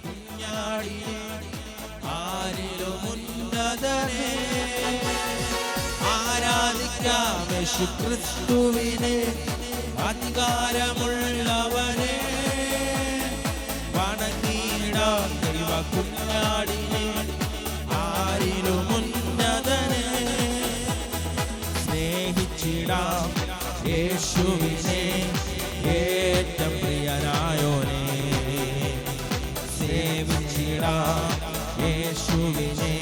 കുഞ്ഞാടിനെ ആരിലും ഉന്നതനെ ആരാധിക്കാം യേശുക്രിസ്തുവിനെ അധികാരമുള്ളവനെ വണങ്ങിടാം ദൈവ കുഞ്ഞാടിനെ ആരിലും ഉന്നതനെ സ്നേഹിച്ചിടാം യേശുവിനെ ഏറ്റവും പ്രിയനായോനെ സേവിച്ചിടാം യേശുവിനെ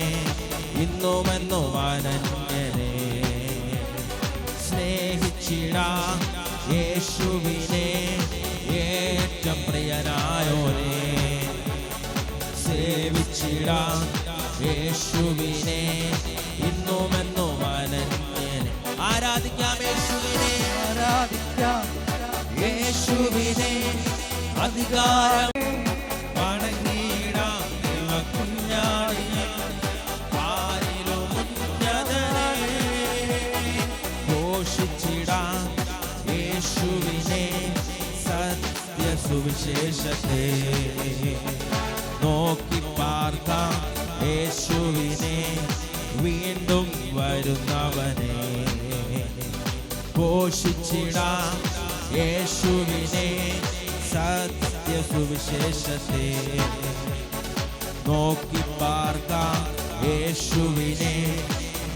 ഇന്നുമെന്നും അനന്യനെ സ്നേഹിച്ചിടാം യേശുവിനെ ഏറ്റവും പ്രിയനായോനെ സേവിച്ചിടാം യേശുവിനെ ഇന്നുമെന്നും അനന്യനെ ആരാധിക്കാം യേശുവിനെ ആരാധിക്കാം യേശുവിനെ അധികാരം വണങ്ങിടാം ദൈവ കുഞ്ഞാടിനെ ആരിലും ഉന്നതനെ ഘോഷിച്ചിടാം യേശുവിനെ സത്യസുവിശേഷത്തെ നോക്കി പാർക്കാം യേശുവിനെ വീണ്ടും വരുന്നവനെ ഘോഷിച്ചിടാം യേശുവിനെ സത്യസുവിശേഷത്തെ നോക്കി പാർക്കാം യേശുവിനെ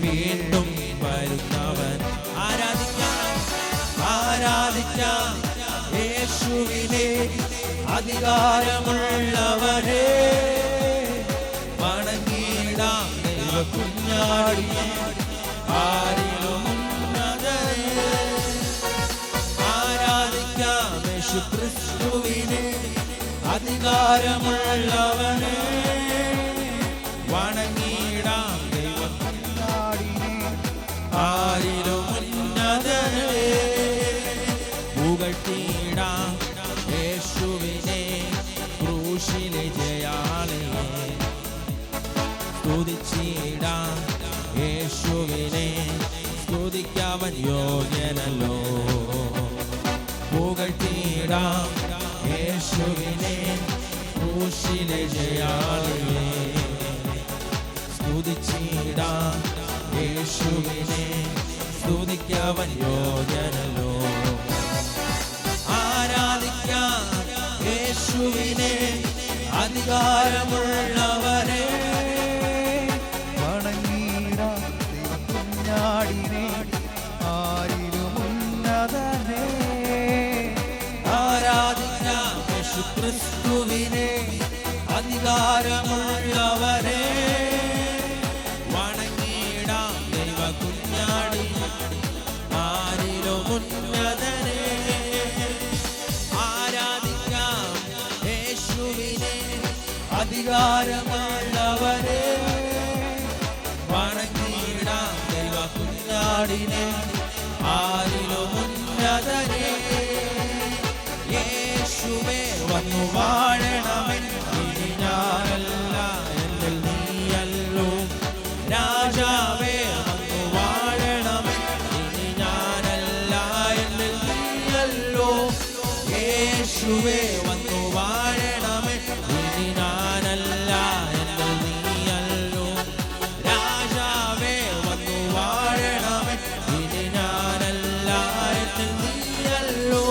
വീണ്ടും വരുന്നവൻ ആരാധിക്കാം ആരാധിക്കാം യേശുവിനെ അധികാരമുള്ളവരെ വണങ്ങിടാം ദൈവ കുഞ്ഞാടിനെ ആരിലും ഉന്നതനെ ആരാധിക്കാം യേശുക്രിസ്തുവിനെ അധികാരമുള്ളവനെ വണങ്ങിടാം ദൈവ കുഞ്ഞാടിനെ ആരിലും ഉന്നതനെ പുകഴ്ത്തിയിടാം യേശുവിനെ ക്രൂശിലെ ജയാളിയെ സ്തുതിച്ചിടാം യേശുവിനെ സ്തുതിക്കവൻ യോഗ്യനല്ലോ പുകഴ്ത്തിയിടാം യേശുവിനെ ക്രൂശിലെ ജയാളിയെ സ്തുതിച്ചിടാം യേശുവിനെ സ്തുതിക്കവൻ യോഗ്യനല്ലോ ആരാധിക്കാം യേശുവിനെ അധികാരമുള്ളവരെ വണങ്ങിടാം ദൈവ കുഞ്ഞാടിനെ ആരിലും ഉന്നതനെ ആരാധിക്കാം യേശുക്രിസ്തുവിനെ അധികാരമുള്ളവരെ വണങ്ങിടാം ദൈവ കുഞ്ഞാടിനെ ആരിലും ഉന്നതനെ ആരാധിക്കാം യേശുവിനെ അധികാരമുള്ളവരെ വണങ്ങിടാം ദൈവ കുഞ്ഞാടിനെ ആരിലും ഉന്നതനെ യേശുവേ വന്നു വാഴണമേ ഇനി ഞാനല്ല എന്നിൽ നീയല്ലോ രാജാവേ വന്നു വാഴണമേ ഇനി ഞാനല്ല എന്നിൽ നീയല്ലോ യേശുവേ വന്നു വാഴണമേ ഇനി ഞാനല്ല എന്നിൽ നീയല്ലോ രാജാവേ വന്നു വാഴണമേ ഇനി ഞാനല്ല എന്നിൽ നീയല്ലോ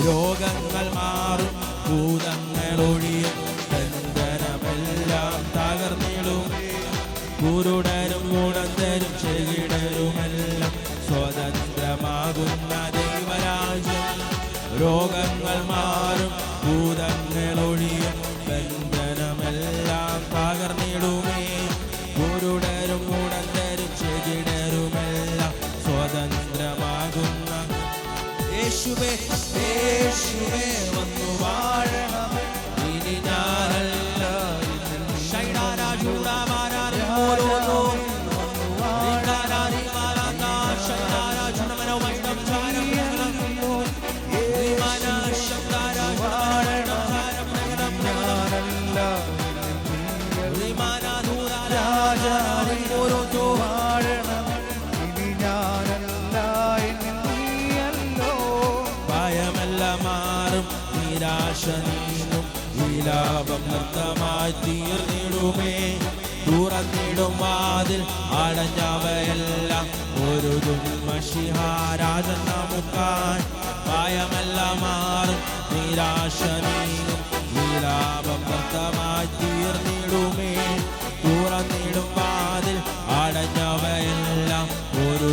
രോഗങ്ങൾ മാറും ഭൂതങ്ങൾ ഒഴിയും ബന്ധനമെല്ലാം തകർന്നിടും കുരുടരും മുടന്തരും ചെകിടരുമെല്ലാം സ്വതന്ത്രമാകുന്ന ദൈവരാജ്യം രോഗങ്ങൾ മാറും ഭൂതങ്ങൾ ഒഴിയും ബന്ധനമെല്ലാം തകർന്നിടുമേ കുരുടരും മുടന്തരും ചെകിടരുമെല്ലാം സ്വതന്ത്രമാകുന്ന യേശുവേ യേശുവേ വന്നു വാഴണമേ ഇനി ഞാനല്ല ഭയമെല്ലാം മാറും നിരാശ നീങ്ങും വിലാപം നൃത്തമായി തീർന്നിടുമേ. തുറന്നിടും വാതിൽ അടഞ്ഞവയെല്ലാം ഒരു മശിഹാരാജൻ നമുക്കാൻ. ഭയമെല്ലാം മാറും നിരാശ നീങ്ങും വിലാപം നൃത്തമായി തീർന്നിടുമേ. തുറന്നിടും വാതിൽ അടഞ്ഞവയെല്ലാം ഒരു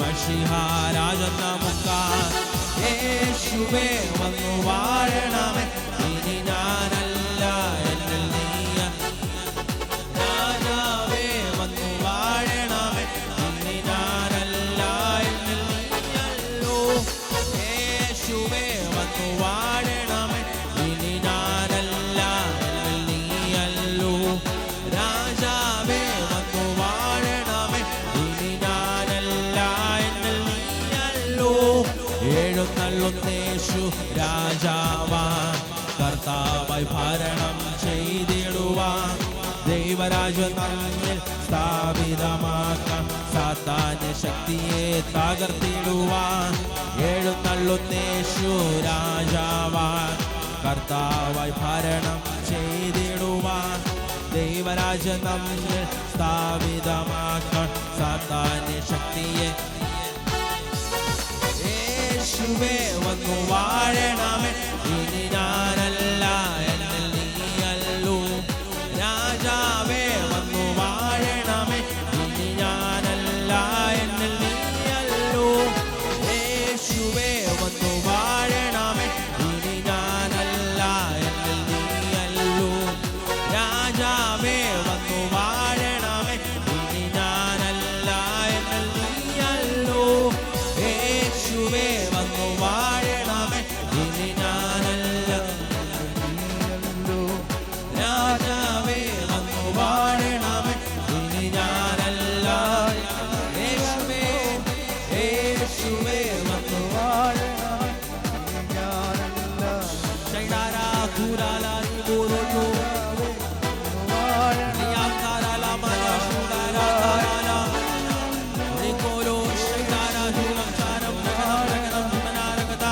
മശിഹാരാജൻ നമുക്കാൻ. യേശുവേ വന്നു വാഴണമേ, ഇനി ഞാനല്ല എന്നിൽ നീയ. രാജാവേ വന്നു വാഴണമേ, ഇനി ഞാനല്ല എന്നിൽ നീയല്ലോ. യേശുവേ വന്നു വാഴണമേ, ഇനി ഞാനല്ല എന്നിൽ നീയല്ലോ. രാജാവേ വന്നു വാഴണമേ, ഇനി ഞാനല്ല എന്നിൽ നീയല്ലോ. എഴുന്നള്ളുന്നേശു രാജാവാൻ, കർത്താവായി ഭരണം ചെയ്തിടുവാൻ. ദൈവരാജ്യം നമ്മിൽ സ്ഥാപിതമാക്കാം, സാത്താന്യ ശക്തിയെ തകർത്തിടുവാൻ. എഴുന്നള്ളുന്നേശു രാജാവാൻ, കർത്താവായി ഭരണം ചെയ്തിടുവാൻ. ദൈവരാജ്യം നമ്മിൽ സ്ഥാപിതമാക്കാൻ, സാത്താന്യ ശക്തിയെ. യേശുവേ വന്നു വാഴണമേ, ഇനി ഞാനല്ല എന്നിൽ നീയല്ലോ. രാജാവേ വന്നു വാഴണമേ, ഇനി ഞാനല്ല എന്നിൽ നീയല്ലോ. യേശുവേ വന്നു വാഴണമേ, ഇനി ഞാനല്ല എന്നിൽ നീയല്ലോ. രാജാവേ വന്നു വാഴണമേ, ഇനി ഞാനല്ല എന്നിൽ നീയല്ലോ. യേശുവേ വന്നു വാഴണമേ, ഇനി ഞാനല്ല നീയല്ലോ. രാജാവേ വന്നു വാഴണമേ, ഇനി ഞാനല്ല. യേശുവേ യേശുവേ വന്നു വാഴണമേ, ഇനി ഞാനല്ല. ശൈഡാരാ കൂരാലാ നിബോരോട്ടോ നിയാകാരാലാ മനാ ശൂഡാരാ കാരാലാ നികോലോ ശൈഡാരാ ജൂലം ചാരം നഗരം മനാരകത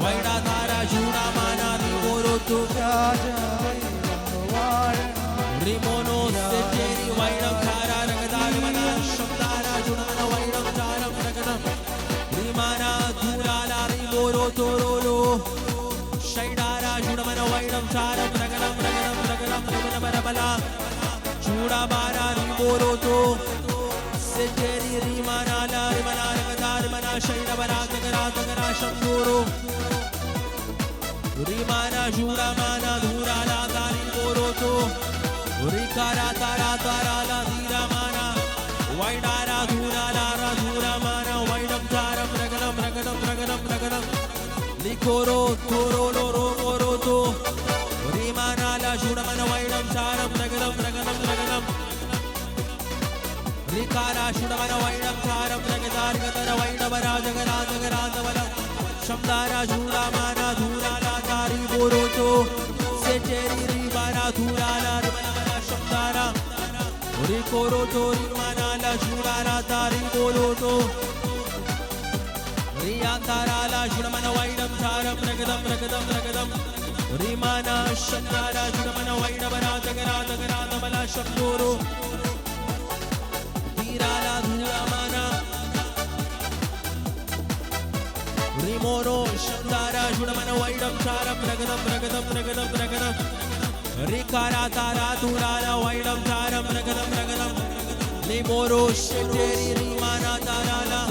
വൈഡാ താരാ ജൂഡാ മാനാ നിബോരോട്ടോ റിമോനോ സെറ്റേരി വൈഡം ചാരാ രഗതാ മനാ ശബ്ദാരാ ജൂഡമന വൈഡം ചാരം നഗരം റിമാനാ കൂരാലാ നിബോരോട്ടോ റോലോ ശൈഡാരാ ജൂഡമന വൈഡം ചാരം നഗരം നഗരം നഗരം നഗരമരമല ചൂടാബാരാ റിമോരോട്ടോ സെറ്റേരി റിമാനാല റിമനാരകതാ റിമനാ ശൈഡബരാ തഗരാ തഗരാ ശംദൂരോ റിമാനാ ജൂഡമാനാ ധൂരാലാ താരി ബോരോട്ടോ റികാരാ താരാ താരാലാ ധീരമാനാ വൈഡാരാ ധൂരാലാ ധൂരമാനാ വൈഡം ചാരം നഗരം നഗരം നഗരം നഗരം ലിഖോരോ തോരോലോ റോമോരോട്ടോ റിമാനാല ജൂഡമന വൈഡം ചാരം നഗരം നഗരം നഗരം റികാരാ ജൂഡമന വൈഡം ചാരം നഗതാർ ഗതര വൈഡവരാ ജഗരാ ജഗരാജവല ശബ്ദാരാ ജൂഡമാനാ ധൂരാലാ താരി ബോരോട്ടോ സെറ്റേരി റിമാനാ ധൂരാലാ റിമനമന ശബ്ദാരാ റികോരോട്ടോ റിമാനാല ജൂഡാരാ താരി ബോരോട്ടോ റിയാന്താരാല ജുഡമന വൈഡം ചാരം രഗതം രഗതം രഗതം റിമാനാ ശബ്ദാരാ ജുഡമന വൈഡവരാ ജഗരാ ജഗരാ തമല ശബ്ദോരോ ധീരാലാ ധൂരാമാനാ റിമോനോ ശബ്ദാരാ ജുഡമന വൈഡം ചാരം രഗതം രഗതം രഗതം രഗതം റികാരാ താരാ ധൂരാലാ വൈഡം ചാരം രഗതം രഗതം ലിമോരോ ശെറ്റേരി റിമാനാ താരാലാ.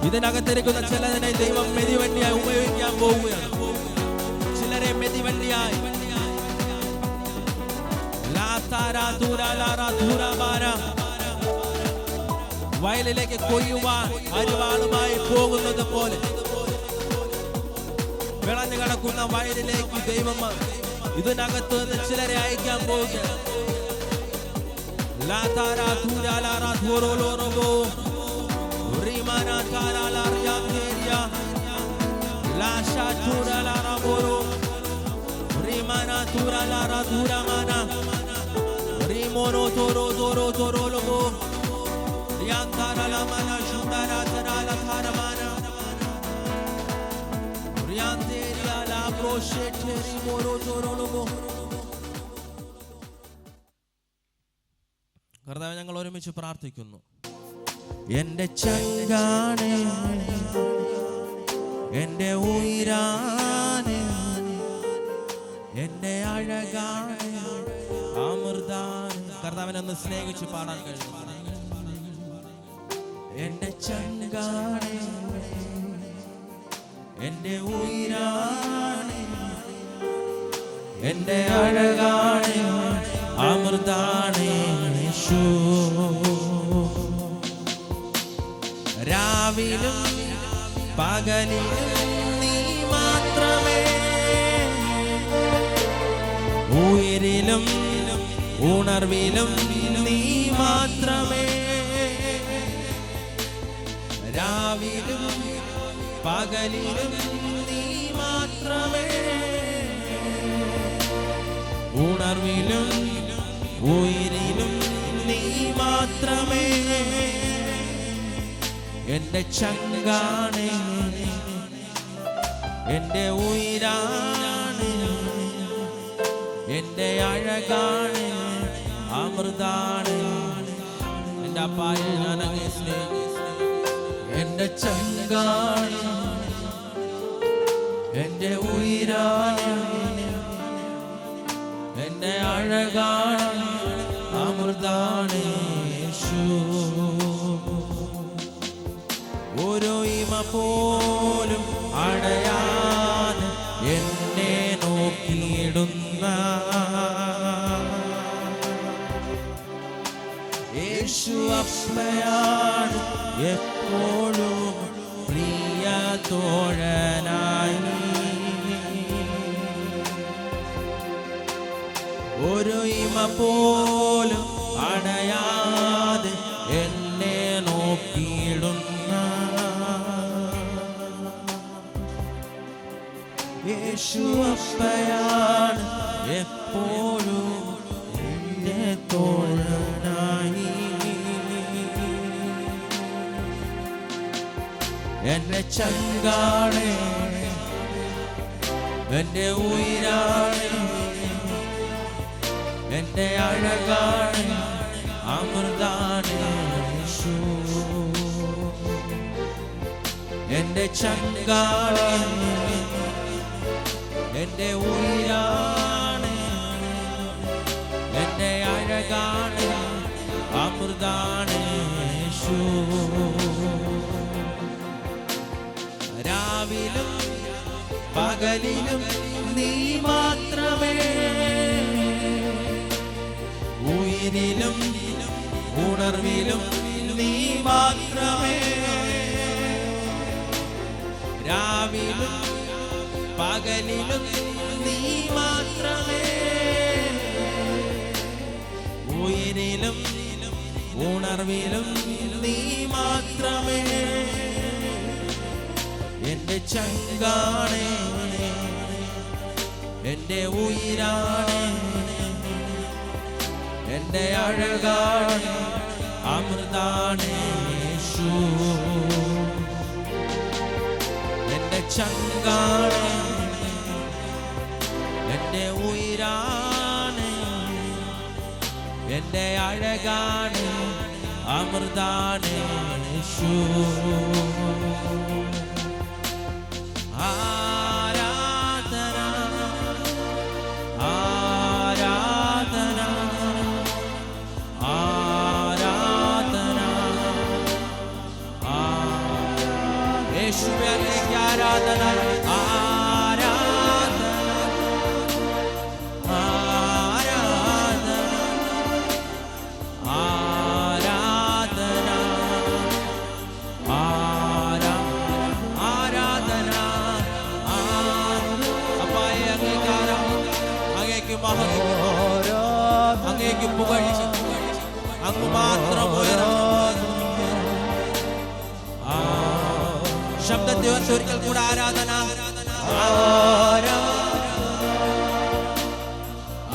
ഇതിനകത്തിരിക്കുന്ന ചിലതിനെ ദൈവം മെതിവണ്ടിയായി ഉപയോഗിക്കാൻ പോവുകയാണ്. ചിലരെ മെതിവണ്ടിയായി വയലിലേക്ക് കൊയ്യുവാൻ അരിവാളുമായി പോകുന്നത് പോലെ വിളഞ്ഞു കിടക്കുന്ന വയലിലേക്ക് ദൈവം ഇതിനകത്ത് നിന്ന് ചിലരെ അയക്കാൻ പോവുകയാണ്. Rimana cara la rianteria, la shatura la raboro, rimana tura la radura mana, rimono toro toro toro lobo, riantara la mana shundara tara la taramana, rianteria la കർത്താവേ, ഞങ്ങൾ ഒരുമിച്ച് പ്രാർത്ഥിക്കുന്നു. എന്റെ ചങ്കാണ്, എന്റെ ഉയിരാണ്, എന്റെ അഴകാണ്, അമൃതാണ്. കർത്താവിനെ ഒന്ന് സ്നേഹിച്ച് പാടാൻ കഴിയും. എന്റെ ചങ്കാണ്, എന്റെ ഉയിരാണ്, എന്റെ അഴകാണ്, അമൃതാണ് യേശു. രാവിലും പകലിലും നീ മാത്രമേ, ഉയിരിലും ഉണർവിലും നീ മാത്രമേ. രാവിലും പകലിലും നീ മാത്രമേ, ഉണർവിലും ഉയിരിലും നീ മാത്രമേ. എന്റെ ചങ്കാണ്, എന്റെ ഉയിരാണ്, എന്റെ അഴകാണ്, അമൃതാണ്. എന്റെ അപ്പായെ ഞാൻ അങ്ങേ സ്നേഹിക്കുന്നു. എന്റെ ചങ്കാണ്, എന്റെ ഉയിരാണ്, എന്റെ അഴകാണ്, അമൃതാണ് യേശു. ഓരോ ഇമ പോലും അടയാതെ എന്നെ നോക്കിയിടുന്ന യേശു അപ്പയാണ് എപ്പോഴും പ്രിയ തോഴനായി. ഒരു ഇമ പോലും അടയാതെ എന്നെ നോക്കിയിടുന്ന യേശു അപ്പയാണ് എപ്പോഴും എന്റെ തോഴനായി. എന്റെ ചങ്കാണ്, എന്റെ ഉയിരാണ്, എന്റെ അഴകാണ്, അമൃതാണ് യേശു. എന്റെ ചങ്കാണ്, എന്റെ ഉയിരാണ്, എന്റെ അഴകാണ്, അമൃതാണ് യേശു. രാവിലും പകലിലും നീ മാത്രമേ, ഉയിരിലും ഉണർവിലും നീ മാത്രമേ. രാവിലും പകലിലും നീ മാത്രമേ, ഉയിരിലും ഉണർവിലും നീ മാത്രമേ. എന്റെ ചങ്കാണ്, എന്റെ ഉയിരാണ്, എന്റെ അഴകാണ്, അമൃതാണ് യേശു. എന്റെ ചങ്കാണ്, എന്റെ ഉയിരാണ്, എന്റെ അഴകാണ്, അമൃതാണ് യേശു. ആരാധന ആരാധന ആരാധന യേശുവേ അങ്ങേക്ക് ആരാധന. ആരാധന ആരാധന ആരാധന ആരാധന. അപ്പായെ അങ്ങേക്ക് ആരാധന, അങ്ങേക്ക് മഹത്വം, അങ്ങേക്ക് പുകഴ്ച, അങ്ങ് മാത്രം ഉയർന്നു. ശബ്ദത്തെ ഒരിക്കൽ കൂടെ ആരാധന ആരാധന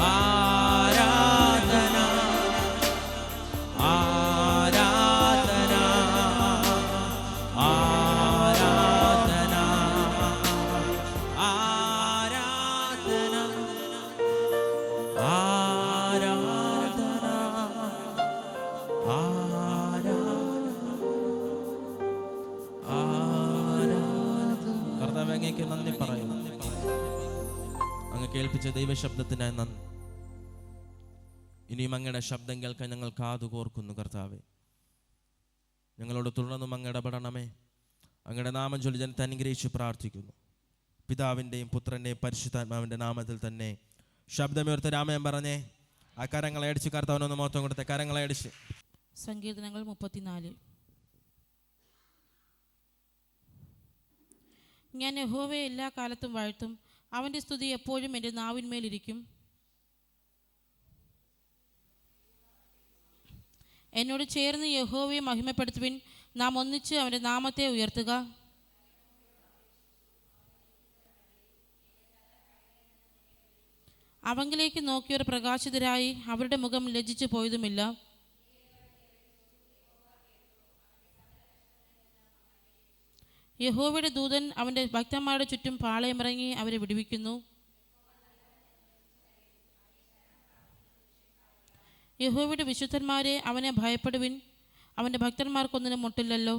ആരാധന ആരാധന ആരാധന ആരാധന പറയുന്നു. അങ്ങ് കേൾപ്പിച്ച ദൈവശബ്ദത്തിനായി നന്ദി. ഇനിയും അങ്ങയുടെ ശബ്ദം കേൾക്കാൻ ഞങ്ങൾ കാതുകോർക്കുന്നു കർത്താവേ. ഞങ്ങളോട് തുടർന്നും അങ്ങ് ഇടപെടണമേ. അങ്ങയുടെ നാമം ചൊല്ലി ജനത്തെ അനുഗ്രഹിച്ച് പ്രാർത്ഥിക്കുന്നു. പിതാവിൻ്റെയും പുത്രൻ്റെയും പരിശുദ്ധാത്മാവിൻ്റെ നാമത്തിൽ തന്നെ. ശബ്ദമുയർത്ത രാമയം പറഞ്ഞേ. ആ കരങ്ങളെ അടിച്ച് കർത്താവിനൊന്ന് മഹത്വം കൊടുത്ത കരങ്ങളെ അടിച്ച്. സങ്കീർത്തനങ്ങൾ 34. ഞാൻ യഹോവയെ എല്ലാ കാലത്തും വാഴ്ത്തും. അവൻ്റെ സ്തുതി എപ്പോഴും എൻ്റെ നാവിന്മേലിരിക്കും. എന്നോട് ചേർന്ന് യഹോവയെ മഹിമപ്പെടുത്തുവിൻ. നാം ഒന്നിച്ച് അവൻ്റെ നാമത്തെ ഉയർത്തുക. അവങ്കിലേക്ക് നോക്കിയവർ പ്രകാശിതരായി, അവരുടെ മുഖം ലജ്ജിച്ചു പോയതുമില്ല. യഹോവയുടെ ദൂതൻ അവൻ്റെ ഭക്തന്മാരുടെ ചുറ്റും പാളയമിറങ്ങി അവരെ വിടുവിക്കുന്നു. യഹോവയുടെ വിശുദ്ധന്മാരെ, അവനെ ഭയപ്പെടുവിൻ. അവൻ്റെ ഭക്തന്മാർക്കൊന്നിനും മുട്ടില്ലല്ലോ.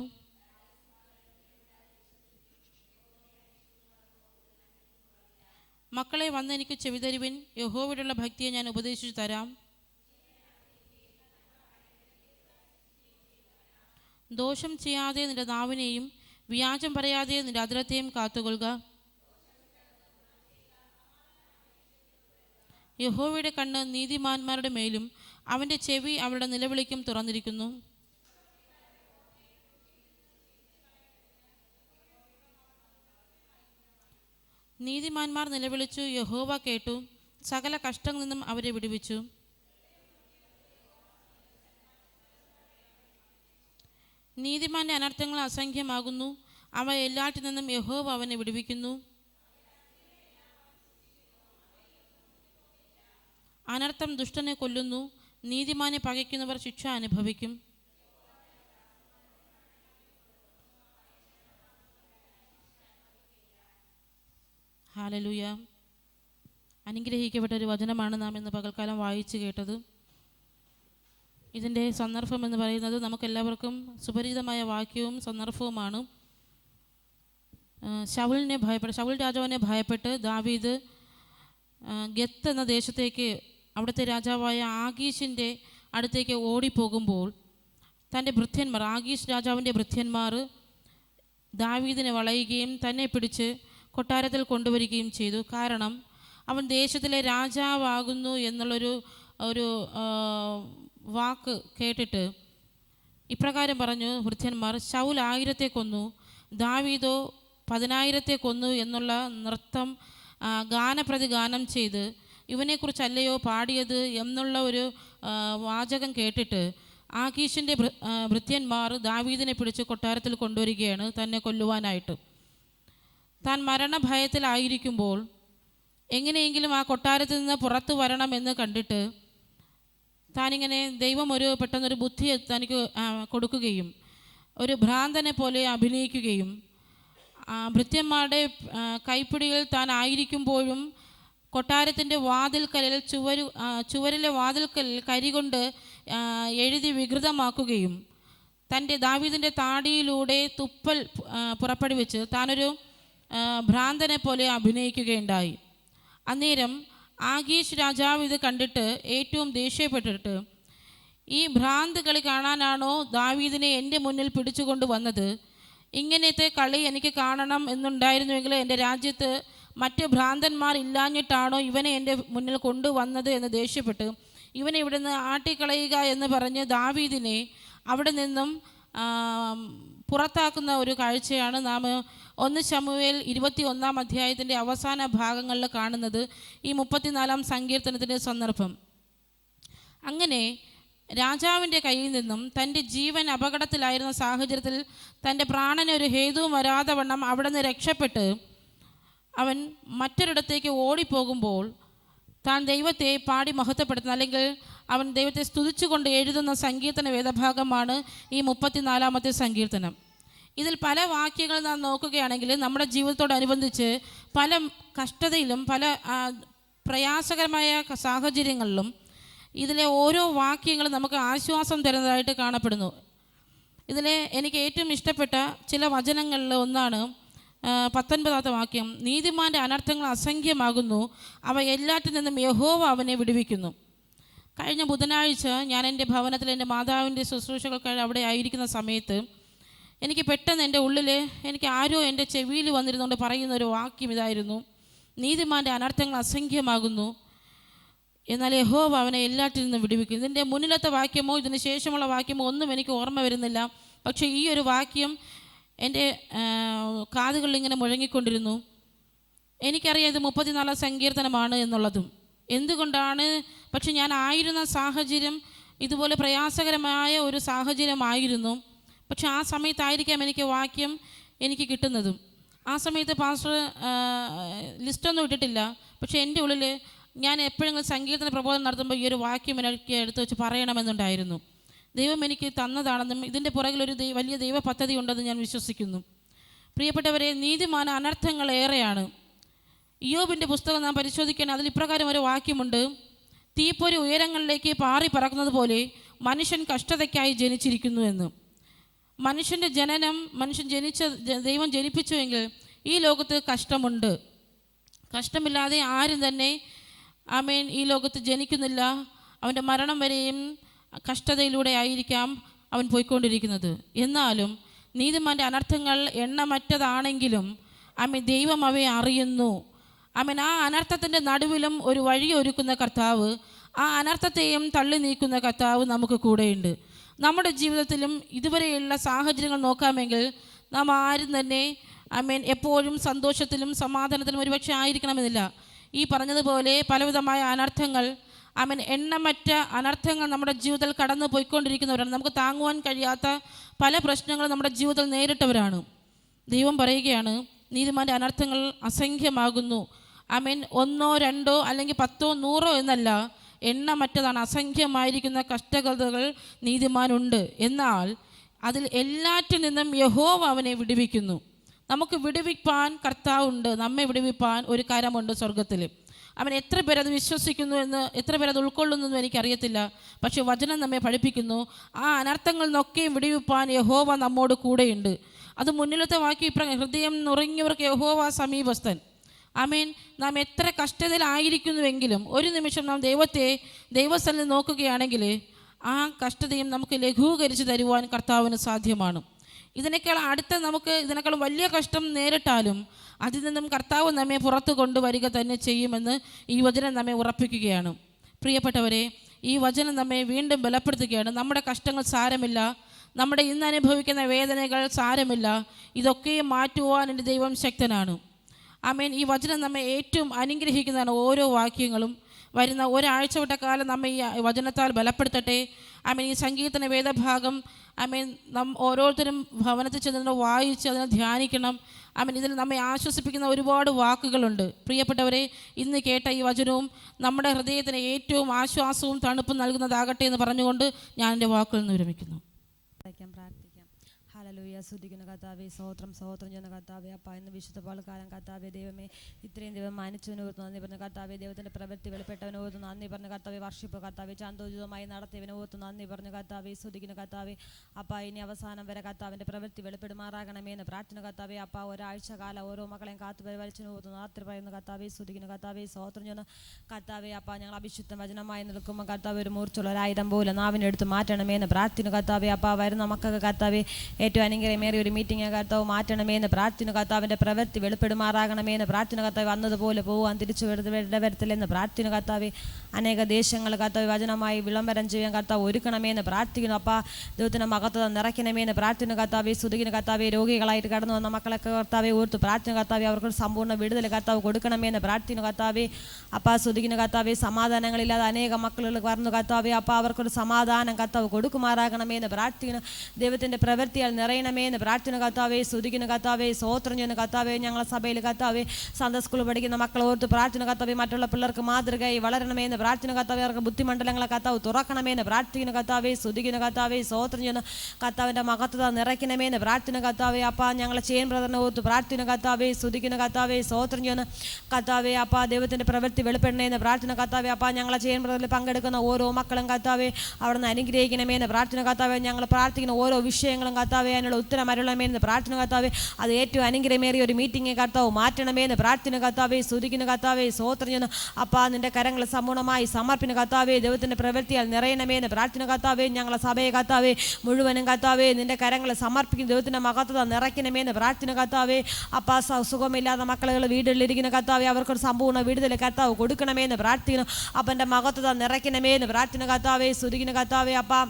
മക്കളെ, വന്ന് എനിക്ക് ചെവിതരുവിൻ. യഹോവയോടുള്ള ഭക്തിയെ ഞാൻ ഉപദേശിച്ചു തരാം. ദോഷം ചെയ്യാതെ നിന്റെ നാവിനെയും വ്യാജം പറയാതെ നിന്റെ അധരത്തെയും കാത്തുകൊള്ളുക. യഹോവയുടെ കണ്ണ് നീതിമാന്മാരുടെ മേലും അവൻ്റെ ചെവി അവരുടെ നിലവിളിക്കും തുറന്നിരിക്കുന്നു. നീതിമാന്മാർ നിലവിളിച്ചു, യഹോവ കേട്ടു. സകല കഷ്ടങ്ങളിൽ നിന്നും അവരെ വിടുവിച്ചു. നീതിമാന്റെ അനർത്ഥങ്ങൾ അസംഖ്യമാകുന്നു. അവ എല്ലാറ്റിൽ നിന്നും യഹോവ അവനെ വിടുവിക്കുന്നു. അനർത്ഥം ദുഷ്ടനെ കൊല്ലുന്നു. നീതിമാനെ പകയ്ക്കുന്നവർ ശിക്ഷ അനുഭവിക്കും. ഹല്ലേലൂയ. അനുഗ്രഹിക്കപ്പെട്ട ഒരു വചനമാണ് നാം ഇന്ന് പകൽക്കാലം വായിച്ചു കേട്ടത്. ഇതിൻ്റെ സന്ദർഭം എന്ന് പറയുന്നത് നമുക്കെല്ലാവർക്കും സുപരിചിതമായ വാക്യവും സന്ദർഭവുമാണ്. ശൗൽ രാജാവിനെ ഭയപ്പെട്ട് ദാവീദ് ഗത്ത് എന്ന ദേശത്തേക്ക്, അവിടുത്തെ രാജാവായ ആഗീഷിൻ്റെ അടുത്തേക്ക് ഓടിപ്പോകുമ്പോൾ തൻ്റെ ഭൃത്യന്മാർ, ആഗീഷ് രാജാവിൻ്റെ ഭൃത്യന്മാർ ദാവീദിനെ വളയുകയും തന്നെ പിടിച്ച് കൊട്ടാരത്തിൽ കൊണ്ടുവരികയും ചെയ്തു. കാരണം അവൻ ദേശത്തിലെ രാജാവാകുന്നു എന്നുള്ളൊരു വാക്ക് കേട്ടിട്ട് ഇപ്രകാരം പറഞ്ഞു ഭൃത്യന്മാർ: ശൗൽ 1000 കൊന്നു, ദാവീദോ 10,000 കൊന്നു എന്നുള്ള നൃത്തം ഗാനപ്രതിഗാനം ചെയ്ത് ഇവനെക്കുറിച്ചല്ലയോ പാടിയത് എന്നുള്ള ഒരു വാചകം കേട്ടിട്ട് ആകീഷിൻ്റെ ഭൃത്യന്മാർ ദാവീദിനെ പിടിച്ച് കൊട്ടാരത്തിൽ കൊണ്ടുവരികയാണ് തന്നെ കൊല്ലുവാനായിട്ട്. താൻ മരണഭയത്തിലായിരിക്കുമ്പോൾ എങ്ങനെയെങ്കിലും ആ കൊട്ടാരത്തിൽ നിന്ന് പുറത്തു വരണമെന്ന് കണ്ടിട്ട് താനിങ്ങനെ ദൈവം പെട്ടെന്നൊരു ബുദ്ധി തനിക്ക് കൊടുക്കുകയും ഒരു ഭ്രാന്തനെ പോലെ അഭിനയിക്കുകയും ഭൃത്യന്മാരുടെ കൈപ്പിടിയിൽ താൻ ആയിരിക്കുമ്പോഴും കൊട്ടാരത്തിൻ്റെ വാതിൽക്കലിൽ ചുവരിലെ വാതിൽക്കലിൽ കരികൊണ്ട് എഴുതി വികൃതമാക്കുകയും തൻ്റെ ദാവീദിൻ്റെ താടിയിലൂടെ തുപ്പൽ പുറപ്പെടുവിച്ച് താനൊരു ഭ്രാന്തനെ പോലെ അഭിനയിക്കുകയുണ്ടായി. അന്നേരം ആഗീഷ് രാജാവ് ഇത് കണ്ടിട്ട് ഏറ്റവും ദേഷ്യപ്പെട്ടിട്ട്, ഈ ഭ്രാന്ത് കളി കാണാനാണോ ദാവീദിനെ എൻ്റെ മുന്നിൽ പിടിച്ചുകൊണ്ട് വന്നത്? ഇങ്ങനത്തെ കളി എനിക്ക് കാണണം എന്നുണ്ടായിരുന്നുവെങ്കിൽ എൻ്റെ രാജ്യത്ത് മറ്റ് ഭ്രാന്തന്മാർ ഇല്ലാഞ്ഞിട്ടാണോ ഇവനെ എൻ്റെ മുന്നിൽ കൊണ്ടുവന്നത് എന്ന് ദേഷ്യപ്പെട്ട് ഇവനെ ഇവിടെ നിന്ന് ആട്ടിക്കളയുക എന്ന് പറഞ്ഞ് ദാവീദിനെ അവിടെ നിന്നും പുറത്താക്കുന്ന ഒരു കാഴ്ചയാണ് നാം 1 ശമൂവേൽ 21-ാം അധ്യായത്തിൻ്റെ അവസാന ഭാഗങ്ങളിൽ കാണുന്നത്. ഈ 34-ാം സങ്കീർത്തനത്തിൻ്റെ സന്ദർഭം. അങ്ങനെ രാജാവിൻ്റെ കയ്യിൽ നിന്നും തൻ്റെ ജീവൻ അപകടത്തിലായിരുന്ന സാഹചര്യത്തിൽ തൻ്റെ പ്രാണനൊരു ഹേതുവും വരാതെ വണ്ണം അവിടെ നിന്ന് രക്ഷപ്പെട്ട് അവൻ മറ്റൊരിടത്തേക്ക് ഓടിപ്പോകുമ്പോൾ താൻ ദൈവത്തെ പാടി മഹത്വപ്പെടുത്തുന്ന, അല്ലെങ്കിൽ അവൻ ദൈവത്തെ സ്തുതിച്ചുകൊണ്ട് എഴുതുന്ന സങ്കീർത്തന വേദഭാഗമാണ് ഈ 34-ാമത്തെ സങ്കീർത്തനം. ഇതിൽ പല വാക്യങ്ങൾ നാം നോക്കുകയാണെങ്കിൽ നമ്മുടെ ജീവിതത്തോടനുബന്ധിച്ച് പല കഷ്ടതയിലും പല പ്രയാസകരമായ സാഹചര്യങ്ങളിലും ഇതിലെ ഓരോ വാക്യങ്ങളും നമുക്ക് ആശ്വാസം തരുന്നതായിട്ട് കാണപ്പെടുന്നു. ഇതിലെ എനിക്ക് ഏറ്റവും ഇഷ്ടപ്പെട്ട ചില വചനങ്ങളിൽ ഒന്നാണ് 19 വാക്യം, നീതിമാൻ്റെ അനർത്ഥങ്ങൾ അസംഖ്യമാകുന്നു, അവ എല്ലാറ്റിൽ നിന്നും യഹോവ അവനെ വിടുവിക്കുന്നു. കഴിഞ്ഞ ബുധനാഴ്ച ഞാൻ എൻ്റെ ഭവനത്തിൽ എൻ്റെ മാതാവിൻ്റെ ശുശ്രൂഷകൾക്കായി അവിടെ ആയിരിക്കുന്ന സമയത്ത് എനിക്ക് പെട്ടെന്ന് എൻ്റെ ഉള്ളിൽ എനിക്ക് ആരോ എൻ്റെ ചെവിയിൽ വന്നിരുന്നുകൊണ്ട് പറയുന്ന ഒരു വാക്യം ഇതായിരുന്നു: നീതിമാൻ്റെ അനർത്ഥങ്ങൾ അസംഖ്യമാകുന്നു, എന്നാൽ യഹോവ അവനെ എല്ലാറ്റിൽ നിന്നും വിടുവിക്കും. ഇതിൻ്റെ മുന്നിലത്തെ വാക്യമോ ഇതിന് ശേഷമുള്ള വാക്യമോ ഒന്നും എനിക്ക് ഓർമ്മ വരുന്നില്ല. പക്ഷേ ഈ ഒരു വാക്യം എൻ്റെ കാതുകളിൽ ഇങ്ങനെ മുഴങ്ങിക്കൊണ്ടിരുന്നു. എനിക്കറിയാം ഇത് 34 സങ്കീർത്തനമാണ് എന്നുള്ളതും. എന്തുകൊണ്ടാണ്? പക്ഷെ ഞാൻ ആയിരുന്ന സാഹചര്യം ഇതുപോലെ പ്രയാസകരമായ ഒരു സാഹചര്യമായിരുന്നു. പക്ഷെ ആ സമയത്തായിരിക്കാം എനിക്ക് വാക്യം എനിക്ക് കിട്ടുന്നതും. ആ സമയത്ത് പാസ്റ്റർ ലിസ്റ്റൊന്നും ഇട്ടിട്ടില്ല. പക്ഷേ എൻ്റെ ഉള്ളിൽ ഞാൻ എപ്പോഴെങ്കിലും സങ്കീർത്തന പ്രബോധനം നടത്തുമ്പോൾ ഈ ഒരു വാക്യം എനിക്ക് എടുത്ത് വെച്ച് പറയണമെന്നുണ്ടായിരുന്നു. ദൈവം എനിക്ക് തന്നതാണെന്നും ഇതിൻ്റെ പുറകിലൊരു വലിയ ദൈവ പദ്ധതി ഉണ്ടെന്ന് ഞാൻ വിശ്വസിക്കുന്നു. പ്രിയപ്പെട്ടവരെ, നീതിമാന അനർത്ഥങ്ങൾ ഏറെയാണ്. ഇയ്യോബിൻ്റെ പുസ്തകം നാം പരിശോധിക്കാൻ അതിൽ ഇപ്രകാരം ഒരു വാക്യമുണ്ട്: തീപ്പൊരി ഉയരങ്ങളിലേക്ക് പാറി പറക്കുന്നത് പോലെ മനുഷ്യൻ കഷ്ടതയ്ക്കായി ജനിച്ചിരിക്കുന്നു എന്ന്. മനുഷ്യൻ്റെ ജനനം, ദൈവം ജനിപ്പിച്ചുവെങ്കിൽ ഈ ലോകത്ത് കഷ്ടമുണ്ട്. കഷ്ടമില്ലാതെ ആരും തന്നെ ഈ ലോകത്ത് ജനിക്കുന്നില്ല. അവൻ്റെ മരണം വരെയും കഷ്ടതയിലൂടെ ആയിരിക്കാം അവൻ പോയിക്കൊണ്ടിരിക്കുന്നത്. എന്നാലും നീതിമാൻ്റെ അനർത്ഥങ്ങൾ എണ്ണമറ്റതാണെങ്കിലും ദൈവം അവയെ അറിയുന്നു. ആ അനർത്ഥത്തിൻ്റെ നടുവിലും ഒരു വഴി ഒരുക്കുന്ന കർത്താവ്, ആ അനർത്ഥത്തെയും തള്ളി നീക്കുന്ന കർത്താവ് നമുക്ക് കൂടെയുണ്ട്. നമ്മുടെ ജീവിതത്തിലും ഇതുവരെയുള്ള സാഹചര്യങ്ങൾ നോക്കാമെങ്കിൽ നാം ആരും തന്നെ എപ്പോഴും സന്തോഷത്തിലും സമാധാനത്തിലും ഒരുപക്ഷെ ആയിരിക്കണമെന്നില്ല. ഈ പറഞ്ഞതുപോലെ പലവിധമായ അനർത്ഥങ്ങൾ, എണ്ണമറ്റ അനർത്ഥങ്ങൾ നമ്മുടെ ജീവിതത്തിൽ കടന്നു പോയിക്കൊണ്ടിരിക്കുന്നവരാണ്. നമുക്ക് താങ്ങുവാൻ കഴിയാത്ത പല പ്രശ്നങ്ങളും നമ്മുടെ ജീവിതത്തിൽ നേരിട്ടവരാണ്. ദൈവം പറയുകയാണ്, നീതിമാൻ്റെ അനർത്ഥങ്ങൾ അസംഖ്യമാകുന്നു. 1, 2 അല്ലെങ്കിൽ 10, 100 എന്നല്ല, എണ്ണമറ്റതാണ്. അസംഖ്യമായിരിക്കുന്ന കഷ്ടതകൾ നീതിമാനുണ്ട്. എന്നാൽ അതിൽ എല്ലാറ്റിൽ നിന്നും യഹോവ അവനെ വിടുവിക്കുന്നു. നമുക്ക് വിടുവിപ്പാൻ കർത്താവുണ്ട്. നമ്മെ വിടുവിപ്പാൻ ഒരു കരമുണ്ട് സ്വർഗത്തിൽ. എത്ര പേരത് വിശ്വസിക്കുന്നു എന്ന്, എത്ര പേരത് ഉൾക്കൊള്ളുന്നു എന്ന് എനിക്കറിയത്തില്ല. പക്ഷെ വചനം നമ്മെ പഠിപ്പിക്കുന്നു, ആ അനർത്ഥങ്ങളിൽ നിന്നൊക്കെയും വിടുവിപ്പാൻ യഹോവ നമ്മോട് കൂടെയുണ്ട്. അത് മുന്നിലത്തെ വാക്യം ഹൃദയം നുറങ്ങിയവർക്ക് യഹോവ സമീപസ്ഥൻ. നാം എത്ര കഷ്ടതയിലായിരിക്കുന്നുവെങ്കിലും ഒരു നിമിഷം നാം ദൈവസ്ഥലിൽ നോക്കുകയാണെങ്കിൽ ആ കഷ്ടതയും നമുക്ക് ലഘൂകരിച്ച് തരുവാൻ കർത്താവിന് സാധ്യമാണ്. ഇതിനേക്കാൾ വലിയ കഷ്ടം നേരിട്ടാലും അതിൽ നിന്നും കർത്താവ് നമ്മെ പുറത്തു കൊണ്ടുവരിക തന്നെ ചെയ്യുമെന്ന് ഈ വചനം നമ്മെ ഉറപ്പിക്കുകയാണ്. പ്രിയപ്പെട്ടവരെ, ഈ വചനം നമ്മെ വീണ്ടും ബലപ്പെടുത്തുകയാണ്. നമ്മുടെ കഷ്ടങ്ങൾ സാരമില്ല, നമ്മുടെ ഇന്ന് അനുഭവിക്കുന്ന വേദനകൾ സാരമില്ല, ഇതൊക്കെയും മാറ്റുവാൻ എൻ്റെ ദൈവം ശക്തനാണ്. ഈ വചനം നമ്മെ ഏറ്റവും അനുഗ്രഹിക്കുന്നതാണ്. ഓരോ വാക്യങ്ങളും വരുന്ന ഒരാഴ്ച വിട്ട കാലം നമ്മെ ഈ വചനത്താൽ ബലപ്പെടുത്തട്ടെ. ഈ സങ്കീർത്തന വേദഭാഗം നാം ഓരോരുത്തരും ഭവനത്തിൽ ചെന്ന് വായിച്ച് അതിനെ ധ്യാനിക്കണം. ഇതിൽ നമ്മെ ആശ്വസിപ്പിക്കുന്ന ഒരുപാട് വാക്കുകളുണ്ട്. പ്രിയപ്പെട്ടവരെ, ഇന്ന് കേട്ട ഈ വചനവും നമ്മുടെ ഹൃദയത്തിന് ഏറ്റവും ആശ്വാസവും തണുപ്പും നൽകുന്നതാകട്ടെ എന്ന് പറഞ്ഞുകൊണ്ട് ഞാൻ എൻ്റെ വാക്കുകളിൽ നിന്ന് വിരമിക്കുന്നു. ഹല്ലേലൂയ. സ്തുതിക്കുന്ന കർത്താവേ, സ്തോത്രം ചെയ്യുന്ന കർത്താവേ. അപ്പ ഇന്ന് വിശുദ്ധ പാൽക്കാലം കർത്താവേ ദൈവമേ, ഇത്രയും ദൈവം മാനിച്ചവന് ഓർത്ത് നന്ദി പറഞ്ഞ കർത്താവേ. ദൈവത്തിൻ്റെ പ്രവൃത്തി വെളിപ്പെട്ടവന് ഓർത്ത് നന്ദി പറഞ്ഞ കർത്താവേ. വർഷിപ്പ് കർത്താവേ ചാന്തോചിതമായി നടത്തിയവനെ ഓർത്ത് നന്ദി പറഞ്ഞ കർത്താവേ. സ്തുതിക്കുന്ന കർത്താവേ. അപ്പ ഇനി അവസാനം വരെ കർത്താവിൻ്റെ പ്രവൃത്തി വെളിപ്പെടുമാറാകണമേ എന്ന് പ്രാർത്ഥന കർത്താവേ. അപ്പ ഒരാഴ്ച കാലം ഓരോ മക്കളെയും കാത്തു പരിപാലിച്ചതിന് ഓർത്ത് നാത്രി പറയുന്ന കർത്താവേ. സ്തുതിക്കുന്ന കർത്താവേ, സ്തോത്രം ചെയ്യുന്ന കർത്താവേ. അപ്പ ഞങ്ങൾ അഭിഷുദ്ധ വചനമായി നിൽക്കുമ്പോൾ കർത്താവ് ഒരു മൂർച്ചുള്ള 1000 പോലെ നാവിനെടുത്ത് മാറ്റണമേ എന്ന് പ്രാർത്ഥന കർത്താവേ. അപ്പ വരുന്ന മക്കൾക്ക് കർത്താവേ ഏറ്റവും അനുഗ്രഹമേറിയ ഒരു മീറ്റിംഗ് കർത്താവ് മാറ്റണമേ എന്ന് പ്രാർത്ഥന കർത്താവിൻ്റെ പ്രവൃത്തി വെളിപ്പെടുമാറാകണമേ എന്ന് പ്രാർത്ഥന കർത്താവ്. വന്നതുപോലെ പോകാൻ തിരിച്ചു വരത്തില്ലെന്ന് പ്രാർത്ഥന കർത്താവേ. അനേക ദേശങ്ങൾ കർത്താവ് വചനമായി വിളംബരം ചെയ്യാൻ കർത്താവ് ഒരുക്കണമേ എന്ന് പ്രാർത്ഥിക്കുന്നു. അപ്പ ദൈവത്തിൻ്റെ മഹത്വത നിറയ്ക്കണമേ എന്ന് പ്രാർത്ഥന കർത്താവേ. സ്തുതിക്കുന്ന കർത്താവേ. രോഗികളായിട്ട് കടന്നു വന്ന മക്കളൊക്കെ കർത്താവെ ഓർത്ത് പ്രാർത്ഥന കർത്താവെ. അവർക്ക് സമ്പൂർണ്ണ വിടുതൽ കർത്താവ് കൊടുക്കണമേ എന്ന് പ്രാർത്ഥന കർത്താവേ. അപ്പ സ്തുതിക്കുന്ന കർത്താവെ. സമാധാനങ്ങളില്ലാതെ അനേക മക്കൾ പറഞ്ഞു കർത്താവെ. അപ്പ അവർക്കൊരു സമാധാനം കർത്താവ് കൊടുക്കുമാറാകണമേ എന്ന് പ്രാർത്ഥിക്കുന്നു. ദൈവത്തിൻ്റെ പ്രവൃത്തിയാൽ നിറയണമേ എന്ന് പ്രാർത്ഥന കർത്താവെ. സ്തുതിക്കുന്ന കർത്താവെ, സ്തോത്രം ചെയ്യുന്ന കർത്താവെ. ഞങ്ങളെ സഭയിൽ കർത്താവെ സൺഡേ സ്കൂളിൽ പഠിക്കുന്ന മക്കളെ ഓർത്ത് പ്രാർത്ഥന കർത്താവെ. മറ്റുള്ള പിള്ളേർക്ക് മാതൃകയായി വളരണമേ എന്ന് പ്രാർത്ഥന കർത്താവെ. അവർക്ക് ബുദ്ധിമണ്ഡലങ്ങളെ കർത്താവ് തുറക്കണമേ എന്ന് പ്രാർത്ഥിക്കുന്ന കർത്താവെ. സ്തുതിക്കുന്ന കർത്താവെ, സ്തോത്രം ചെയ്യുന്ന കർത്താവിൻ്റെ മഹത്വത നിറയ്ക്കണമേ എന്ന് പ്രാർത്ഥന കർത്താവെ. അപ്പ ഞങ്ങളെ ചെയിൻ ബ്രദറിനെ ഓർത്ത് പ്രാർത്ഥന കർത്താവെ. സ്തുതിക്കുന്ന കർത്താവെ, സ്തോത്രം ചെയ്യുന്ന കർത്താവെ. അപ്പ ദൈവത്തിൻ്റെ പ്രവൃത്തി വെളിപ്പെടണേ എന്ന് പ്രാർത്ഥന കർത്താവെ. അപ്പ ഞങ്ങളെ ചെയിൻ ബ്രദറിൽ പങ്കെടുക്കുന്ന ഓരോ മക്കളും കർത്താവെ അവിടെ നിന്ന് അനുഗ്രഹിക്കണമേ എന്ന് പ്രാർത്ഥന കർത്താവെ. ഞങ്ങൾ പ്രാർത്ഥിക്കുന്ന ഓരോ വിഷയങ്ങളും കർത്താവെ അതിനുള്ള ഉത്തരം അരുളണമേ എന്ന് പ്രാർത്ഥന കർത്താവേ. അത് ഏറ്റവും അനുഗ്രഹമേറിയ ഒരു മീറ്റിംഗ് കർത്താവ് മാറ്റണമേ എന്ന് പ്രാർത്ഥന കർത്താവേ. സ്തുതിക്കുന്ന കർത്താവേ, സ്തോത്രം ചെയ്യുന്നു അപ്പാ. നിന്റെ കരങ്ങൾ സമ്പൂർണ്ണമായി സമർപ്പിക്കുന്ന കർത്താവേ, ദൈവത്തിൻ്റെ പ്രവൃത്തിയാൽ നിറയണമേ എന്ന് പ്രാർത്ഥന കർത്താവേ. ഞങ്ങളെ സഭയെ കർത്താവേ മുഴുവനും കർത്താവേ നിന്റെ കരങ്ങൾ സമർപ്പിക്കുന്ന ദൈവത്തിൻ്റെ മഹത്വത നിറയ്ക്കണമേ എന്ന് പ്രാർത്ഥന കർത്താവേ. അപ്പാ, സുഖമില്ലാത്ത മക്കളുകൾ വീടുകളിലിരിക്കുന്ന കർത്താവേ, അവർക്കൊരു സമ്പൂർണ്ണ വിടുതൽ കർത്താവ് കൊടുക്കണമേ എന്ന് പ്രാർത്ഥിക്കുന്നു. അപ്പൻ്റെ മഹത്വത നിറയ്ക്കണമേ എന്ന് പ്രാർത്ഥന കർത്താവേ. സ്തുതിക്കുന്ന കർത്താവേ. അപ്പാ,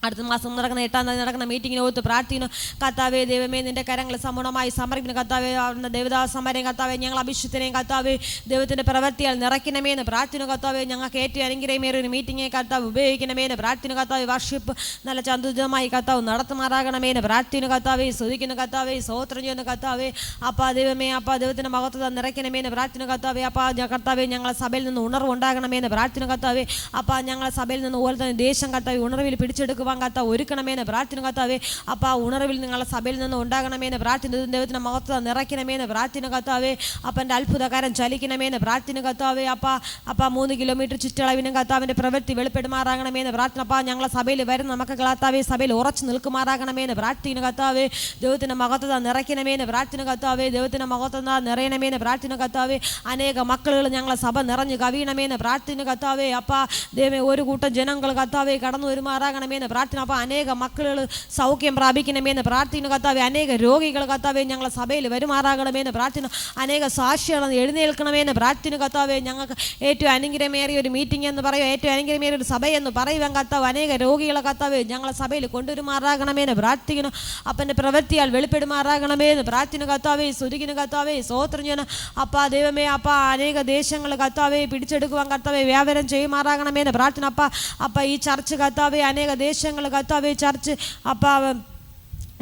അടുത്ത മാസം നടക്കുന്ന 8-ാം തീയതി നടക്കുന്ന മീറ്റിങ്ങിന് ഓർത്ത് പ്രാർത്ഥിക്കുന്നു കർത്താവേ. ദൈവമേ നിന്റെ കരങ്ങൾ സമ്പൂർണ്ണമായി സമർപ്പിക്കുന്ന കർത്താവേ. അവിടുന്ന് ദേവദാസന്മാരെയും കർത്താവേ, ഞങ്ങൾ അഭിഷേകത്തിനെയും കർത്താവേ ദൈവത്തിൻ്റെ പ്രവൃത്തിയാൽ നിറയ്ക്കണമേ എന്ന് പ്രാർത്ഥന കർത്താവേ. ഞങ്ങൾക്ക് ഏറ്റവും അനുഗ്രഹമേറിയ ഒരു മീറ്റിംഗെ കർത്താവ് ഉപയോഗിക്കണമേ എന്ന് പ്രാർത്ഥന കർത്താവേ. വർഷിപ്പ് നല്ല ചന്തുജമായി കർത്താവ് നടത്തുമാറാകണമേ എന്ന് പ്രാർത്ഥന കർത്താവേ. സ്തുതിക്കുന്ന കർത്താവേ, സ്തോത്രം ചെയ്യുന്ന കർത്താവേ. അപ്പാ ദൈവമേ, അപ്പാ ദൈവത്തിൻ്റെ മഹത്വത നിറയ്ക്കണമേ എന്ന് പ്രാർത്ഥന കർത്താവേ. അപ്പാ കർത്താവേ, ഞങ്ങളെ സഭയിൽ നിന്ന് ഉണർവ് ഉണ്ടാകണമേ എന്ന് പ്രാർത്ഥന കർത്താവേ. അപ്പാ, ഞങ്ങളെ സഭയിൽ നിന്ന് ഓരോ തന്നെ ദേശം കർത്താവേ ഉണർവിൽ പിടിച്ചെടുക്കുവാൻ കർത്താവ് ഒരുക്കണമേന്ന് പ്രാർത്ഥന കർത്താവേ. അപ്പോൾ ആ ഉണർവിൽ നിങ്ങളുടെ സഭയിൽ നിന്ന് ഉണ്ടാകണമേന്ന് പ്രാർത്ഥന. ദൈവത്തിൻ്റെ മഹത്വം നിറയ്ക്കണമേന്ന് പ്രാർത്ഥന കർത്താവേ. അപ്പൻ്റെ അത്ഭുതകാരം ചലിക്കണമേന്ന് പ്രാർത്ഥന കർത്താവേ. അപ്പം 3 കിലോമീറ്റർ ചുറ്റളവിനും കർത്താവിൻ്റെ പ്രവൃത്തി വെളിപ്പെടുമാറാകണമേന്ന് പ്രാർത്ഥന. അപ്പം ഞങ്ങളെ സഭയിൽ വരുന്ന നമുക്ക് കർത്താവേ സഭയിൽ ഉറച്ചു നിൽക്കുമാറാകണമേന്ന് പ്രാർത്ഥന കർത്താവേ. ദൈവത്തിൻ്റെ മഹത്വം നിറയ്ക്കണമേന്ന് പ്രാർത്ഥന കർത്താവേ. ദൈവത്തിൻ്റെ മഹത്വം നിറയണമേന്ന് പ്രാർത്ഥന കർത്താവേ. അനേക മക്കളുകൾ ഞങ്ങളെ സഭ നിറഞ്ഞു കവിയണമേന്ന് പ്രാർത്ഥന കർത്താവേ. അപ്പം ദൈവമേ, ഒരു കൂട്ടം ജനങ്ങൾ കർത്താവേ കടന്നു വരുമാറാകണമേന്ന് പ്രാർത്ഥന. അപ്പം അനേക മക്കളുകൾ സൗഖ്യം പ്രാപിക്കണമേന്ന് പ്രാർത്ഥന കർത്താവേ. അനേക രോഗികൾ കർത്താവേ ഞങ്ങളെ സഭയിൽ വരുമാറാകണമേന്ന് പ്രാർത്ഥന. അനേക സാക്ഷികൾ എഴുന്നേൽക്കണമേന്ന് പ്രാർത്ഥന കർത്താവേ. ഞങ്ങൾക്ക് ഏറ്റവും അനുഗ്രഹമേറിയ ഒരു മീറ്റിംഗ് എന്ന് പറയുക, ഏറ്റവും അനുഗ്രഹമേറിയ ഒരു സഭയെന്ന് പറയുവാൻ കർത്താവ് അനേക രോഗികളെ കർത്താവേ ഞങ്ങളെ സഭയിൽ കൊണ്ടുവരുമാറാകണമേന്ന് പ്രാർത്ഥിക്കുന്നു. അപ്പൻ്റെ പ്രവൃത്തിയാൽ വെളിപ്പെടുമാറാകണമേന്ന് പ്രാർത്ഥന കർത്താവേ. സ്തുതിക്കുന്ന കർത്താവേ, സ്തോത്രം ചെയ്യണം അപ്പാ. ദൈവമേ, അപ്പാ അനേക ദേശങ്ങൾ കർത്താവേ പിടിച്ചെടുക്കുവാൻ കർത്താവേ വ്യാപാരം ചെയ്യുമാറാകണമേന്ന് പ്രാർത്ഥന. അപ്പ ഈ ചർച്ച് കർത്താവേ അനേക ദേശങ്ങൾ കർത്താവേ ചർച്ച് അപ്പാ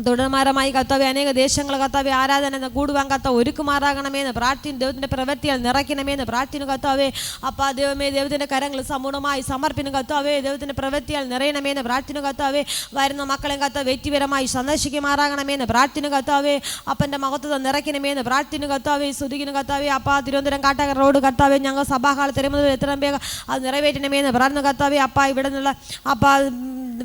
തുടർമാരമായി കർത്താവേ അനേക ദേശങ്ങൾ കർത്താവേ ആരാധന കൂടുവാൻ കർത്താവ് ഒരുക്കുമാറാകണമേന്ന് പ്രാർത്ഥന. ദൈവത്തിൻ്റെ പ്രവൃത്തിയാൽ നിറയ്ക്കണമേന്ന് പ്രാർത്ഥന കർത്താവേ. അപ്പാ ദൈവമേ, ദൈവത്തിൻ്റെ കരങ്ങൾ സമ്പൂർണ്ണമായി സമർപ്പിക്കുന്നു കർത്താവേ. ദൈവത്തിൻ്റെ പ്രവൃത്തിയാൽ നിറയണമേന്ന് പ്രാർത്ഥന കർത്താവേ. വരുന്ന മക്കളെ കർത്താവ് വ്യക്തിപരമായി സന്ദർശിക്കുമാറാകണമേന്ന് പ്രാർത്ഥന കർത്താവേ. അപ്പൻ്റെ മഹത്വം നിറയ്ക്കണമേന്ന് പ്രാർത്ഥന കർത്താവേ. സ്തുതിക്കുന്ന കർത്താവേ. അപ്പാ തിരുവനന്തപുരം കാട്ടാക്കട റോഡ് കർത്താവേ ഞങ്ങൾ സഭാഹാൾ തരുന്നത് എത്രയും വേഗം അത് നിറവേറ്റണമേന്ന് പ്രാർത്ഥന കർത്താവേ. അപ്പാ ഇവിടെ നിന്നുള്ള അപ്പാ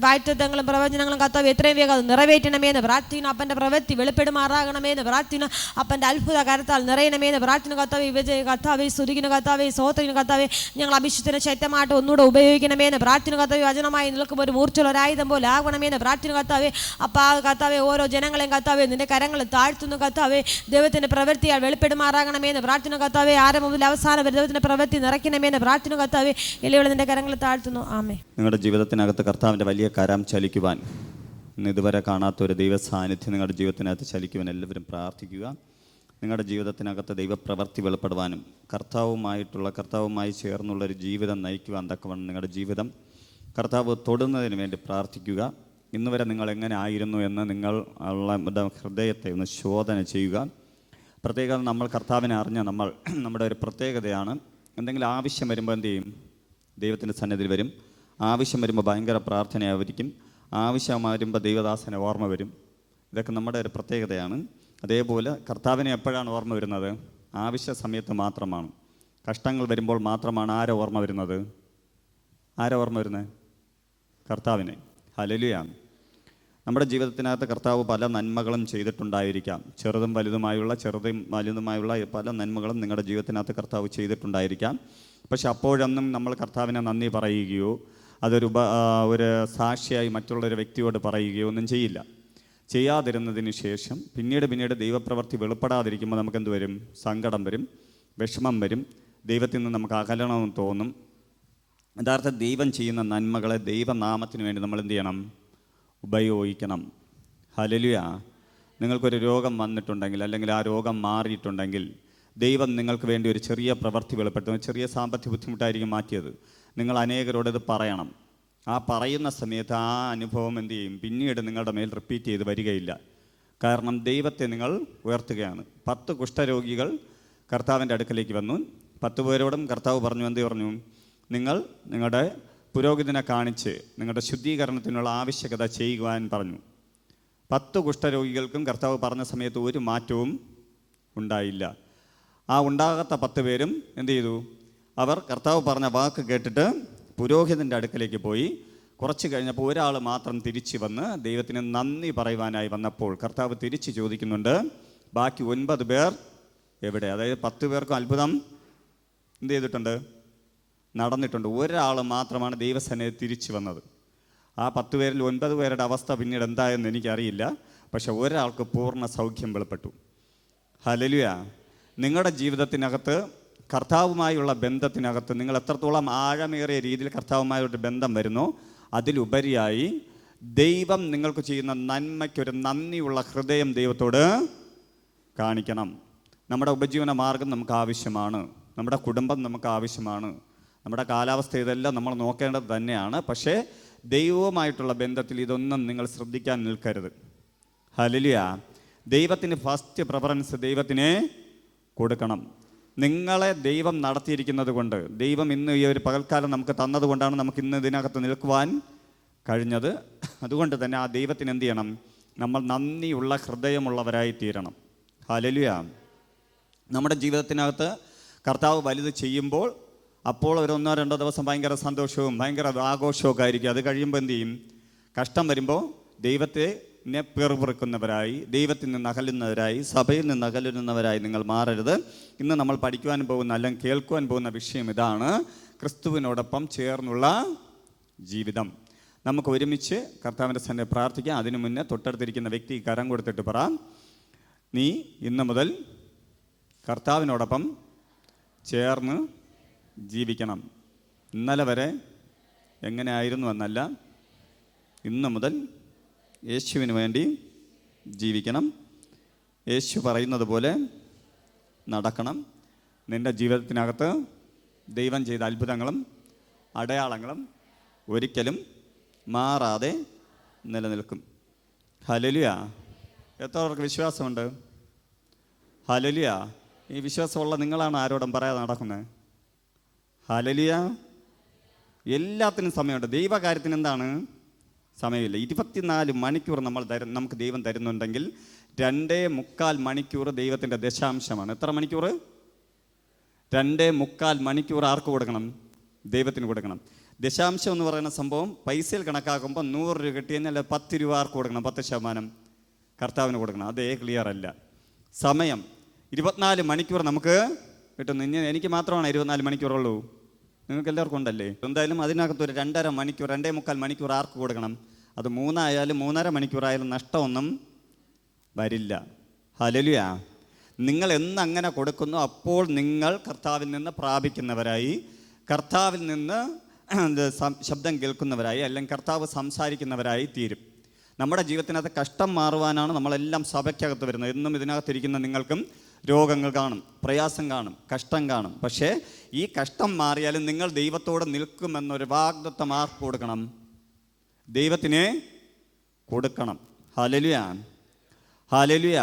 വാഴ്ത്തങ്ങളും പ്രവചനങ്ങളും കർത്താവ് എത്രയും വേഗം അത് നിറവേറ്റണമേന്ന് പ്രാർത്ഥിക്കുന്നു. അപ്പൻ്റെ പ്രവൃത്തി വെളിപ്പെടുമാറാകണമേന്ന് പ്രാർത്ഥിക്കുന്നു. അപ്പൻ്റെ അത്ഭുത കരത്താൽ നിറയണമേന്ന് പ്രാർത്ഥന കർത്താവേ. വിജയ കർത്താവേ, സ്തുതിക്കുന്ന കർത്താവേ, സ്തോത്രം കർത്താവേ. ഞങ്ങൾ അഭിഷേകത്തിന് ശക്തമായിട്ട് ഒന്നുകൂടെ ഉപയോഗിക്കണമേന്ന് പ്രാർത്ഥന കർത്താവേ. വചനമായി നിൽക്കുമ്പോൾ ഒരു മൂർച്ചയുള്ള ഒരായുധം പോലെ ആകണമേന്ന് പ്രാർത്ഥന കർത്താവേ. അപ്പം ആ കർത്താവേ ഓരോ ജനങ്ങളെയും കർത്താവേ നിന്റെ കരങ്ങൾ താഴ്ത്തുന്നു കർത്താവേ. ദൈവത്തിൻ്റെ പ്രവൃത്തിയാൽ വെളിപ്പെടുമാറാകണമേന്ന് പ്രാർത്ഥന കർത്താവേ. ആരംഭം മുതൽ അവസാനം വരെ ദൈവത്തിൻ്റെ പ്രവൃത്തി നിറയ്ക്കണമേന്ന് പ്രാർത്ഥന കർത്താവേ. എല്ലാം നിന്റെ കരങ്ങൾ താഴ്ത്തുന്നു. ആമേൻ. നിങ്ങളുടെ ജീവിതത്തിനകത്ത് കർത്താവിൻ്റെ വലിയ കരം ചലിക്കുവാൻ, ഇന്ന് ഇതുവരെ കാണാത്ത ഒരു ദൈവ സാന്നിധ്യം നിങ്ങളുടെ ജീവിതത്തിനകത്ത് ചലിക്കുവാൻ എല്ലാവരും പ്രാർത്ഥിക്കുക. നിങ്ങളുടെ ജീവിതത്തിനകത്ത് ദൈവപ്രവൃത്തി വെളിപ്പെടുവാനും കർത്താവുമായി ചേർന്നുള്ളൊരു ജീവിതം നയിക്കുവാൻ തക്കവണ്ണം നിങ്ങളുടെ ജീവിതം കർത്താവ് തൊടുന്നതിന് വേണ്ടി പ്രാർത്ഥിക്കുക. ഇന്ന് വരെ നിങ്ങൾ എങ്ങനെ ആയിരുന്നു എന്ന് നിങ്ങൾ ഹൃദയത്തെ ഒന്ന് ശോധന ചെയ്യുക. പ്രത്യേകം നമ്മൾ കർത്താവിനെ അറിഞ്ഞ നമ്മുടെ ഒരു പ്രത്യേകതയാണ്. എന്തെങ്കിലും ആവശ്യം വരുമ്പോൾ എന്ത് ചെയ്യും? ദൈവത്തിൻ്റെ സന്നിധിയിൽ വരും. ആവശ്യം വരുമ്പോൾ ഭയങ്കര പ്രാർത്ഥനയായിരിക്കും. ആവശ്യം വരുമ്പോൾ ദൈവദാസനെ ഓർമ്മ വരും. ഇതൊക്കെ നമ്മുടെ ഒരു പ്രത്യേകതയാണ്. അതേപോലെ കർത്താവിനെ എപ്പോഴാണ് ഓർമ്മ വരുന്നത്? ആവശ്യ സമയത്ത് മാത്രമാണ്. കഷ്ടങ്ങൾ വരുമ്പോൾ മാത്രമാണ് ആരെ ഓർമ്മ വരുന്നത്? കർത്താവിനെ. ഹല്ലേലൂയ. നമ്മുടെ ജീവിതത്തിനകത്ത് കർത്താവ് പല നന്മകളും ചെയ്തിട്ടുണ്ടായിരിക്കാം. ചെറുതും വലുതുമായുള്ള പല നന്മകളും നിങ്ങളുടെ ജീവിതത്തിനകത്ത് കർത്താവ് ചെയ്തിട്ടുണ്ടായിരിക്കാം. പക്ഷെ അപ്പോഴൊന്നും നമ്മൾ കർത്താവിനെ നന്ദി പറയുകയോ ഒരു സാക്ഷിയായി മറ്റുള്ളൊരു വ്യക്തിയോട് പറയുകയോ ഒന്നും ചെയ്യില്ല. ചെയ്യാതിരുന്നതിന് ശേഷം പിന്നീട് ദൈവപ്രവൃത്തി വെളിപ്പെടാതിരിക്കുമ്പോൾ നമുക്കെന്ത് വരും? സങ്കടം വരും, വിഷമം വരും, ദൈവത്തിൽ നിന്ന് നമുക്ക് അകലണമെന്ന് തോന്നും. യഥാർത്ഥ ദൈവം ചെയ്യുന്ന നന്മകളെ ദൈവനാമത്തിന് വേണ്ടി നമ്മൾ എന്ത് ചെയ്യണം? ഉപയോഗിക്കണം. ഹല്ലേലൂയ. നിങ്ങൾക്കൊരു രോഗം വന്നിട്ടുണ്ടെങ്കിൽ, അല്ലെങ്കിൽ ആ രോഗം മാറിയിട്ടുണ്ടെങ്കിൽ, ദൈവം നിങ്ങൾക്ക് വേണ്ടി ഒരു ചെറിയ പ്രവൃത്തി വെളിപ്പെടുത്തും. ചെറിയ സാമ്പത്തിക ബുദ്ധിമുട്ടായിരിക്കും മാറ്റിയത്. നിങ്ങൾ അനേകരോട് ഇത് പറയണം. ആ പറയുന്ന സമയത്ത് ആ അനുഭവം എന്ത് ചെയ്യും? പിന്നീട് നിങ്ങളുടെ മേൽ റിപ്പീറ്റ് ചെയ്ത് വരികയില്ല. കാരണം ദൈവത്തെ നിങ്ങൾ ഉയർത്തുകയാണ്. 10 കുഷ്ഠരോഗികൾ കർത്താവിൻ്റെ അടുക്കലേക്ക് വന്നു. 10 പേരോടും കർത്താവ് എന്ത് പറഞ്ഞു? നിങ്ങൾ നിങ്ങളുടെ പുരോഹിതനെ കാണിച്ച് നിങ്ങളുടെ ശുദ്ധീകരണത്തിനുള്ള ആവശ്യകത ചെയ്യുവാൻ പറഞ്ഞു. 10 കുഷ്ഠരോഗികൾക്കും കർത്താവ് പറഞ്ഞ സമയത്ത് ഒരു മാറ്റവും ഉണ്ടായില്ല. ആ ഉണ്ടാകാത്ത 10 പേരും എന്ത് ചെയ്തു? അവർ കർത്താവ് പറഞ്ഞ വാക്ക് കേട്ടിട്ട് പുരോഹിതൻ്റെ അടുക്കലേക്ക് പോയി കുറച്ച് കഴിഞ്ഞപ്പോൾ ഒരാൾ മാത്രം തിരിച്ചു വന്ന് ദൈവത്തിന് നന്ദി പറയുവാനായി വന്നപ്പോൾ കർത്താവ് തിരിച്ച് ചോദിക്കുന്നുണ്ട്, ബാക്കി 9 പേർ എവിടെ? അതായത് 10 പേർക്കും അത്ഭുതം എന്ത് ചെയ്തിട്ടുണ്ട്? നടന്നിട്ടുണ്ട്. ഒരാൾ മാത്രമാണ് ദൈവസേനയെ തിരിച്ചു വന്നത്. ആ 10 പേരിൽ 9 പേരുടെ അവസ്ഥ പിന്നീട് എന്തായെന്ന് എനിക്കറിയില്ല. പക്ഷെ ഒരാൾക്ക് പൂർണ്ണ സൗഖ്യം വെളിപ്പെട്ടു. ഹല്ലേലൂയ. നിങ്ങളുടെ ജീവിതത്തിനകത്ത് കർത്താവുമായുള്ള ബന്ധത്തിനകത്ത് നിങ്ങൾ എത്രത്തോളം ആഴമേറിയ രീതിയിൽ കർത്താവുമായൊരു ബന്ധം വരുന്നോ അതിലുപരിയായി ദൈവം നിങ്ങൾക്ക് ചെയ്യുന്ന നന്മയ്ക്കൊരു നന്ദിയുള്ള ഹൃദയം ദൈവത്തോട് കാണിക്കണം. നമ്മുടെ ഉപജീവന മാർഗം നമുക്ക് ആവശ്യമാണ്, നമ്മുടെ കുടുംബം നമുക്ക് ആവശ്യമാണ്, നമ്മുടെ കാലാവസ്ഥ ഇതെല്ലാം നമ്മൾ നോക്കേണ്ടത് തന്നെയാണ്. പക്ഷേ ദൈവവുമായിട്ടുള്ള ബന്ധത്തിൽ ഇതൊന്നും നിങ്ങൾ ശ്രദ്ധിക്കാൻ നിൽക്കരുത്. ഹല്ലേലൂയ. ദൈവത്തിന് ഫസ്റ്റ് പ്രിഫറൻസ് ദൈവത്തിനെ കൊടുക്കണം. നിങ്ങളെ ദൈവം നടത്തിയിരിക്കുന്നത് കൊണ്ട്, ദൈവം ഇന്ന് ഈ ഒരു പകൽക്കാലം നമുക്ക് തന്നതുകൊണ്ടാണ് നമുക്ക് ഇന്ന് ഇതിനകത്ത് നിൽക്കുവാൻ കഴിഞ്ഞത്. അതുകൊണ്ട് തന്നെ ആ ദൈവത്തിന് എന്ത് ചെയ്യണം? നമ്മൾ നന്ദിയുള്ള ഹൃദയമുള്ളവരായി തീരണം. ഹല്ലേലൂയ. നമ്മുടെ ജീവിതത്തിനകത്ത് കർത്താവ് വലുത് ചെയ്യുമ്പോൾ അപ്പോൾ ഒരു 1-2 ദിവസം ഭയങ്കര സന്തോഷവും ഭയങ്കര ആഘോഷവും ഒക്കെ ആയിരിക്കും. അത് കഴിയുമ്പോൾ എന്ത് ചെയ്യും? കഷ്ടം വരുമ്പോൾ ദൈവത്തെ പിറുപിറുക്കുന്നവരായി, ദൈവത്തിൽ നിന്ന് അകലുന്നവരായി, സഭയിൽ നിന്ന് അകലുന്നവരായി നിങ്ങൾ മാറരുത്. ഇന്ന് നമ്മൾ പഠിക്കുവാൻ പോകുന്ന അല്ലെങ്കിൽ കേൾക്കുവാൻ പോകുന്ന വിഷയം ഇതാണ്: ക്രിസ്തുവിനോടൊപ്പം ചേർന്നുള്ള ജീവിതം. നമുക്ക് ഒരുമിച്ച് കർത്താവിൻ്റെ സന്നിധിയിൽ പ്രാർത്ഥിക്കാം. അതിനു മുന്നേ തൊട്ടടുത്തിരിക്കുന്ന വ്യക്തി കരം കൊടുത്തിട്ട് പറ, നീ ഇന്ന് മുതൽ കർത്താവിനോടൊപ്പം ചേർന്ന് ജീവിക്കണം. ഇന്നലെ വരെ എങ്ങനെ ആയിരുന്നു എന്നല്ല, ഇന്ന് മുതൽ യേശുവിന് വേണ്ടി ജീവിക്കണം. യേശു പറയുന്നത് പോലെ നടക്കണം. നിൻ്റെ ജീവിതത്തിനകത്ത് ദൈവം ചെയ്ത അത്ഭുതങ്ങളും അടയാളങ്ങളും ഒരിക്കലും മാറാതെ നിലനിൽക്കും. ഹല്ലേലൂയ. എത്ര പേർക്ക് വിശ്വാസമുണ്ട്? ഹല്ലേലൂയ. ഈ വിശ്വാസമുള്ള നിങ്ങളാണ് ആരോടും പറയാതെ നടക്കുന്നത്. ഹല്ലേലൂയ. എല്ലാത്തിനും സമയമുണ്ട്. ദൈവകാര്യത്തിന് എന്താണ് സമയമില്ല. 24 മണിക്കൂർ നമുക്ക് ദൈവം തരുന്നുണ്ടെങ്കിൽ 2.25 മണിക്കൂർ ദൈവത്തിൻ്റെ ദശാംശമാണ്. എത്ര മണിക്കൂർ? 2.25 മണിക്കൂർ ആർക്ക് കൊടുക്കണം? ദൈവത്തിന് കൊടുക്കണം. ദശാംശം എന്ന് പറയുന്ന സംഭവം പൈസയിൽ കണക്കാക്കുമ്പോൾ 100 രൂപ കിട്ടിയെന്നാൽ 10 രൂപ ആർക്ക് കൊടുക്കണം? 10% കർത്താവിന് കൊടുക്കണം. അതേ ക്ലിയർ അല്ല. സമയം 24 മണിക്കൂർ നമുക്ക് കിട്ടുന്നു. ഇനി എനിക്ക് മാത്രമാണ് 24 മണിക്കൂറുള്ളൂ, നിങ്ങൾക്ക് എല്ലാവർക്കും ഉണ്ടല്ലേ? എന്തായാലും അതിനകത്തൊരു 2.5 മണിക്കൂർ 2.25 മണിക്കൂർ ആർക്ക് കൊടുക്കണം? അത് 3 ആയാലും 3.5 മണിക്കൂറായാലും നഷ്ടമൊന്നും വരില്ല. ഹല്ലേലൂയ. നിങ്ങൾ എന്ന് അങ്ങനെ കൊടുക്കുന്നു അപ്പോൾ നിങ്ങൾ കർത്താവിൽ നിന്ന് പ്രാപിക്കുന്നവരായി, കർത്താവിൽ നിന്ന് ശബ്ദം കേൾക്കുന്നവരായി, അല്ലെങ്കിൽ കർത്താവ് സംസാരിക്കുന്നവരായി തീരും. നമ്മുടെ ജീവിതത്തിനകത്ത് കഷ്ടം മാറുവാനാണ് നമ്മളെല്ലാം സഭയ്ക്കകത്ത് വരുന്നത്. എന്നും ഇതിനകത്തിരിക്കുന്ന നിങ്ങൾക്കും രോഗങ്ങൾ കാണും, പ്രയാസം കാണും, കഷ്ടം കാണും. പക്ഷേ ഈ കഷ്ടം മാറിയാലും നിങ്ങൾ ദൈവത്തോട് നിൽക്കുമെന്നൊരു വാഗ്ദത്തം ആർക്ക് കൊടുക്കണം? ദൈവത്തിനെ കൊടുക്കണം. ഹല്ലേലൂയ. ഹല്ലേലൂയ.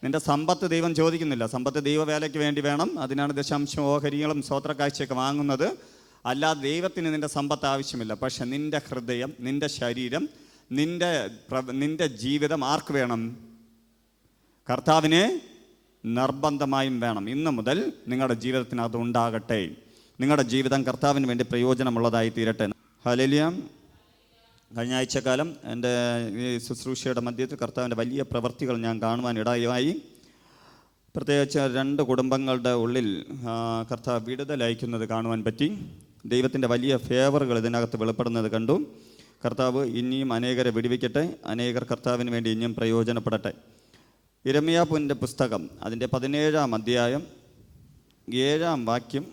നിൻ്റെ സമ്പത്ത് ദൈവം ചോദിക്കുന്നില്ല. സമ്പത്ത് ദൈവവേലയ്ക്ക് വേണ്ടി വേണം. അതിനാണ് ദശാംശം ഓഹരികളും സ്വോത്രക്കാഴ്ചയൊക്കെ വാങ്ങുന്നത്. അല്ലാതെ ദൈവത്തിന് നിൻ്റെ സമ്പത്ത് ആവശ്യമില്ല. പക്ഷെ നിൻ്റെ ഹൃദയം, നിൻ്റെ ശരീരം, നിൻ്റെ ജീവിതം ആർക്ക് വേണം? കർത്താവിനെ നിർബന്ധമായും വേണം. ഇന്ന് മുതൽ നിങ്ങളുടെ ജീവിതത്തിനകത്ത് ഉണ്ടാകട്ടെ. നിങ്ങളുടെ ജീവിതം കർത്താവിന് വേണ്ടി പ്രയോജനമുള്ളതായി തീരട്ടെ. ഹല്ലേലൂയ. കഴിഞ്ഞ ആഴ്ചക്കാലം എൻ്റെ ഈ ശുശ്രൂഷയുടെ മധ്യത്തിൽ കർത്താവിൻ്റെ വലിയ പ്രവൃത്തികൾ ഞാൻ കാണുവാൻ ഇടയായി. പ്രത്യേകിച്ച് 2 കുടുംബങ്ങളുടെ ഉള്ളിൽ കർത്താവ് വിടുതൽ അയക്കുന്നത് കാണുവാൻ പറ്റി. ദൈവത്തിൻ്റെ വലിയ ഫേവറുകൾ ഇതിനകത്ത് വെളിപ്പെടുന്നത് കണ്ടു. കർത്താവ് ഇനിയും അനേകരെ വിടുവിക്കട്ടെ. അനേകർ കർത്താവിന് വേണ്ടി ഇനിയും പ്രയോജനപ്പെടട്ടെ. യിരെമ്യാവിൻ്റെ പുസ്തകം അതിൻ്റെ 17-ാം അധ്യായം 7-ാം വാക്യം.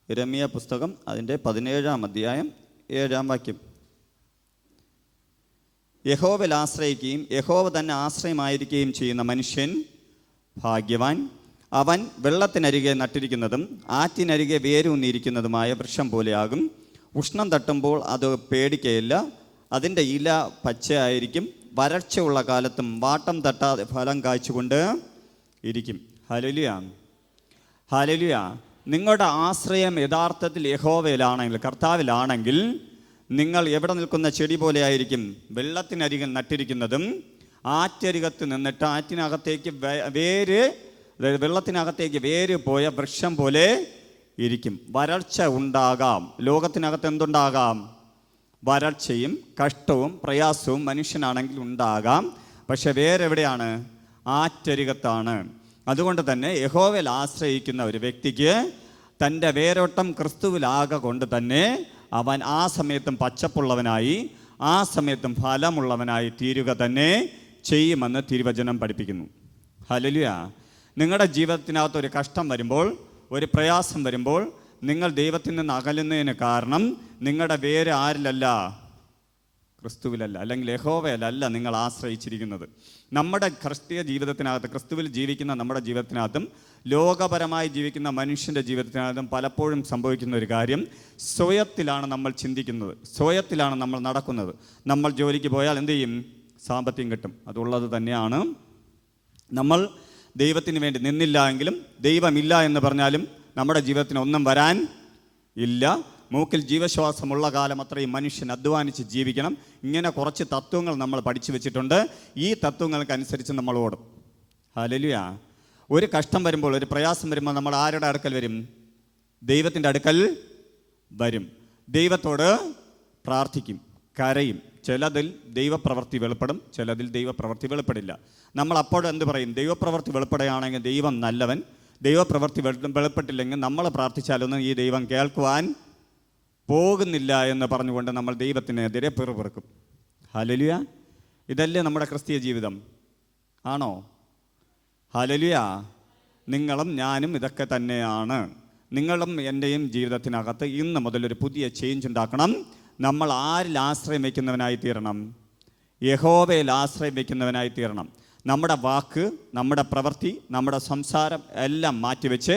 യിരെമ്യ പുസ്തകം അതിൻ്റെ 17-ാം അധ്യായം 7-ാം വാക്യം. യഹോവയിൽ ആശ്രയിക്കുകയും യഹോവ തന്നെ ആശ്രയമായിരിക്കുകയും ചെയ്യുന്ന മനുഷ്യൻ ഭാഗ്യവാൻ. അവൻ വെള്ളത്തിനരികെ നട്ടിരിക്കുന്നതും ആറ്റിനരികെ വേരൂന്നിയിരിക്കുന്നതുമായ വൃക്ഷം പോലെയാകും. ഉഷ്ണം തട്ടുമ്പോൾ അത് പേടിക്കയില്ല. അതിൻ്റെ ഇല പച്ചയായിരിക്കും. വരൾച്ചയുള്ള കാലത്തും വാട്ടം തട്ടാതെ ഫലം കായ്ച്ചുകൊണ്ട് ഇരിക്കും. ഹല്ലേലൂയ. ഹല്ലേലൂയ. നിങ്ങളുടെ ആശ്രയം യഥാർത്ഥത്തിൽ യഹോവയിലാണെങ്കിൽ, കർത്താവിലാണെങ്കിൽ, നിങ്ങൾ എവിടെ നിൽക്കുന്ന ചെടി പോലെ ആയിരിക്കും. വെള്ളത്തിനരികിൽ നട്ടിരിക്കുന്നതും ആറ്റരികത്ത് നിന്നിട്ട് ആറ്റിനകത്തേക്ക് വെള്ളത്തിനകത്തേക്ക് വേര് പോയ വൃക്ഷം പോലെ ഇരിക്കും. വരൾച്ച ഉണ്ടാകാം. ലോകത്തിനകത്ത് എന്തുണ്ടാകാം? വരൾച്ചയും കഷ്ടവും പ്രയാസവും മനുഷ്യനാണെങ്കിൽ ഉണ്ടാകാം. പക്ഷെ വേറെവിടെയാണ്? ആറ്റരികത്താണ്. അതുകൊണ്ട് തന്നെ യഹോവയിൽ ആശ്രയിക്കുന്ന ഒരു വ്യക്തിക്ക് തൻ്റെ വേരോട്ടം ക്രിസ്തുവിലാകെ കൊണ്ട് തന്നെ അവൻ ആ സമയത്തും പച്ചപ്പുള്ളവനായി, ആ സമയത്തും ഫലമുള്ളവനായി തീരുക തന്നെ ചെയ്യുമെന്ന് തിരുവചനം പഠിപ്പിക്കുന്നു. ഹല്ലേലൂയ. നിങ്ങളുടെ ജീവിതത്തിനകത്ത് ഒരു കഷ്ടം വരുമ്പോൾ, ഒരു പ്രയാസം വരുമ്പോൾ, നിങ്ങൾ ദൈവത്തിൽ നിന്ന് അകലുന്നതിന് കാരണം നിങ്ങളുടെ വേര് ആരിലല്ല? ക്രിസ്തുവിലല്ല, അല്ലെങ്കിൽ യഹോവയിലല്ല നിങ്ങൾ ആശ്രയിച്ചിരിക്കുന്നത്. നമ്മുടെ ക്രിസ്തീയ ജീവിതത്തിനകത്ത്, ക്രിസ്തുവിൽ ജീവിക്കുന്ന നമ്മുടെ ജീവിതത്തിനകത്തും ലോകപരമായി ജീവിക്കുന്ന മനുഷ്യൻ്റെ ജീവിതത്തിനകത്തും പലപ്പോഴും സംഭവിക്കുന്ന ഒരു കാര്യം, സ്വയത്തിലാണ് നമ്മൾ ചിന്തിക്കുന്നത്, സ്വയത്തിലാണ് നമ്മൾ നടക്കുന്നത്. നമ്മൾ ജോലിക്ക് പോയാൽ എന്ത് ചെയ്യും? സാമ്പത്തികം കിട്ടും, അതുള്ളത് തന്നെയാണ്. നമ്മൾ ദൈവത്തിന് വേണ്ടി നിന്നില്ല എങ്കിലും, ദൈവമില്ല എന്ന് പറഞ്ഞാലും നമ്മുടെ ജീവിതത്തിന് ഒന്നും വരാൻ ഇല്ല. മൂക്കിൽ ജീവശ്വാസമുള്ള കാലം അത്രയും മനുഷ്യൻ അധ്വാനിച്ച് ജീവിക്കണം. ഇങ്ങനെ കുറച്ച് തത്വങ്ങൾ നമ്മൾ പഠിച്ചു വെച്ചിട്ടുണ്ട്. ഈ തത്വങ്ങൾക്കനുസരിച്ച് നമ്മൾ ഓടും. ഹല്ലേലൂയ. ഒരു കഷ്ടം വരുമ്പോൾ, ഒരു പ്രയാസം വരുമ്പോൾ നമ്മൾ ആരുടെ അടുക്കൽ വരും? ദൈവത്തിൻ്റെ അടുക്കൽ വരും. ദൈവത്തോട് പ്രാർത്ഥിക്കും, കരയും. ചിലതിൽ ദൈവപ്രവൃത്തി വെളിപ്പെടും, ചിലതിൽ ദൈവപ്രവൃത്തി വെളിപ്പെടില്ല. നമ്മൾ അപ്പോഴും എന്ത് പറയും? ദൈവപ്രവൃത്തി വെളിപ്പെടുകയാണെങ്കിൽ ദൈവം നല്ലവൻ, ദൈവപ്രവൃത്തി വെളിപ്പെട്ടില്ലെങ്കിൽ നമ്മൾ പ്രാർത്ഥിച്ചാലൊന്നും ഈ ദൈവം കേൾക്കുവാൻ പോകുന്നില്ല എന്ന് പറഞ്ഞുകൊണ്ട് നമ്മൾ ദൈവത്തിനെതിരെ പിറുപിറുക്കും. ഹല്ലേലൂയ. ഇതല്ലേ നമ്മുടെ ക്രിസ്തീയ ജീവിതം? ആണോ? ഹല്ലേലൂയ. നിങ്ങളും ഞാനും ഇതൊക്കെ തന്നെയാണ്. നിങ്ങളും എൻ്റെയും ജീവിതത്തിനകത്ത് ഇന്ന് മുതൽ ഒരു പുതിയ ചേഞ്ച് ഉണ്ടാക്കണം. നമ്മൾ ആരിൽ ആശ്രയം വയ്ക്കുന്നവനായി തീരണം? യഹോവയിൽ ആശ്രയം വയ്ക്കുന്നവനായി തീരണം. നമ്മുടെ വാക്ക്, നമ്മുടെ പ്രവൃത്തി, നമ്മുടെ സംസാരം എല്ലാം മാറ്റിവെച്ച്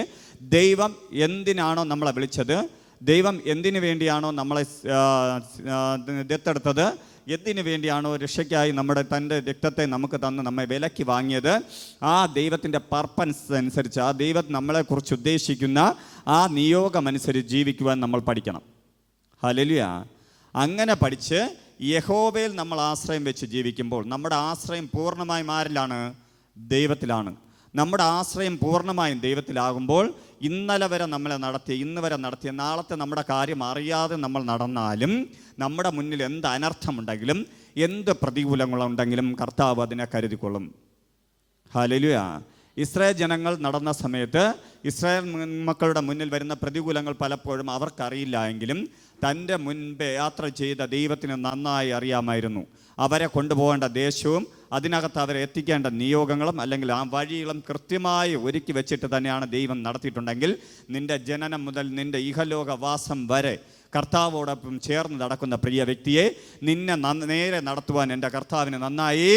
ദൈവം എന്തിനാണോ നമ്മളെ വിളിച്ചത്, ദൈവം എന്തിനു വേണ്ടിയാണോ നമ്മളെ ദത്തെടുത്തത്, എന്തിനു വേണ്ടിയാണോ രക്ഷയ്ക്കായി തൻ്റെ രക്തത്തെ നമുക്ക് തന്ന് നമ്മെ വിലയ്ക്ക് വാങ്ങിയത്, ആ ദൈവത്തിൻ്റെ പർപ്പസ് അനുസരിച്ച്, ആ ദൈവം നമ്മളെക്കുറിച്ച് ഉദ്ദേശിക്കുന്ന ആ നിയോഗമനുസരിച്ച് ജീവിക്കുവാൻ നമ്മൾ പഠിക്കണം. ഹല്ലേലൂയ. അങ്ങനെ പഠിച്ച് യഹോവയിൽ നമ്മൾ ആശ്രയം വെച്ച് ജീവിക്കുമ്പോൾ നമ്മുടെ ആശ്രയം പൂർണ്ണമായും ആരിലാണ്? ദൈവത്തിലാണ്. നമ്മുടെ ആശ്രയം പൂർണ്ണമായും ദൈവത്തിലാകുമ്പോൾ ഇന്നലെ വരെ നമ്മളെ നടത്തിയ, ഇന്ന് വരെ നടത്തിയ, നാളത്തെ നമ്മുടെ കാര്യം അറിയാതെ നമ്മൾ നടന്നാലും, നമ്മുടെ മുന്നിൽ എന്ത് അനർത്ഥമുണ്ടെങ്കിലും, എന്ത് പ്രതികൂലങ്ങളുണ്ടെങ്കിലും കർത്താവ് അതിനെ കരുതിക്കൊള്ളും. ഹല്ലേലൂയ. ഇസ്രായേൽ ജനങ്ങൾ നടന്ന സമയത്ത് ഇസ്രായേൽ മക്കളുടെ മുന്നിൽ വരുന്ന പ്രതികൂലങ്ങൾ പലപ്പോഴും അവർക്കറിയില്ല എങ്കിലും തൻ്റെ മുൻപേ യാത്ര ചെയ്ത ദൈവത്തിന് നന്നായി അറിയാമായിരുന്നു. അവരെ കൊണ്ടുപോകേണ്ട ദേശവും അതിനകത്ത് അവരെ എത്തിക്കേണ്ട നിയോഗങ്ങളും അല്ലെങ്കിൽ ആ വഴികളും കൃത്യമായി ഒരുക്കി വെച്ചിട്ട് തന്നെയാണ് ദൈവം നടത്തിയിട്ടുണ്ടെങ്കിൽ, നിൻ്റെ ജനനം മുതൽ നിൻ്റെ ഇഹലോകവാസം വരെ കർത്താവോടൊപ്പം ചേർന്ന് നടക്കുന്ന പ്രിയ വ്യക്തിയെ, നിന്നെ നേരെ നടത്തുവാൻ എൻ്റെ കർത്താവിന് നന്നായി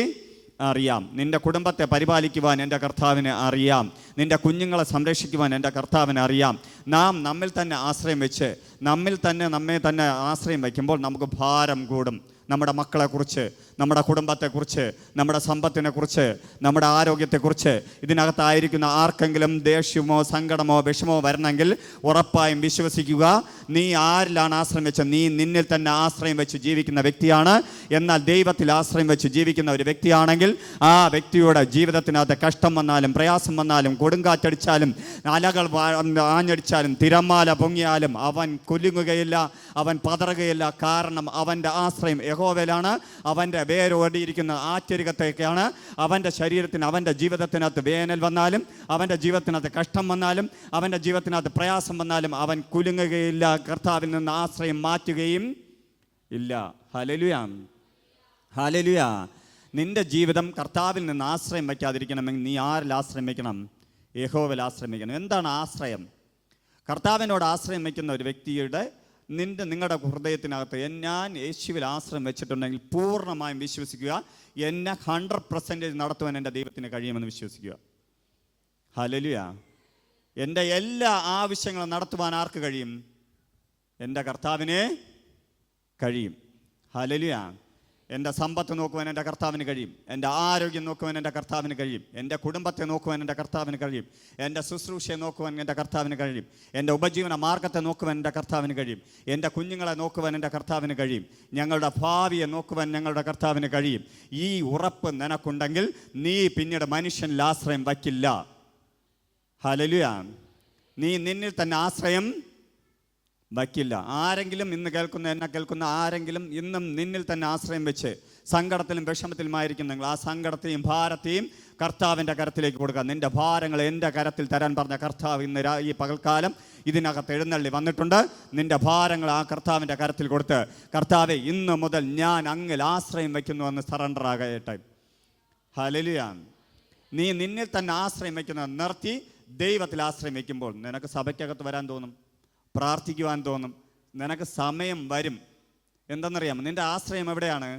അറിയാം. നിൻ്റെ കുടുംബത്തെ പരിപാലിക്കുവാൻ എൻ്റെ കർത്താവിന് അറിയാം. നിൻ്റെ കുഞ്ഞുങ്ങളെ സംരക്ഷിക്കുവാൻ എൻ്റെ കർത്താവിന് അറിയാം. നാം നമ്മിൽ തന്നെ ആശ്രയം വെച്ച് നമ്മെ തന്നെ ആശ്രയം വയ്ക്കുമ്പോൾ നമുക്ക് ഭാരം കൂടും. നമ്മുടെ മക്കളെക്കുറിച്ച്, നമ്മുടെ കുടുംബത്തെക്കുറിച്ച്, നമ്മുടെ സമ്പത്തിനെക്കുറിച്ച്, നമ്മുടെ ആരോഗ്യത്തെക്കുറിച്ച് ഇതിനകത്തായിരിക്കുന്ന ആർക്കെങ്കിലും ദേഷ്യമോ സങ്കടമോ വിഷമോ വരണമെങ്കിൽ ഉറപ്പായും വിശ്വസിക്കുക, നീ ആരിലാണ് ആശ്രയം വെച്ച്? നീ നിന്നിൽ തന്നെ ആശ്രയം വെച്ച് ജീവിക്കുന്ന വ്യക്തിയാണ്. എന്നാൽ ദൈവത്തിൽ ആശ്രയം വെച്ച് ജീവിക്കുന്ന ഒരു വ്യക്തിയാണെങ്കിൽ ആ വ്യക്തിയുടെ ജീവിതത്തിനകത്ത് കഷ്ടം വന്നാലും, പ്രയാസം വന്നാലും, കൊടുങ്കാറ്റടിച്ചാലും, അലകൾ ആഞ്ഞടിച്ചാലും, തിരമാല പൊങ്ങിയാലും അവൻ കുലുങ്ങുകയില്ല, അവൻ പതറുകയില്ല. കാരണം അവൻ്റെ ആശ്രയം യഹോവയിലാണ്. അവൻ്റെ വേരോടിയിരിക്കുന്ന ആറ്റരികത്തേക്കാണ്. അവൻ്റെ ശരീരത്തിന്, അവൻ്റെ ജീവിതത്തിനകത്ത് വേനൽ വന്നാലും, അവൻ്റെ ജീവിതത്തിനകത്ത് കഷ്ടം വന്നാലും, അവൻ്റെ ജീവിതത്തിനകത്ത് പ്രയാസം വന്നാലും അവൻ കുലുങ്ങുകയില്ല, കർത്താവിൽ നിന്ന് ആശ്രയം മാറ്റുകയും ഇല്ല. ഹല്ലേലൂയ. ഹല്ലേലൂയ. നിൻ്റെ ജീവിതം കർത്താവിൽ നിന്ന് ആശ്രയം വയ്ക്കാതിരിക്കണമെങ്കിൽ നീ ആരിൽ ആശ്രയം വയ്ക്കണം? യഹോവയിൽ ആശ്രയം വയ്ക്കണം. എന്താണ് ആശ്രയം? കർത്താവിനോട് ആശ്രയം വയ്ക്കുന്ന ഒരു വ്യക്തിയുടെ നിങ്ങളുടെ ഹൃദയത്തിനകത്ത് ഞാൻ യേശുവിൽ ആശ്രയം വെച്ചിട്ടുണ്ടെങ്കിൽ പൂർണ്ണമായും വിശ്വസിക്കുക, എന്നെ 100% നടത്തുവാൻ എൻ്റെ ദൈവത്തിന് കഴിയുമെന്ന് വിശ്വസിക്കുക. ഹല്ലേലൂയ. എൻ്റെ എല്ലാ ആവശ്യങ്ങളും നടത്തുവാൻ ആർക്ക് കഴിയും? എൻ്റെ കർത്താവിന് കഴിയും. ഹല്ലേലൂയ. എൻ്റെ സമ്പത്ത് നോക്കുവാൻ എൻ്റെ കർത്താവിന് കഴിയും. എൻ്റെ ആരോഗ്യം നോക്കുവാൻ എൻ്റെ കർത്താവിന് കഴിയും. എൻ്റെ കുടുംബത്തെ നോക്കുവാൻ എൻ്റെ കർത്താവിന് കഴിയും. എൻ്റെ ശുശ്രൂഷയെ നോക്കുവാൻ എൻ്റെ കർത്താവിന് കഴിയും. എൻ്റെ ഉപജീവന മാർഗത്തെ നോക്കുവാൻ എൻ്റെ കർത്താവിന് കഴിയും. എൻ്റെ കുഞ്ഞുങ്ങളെ നോക്കുവാൻ എൻ്റെ കർത്താവിന് കഴിയും. ഞങ്ങളുടെ ഭാവിയെ നോക്കുവാൻ ഞങ്ങളുടെ കർത്താവിന് കഴിയും. ഈ ഉറപ്പ് നിനക്കുണ്ടെങ്കിൽ നീ പിന്നീട് മനുഷ്യനിൽ ആശ്രയം വയ്ക്കില്ല. ഹല്ലേലൂയ. നീ നിന്നിൽ തന്നെ ആശ്രയം വയ്ക്കില്ല. ആരെങ്കിലും ഇന്ന് എന്നെ കേൾക്കുന്ന ആരെങ്കിലും ഇന്നും നിന്നിൽ തന്നെ ആശ്രയം വെച്ച് സങ്കടത്തിലും വിഷമത്തിലുമായിരിക്കും നിങ്ങൾ, ആ സങ്കടത്തെയും ഭാരത്തെയും കർത്താവിൻ്റെ കരത്തിലേക്ക് കൊടുക്കുക. നിൻ്റെ ഭാരങ്ങൾ എൻ്റെ കരത്തിൽ തരാൻ പറഞ്ഞ കർത്താവ് ഇന്ന് ഈ പകൽക്കാലം ഇതിനകത്ത് എഴുന്നള്ളി വന്നിട്ടുണ്ട്. നിൻ്റെ ഭാരങ്ങൾ ആ കർത്താവിൻ്റെ കരത്തിൽ കൊടുത്ത്, കർത്താവെ ഇന്ന് മുതൽ ഞാൻ അങ്ങിൽ ആശ്രയം വയ്ക്കുന്നുവെന്ന് സറണ്ടർ ആകട്ടെ. ഹല്ലേലൂയ. നീ നിന്നിൽ തന്നെ ആശ്രയം വയ്ക്കുന്നത് നിർത്തി ദൈവത്തിൽ ആശ്രയം വയ്ക്കുമ്പോൾ നിനക്ക് സഭയ്ക്കകത്ത് വരാൻ തോന്നും, പ്രാർത്ഥിക്കുവാൻ തോന്നും, നിനക്ക് സമയം വരും. എന്തെന്നറിയാമോ? നിൻ്റെ ആശ്രയം എവിടെയാണ്?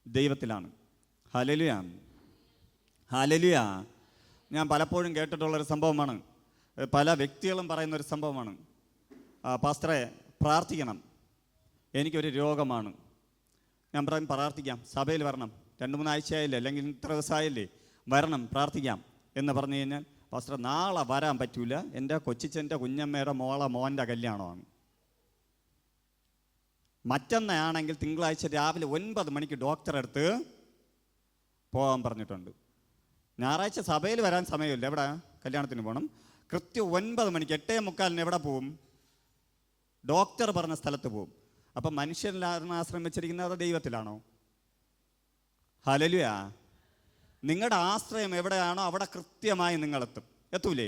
ദൈവത്തിലാണ്. Hallelujah, hallelujah. ഞാൻ പലപ്പോഴും കേട്ടിട്ടുള്ളൊരു സംഭവമാണ്, പല വ്യക്തികളും പറയുന്നൊരു സംഭവമാണ്. പാസ്റ്ററെ പ്രാർത്ഥിക്കണം, എനിക്കൊരു രോഗമാണ്. ഞാൻ പറയും പ്രാർത്ഥിക്കാം, സഭയിൽ വരണം, 2-3 ആഴ്ചയായില്ലേ, അല്ലെങ്കിൽ ഇത്ര ദിവസമായില്ലേ, വരണം പ്രാർത്ഥിക്കാം എന്ന് പറഞ്ഞു കഴിഞ്ഞാൽ, പാസ്റ്റർ നാളെ വരാൻ പറ്റൂല, എൻ്റെ കൊച്ചിച്ചൻ്റെ കുഞ്ഞമ്മയുടെ മോൻ്റെ കല്യാണമാണ്. മറ്റന്നാണെങ്കിൽ തിങ്കളാഴ്ച രാവിലെ 9 മണിക്ക് ഡോക്ടറെ അടുത്ത് പോകാൻ പറഞ്ഞിട്ടുണ്ട്. ഞായറാഴ്ച സഭയിൽ വരാൻ സമയമില്ല, എവിടെ കല്യാണത്തിന് പോകണം. കൃത്യം 9 മണിക്ക് 8:45 എവിടെ പോവും? ഡോക്ടർ പറഞ്ഞ സ്ഥലത്ത് പോവും. അപ്പം മനുഷ്യരിലാണ് ആശ്രയം വെച്ചിരിക്കുന്നത്, അത് ദൈവത്തിലാണോ? ഹല്ലേലൂയ. നിങ്ങളുടെ ആശ്രയം എവിടെയാണോ അവിടെ കൃത്യമായി നിങ്ങളെത്തും. എത്തൂലേ?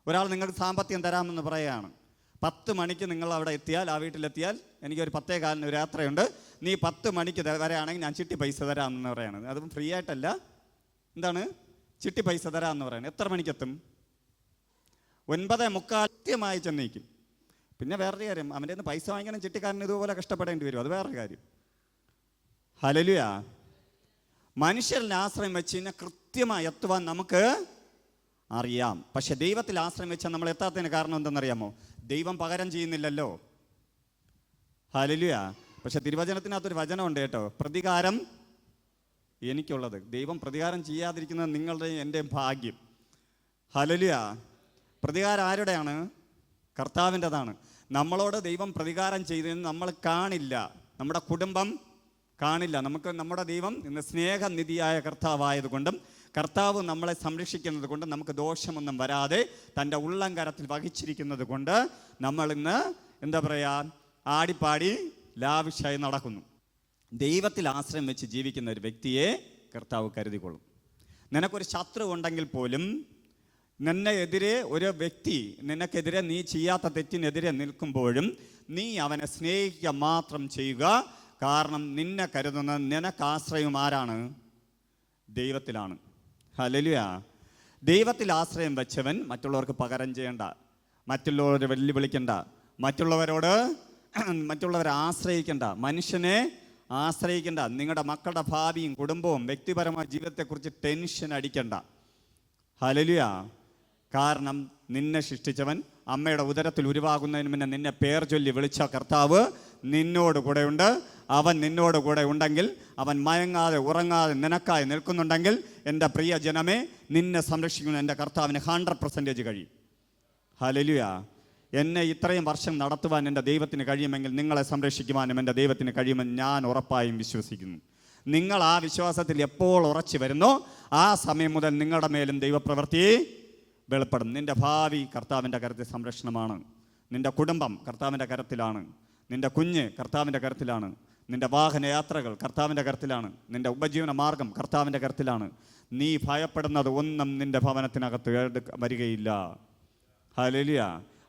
ഒരാൾ നിങ്ങൾക്ക് സാമ്പത്തികം തരാമെന്ന് പറയുകയാണ്, 10 മണിക്ക് നിങ്ങൾ അവിടെ എത്തിയാൽ, ആ വീട്ടിലെത്തിയാൽ, എനിക്കൊരു 10:15 ഒരു യാത്രയുണ്ട്, നീ 10 മണിക്ക് വരാണെങ്കിൽ ഞാൻ ചിട്ടി പൈസ തരാമെന്ന് പറയാണ്. അതും ഫ്രീ ആയിട്ടല്ല, എന്താണ് ചിട്ടി പൈസ തരാമെന്ന് പറയുന്നത്. എത്ര മണിക്കെത്തും? 9:45 കൃത്യമായി ചെന്നേക്കും. പിന്നെ വേറൊരു കാര്യം, അവൻ്റെ നിന്ന് പൈസ വാങ്ങിക്കണം ചിട്ടിക്കാരന് ഇതുപോലെ കഷ്ടപ്പെടേണ്ടി വരും, അത് വേറൊരു കാര്യം. ഹല്ലേലൂയ. മനുഷ്യരിൽ ആശ്രയം വെച്ച് കഴിഞ്ഞാൽ കൃത്യമായി എത്തുവാൻ നമുക്ക് അറിയാം. പക്ഷെ ദൈവത്തിൽ ആശ്രയം വെച്ചാൽ നമ്മൾ എത്താത്തതിന് കാരണം എന്തെന്നറിയാമോ? ദൈവം പകരം ചെയ്യുന്നില്ലല്ലോ. ഹല്ലേലൂയ. പക്ഷെ തിരുവചനത്തിനകത്തൊരു വചനമുണ്ട് കേട്ടോ, പ്രതികാരം എനിക്കുള്ളത്. ദൈവം പ്രതികാരം ചെയ്യാതിരിക്കുന്നത് നിങ്ങളുടെയും എൻ്റെയും ഭാഗ്യം. ഹല്ലേലൂയ. പ്രതികാരം ആരുടെയാണ്? കർത്താവിൻ്റെതാണ്. നമ്മളോട് ദൈവം പ്രതികാരം ചെയ്തതെന്ന് നമ്മൾ കാണില്ല, നമ്മുടെ കുടുംബം കാണില്ല. നമ്മുടെ ദൈവം ഇന്ന് സ്നേഹനിധിയായ കർത്താവായതുകൊണ്ടും കർത്താവ് നമ്മളെ സംരക്ഷിക്കുന്നത് കൊണ്ട് നമുക്ക് ദോഷമൊന്നും വരാതെ തൻ്റെ ഉള്ളംകരത്തിൽ വഹിച്ചിരിക്കുന്നത് കൊണ്ട് നമ്മളിന്ന് എന്താ പറയുക, ആടിപ്പാടി ലാവിഷായി നടക്കുന്നു. ദൈവത്തിൽ ആശ്രയം വെച്ച് ജീവിക്കുന്ന ഒരു വ്യക്തിയെ കർത്താവ് കരുതിക്കൊള്ളും. നിനക്കൊരു ശത്രു ഉണ്ടെങ്കിൽ പോലും, നിന്നെതിരെ ഒരു വ്യക്തി നിനക്കെതിരെ നീ ചെയ്യാത്ത തെറ്റിനെതിരെ നിൽക്കുമ്പോഴും നീ അവനെ സ്നേഹിക്കുക മാത്രം ചെയ്യുക. കാരണം നിന്നെ കരുതുന്ന നിനക്ക് ആശ്രയം ആരാണ്? ദൈവത്തിലാണ്. ഹല്ലേലൂയ. ദൈവത്തിൽ ആശ്രയം വെച്ചവൻ മറ്റുള്ളവർക്ക് പകരം ചെയ്യണ്ട, മറ്റുള്ളവരെ വെല്ലുവിളിക്കണ്ട, മറ്റുള്ളവരെ ആശ്രയിക്കണ്ട, മനുഷ്യനെ ആശ്രയിക്കണ്ട. നിങ്ങളുടെ മക്കളുടെ ഭാവിയും കുടുംബവും വ്യക്തിപരമായ ജീവിതത്തെക്കുറിച്ച് ടെൻഷൻ അടിക്കണ്ട. ഹല്ലേലൂയ. കാരണം നിന്നെ സൃഷ്ടിച്ചവൻ, അമ്മയുടെ ഉദരത്തിൽ ഉരുവാകുന്നതിന് മുന്നേ നിന്നെ പേർ ചൊല്ലി വിളിച്ച കർത്താവ് നിന്നോട് കൂടെയുണ്ട്. അവൻ നിന്നോട് കൂടെ ഉണ്ടെങ്കിൽ, അവൻ മയങ്ങാതെ ഉറങ്ങാതെ നിനക്കായി നിൽക്കുന്നുണ്ടെങ്കിൽ, എൻ്റെ പ്രിയ ജനമേ, നിന്നെ സംരക്ഷിക്കുന്ന എൻ്റെ കർത്താവിന് 100% കഴിയും. ഹല്ലേലൂയ. എന്നെ ഇത്രയും വർഷം നടത്തുവാൻ എൻ്റെ ദൈവത്തിന് കഴിയുമെങ്കിൽ നിങ്ങളെ സംരക്ഷിക്കുവാനും എൻ്റെ ദൈവത്തിന് കഴിയുമെന്ന് ഞാൻ ഉറപ്പായും വിശ്വസിക്കുന്നു. നിങ്ങൾ ആ വിശ്വാസത്തിൽ എപ്പോൾ ഉറച്ചു വരുന്നോ ആ സമയം മുതൽ നിങ്ങളുടെ മേലും ദൈവപ്രവൃത്തി വെളിപ്പെടും. നിൻ്റെ ഭാവി കർത്താവിൻ്റെ കരത്തിൽ സംരക്ഷണമാണ്. നിൻ്റെ കുടുംബം കർത്താവിൻ്റെ കരത്തിലാണ്. നിൻ്റെ കുഞ്ഞ് കർത്താവിൻ്റെ കരത്തിലാണ്. നിൻ്റെ വാഹനയാത്രകൾ കർത്താവിൻ്റെ കരത്തിലാണ്. നിൻ്റെ ഉപജീവന മാർഗം കർത്താവിൻ്റെ കരത്തിലാണ്. നീ ഭയപ്പെടുന്നത് ഒന്നും നിൻ്റെ ഭവനത്തിനകത്ത് വരികയില്ല. ഹല്ലേലൂയ.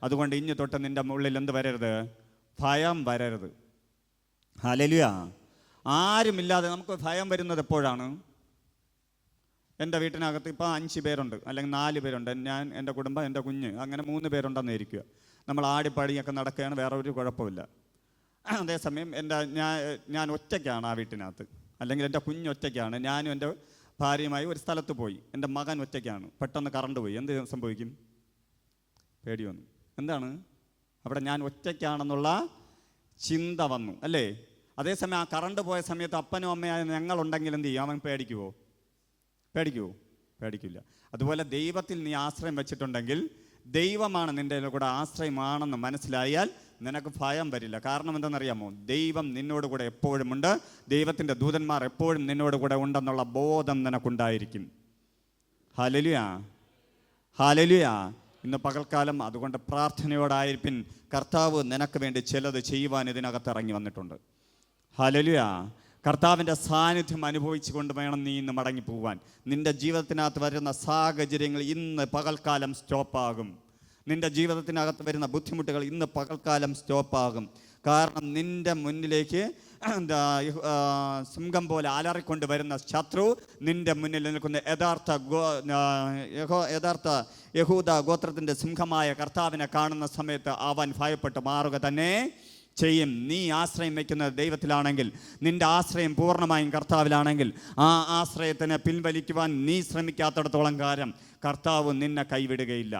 അതുകൊണ്ട് ഇനി തൊട്ട് നിൻ്റെ ഉള്ളിൽ എന്ത് വരരുത്? ഭയം വരരുത്. ഹല്ലേലൂയ. ആരുമില്ലാതെ നമുക്ക് ഭയം വരുന്നത് എപ്പോഴാണ്? എൻ്റെ വീട്ടിനകത്ത് ഇപ്പോൾ 5 പേരുണ്ട്, അല്ലെങ്കിൽ 4 പേരുണ്ട്. ഞാൻ, എൻ്റെ കുടുംബം, എൻ്റെ കുഞ്ഞ്, അങ്ങനെ 3 പേരുണ്ടെന്ന് ഇരിക്കുക. നമ്മൾ ആടിപ്പാടിയൊക്കെ നടക്കുകയാണ്, വേറെ ഒരു കുഴപ്പമില്ല. അതേസമയം ഞാൻ ഒറ്റയ്ക്കാണ് ആ വീട്ടിനകത്ത്, അല്ലെങ്കിൽ എൻ്റെ കുഞ്ഞ് ഒറ്റയ്ക്കാണ്. ഞാനും എൻ്റെ ഭാര്യയുമായി ഒരു സ്ഥലത്ത് പോയി, എൻ്റെ മകൻ ഒറ്റയ്ക്കാണ്. പെട്ടെന്ന് കറണ്ട് പോയി, എന്ത് സംഭവിക്കും? പേടി വന്നു. എന്താണ്? അവിടെ ഞാൻ ഒറ്റയ്ക്കാണെന്നുള്ള ചിന്ത വന്നു, അല്ലേ? അതേസമയം ആ കറണ്ട് പോയ സമയത്ത് അപ്പനും അമ്മയായ ഞങ്ങളുണ്ടെങ്കിൽ എന്ത് ചെയ്യും? അവൻ പേടിക്കുമോ? പേടിക്കില്ല. അതുപോലെ ദൈവത്തിൽ നീ ആശ്രയം വെച്ചിട്ടുണ്ടെങ്കിൽ, ദൈവമാണ് നിൻ്റെ കൂടെ ആശ്രയമാണെന്ന് മനസ്സിലായാൽ നിനക്ക് ഭയം വരില്ല. കാരണം എന്തെന്നറിയാമോ? ദൈവം നിന്നോട് കൂടെ എപ്പോഴും ഉണ്ട്. ദൈവത്തിൻ്റെ ദൂതന്മാർ എപ്പോഴും നിന്നോട് കൂടെ ഉണ്ടെന്നുള്ള ബോധം നിനക്കുണ്ടായിരിക്കും. ഹല്ലേലൂയ. ഹല്ലേലൂയ. ഇന്ന് പകൽക്കാലം. അതുകൊണ്ട് പ്രാർത്ഥനയോടായിരിപ്പിൻ. കർത്താവ് നിനക്ക് വേണ്ടി ചിലത് ചെയ്യുവാൻ ഇതിനകത്ത് ഇറങ്ങി വന്നിട്ടുണ്ട്. ഹല്ലേലൂയ. കർത്താവിൻ്റെ സാന്നിധ്യം അനുഭവിച്ചുകൊണ്ട് വേണം നീ ഇന്ന് മടങ്ങി പോവാൻ. നിൻ്റെ ജീവിതത്തിനകത്ത് വരുന്ന സാഹചര്യങ്ങൾ ഇന്ന് പകൽക്കാലം സ്റ്റോപ്പാകും. നിൻ്റെ ജീവിതത്തിനകത്ത് വരുന്ന ബുദ്ധിമുട്ടുകൾ ഇന്ന് പകൽക്കാലം സ്റ്റോപ്പാകും. കാരണം നിൻ്റെ മുന്നിലേക്ക് സിംഹം പോലെ അലറിക്കൊണ്ട് വരുന്ന ശത്രു നിൻ്റെ മുന്നിൽ നിൽക്കുന്ന യഥാർത്ഥ യഹൂദ ഗോത്രത്തിൻ്റെ സിംഹമായ കർത്താവിനെ കാണുന്ന സമയത്ത് അവൻ ഭയപ്പെട്ട് മാറുക തന്നെ ചെയ്യും. നീ ആശ്രയം വയ്ക്കുന്നത് ദൈവത്തിലാണെങ്കിൽ, നിൻ്റെ ആശ്രയം പൂർണ്ണമായും കർത്താവിലാണെങ്കിൽ, ആ ആശ്രയത്തിനെ പിൻവലിക്കുവാൻ നീ ശ്രമിക്കാത്തിടത്തോളം കാലം കർത്താവ് നിന്നെ കൈവിടുകയില്ല.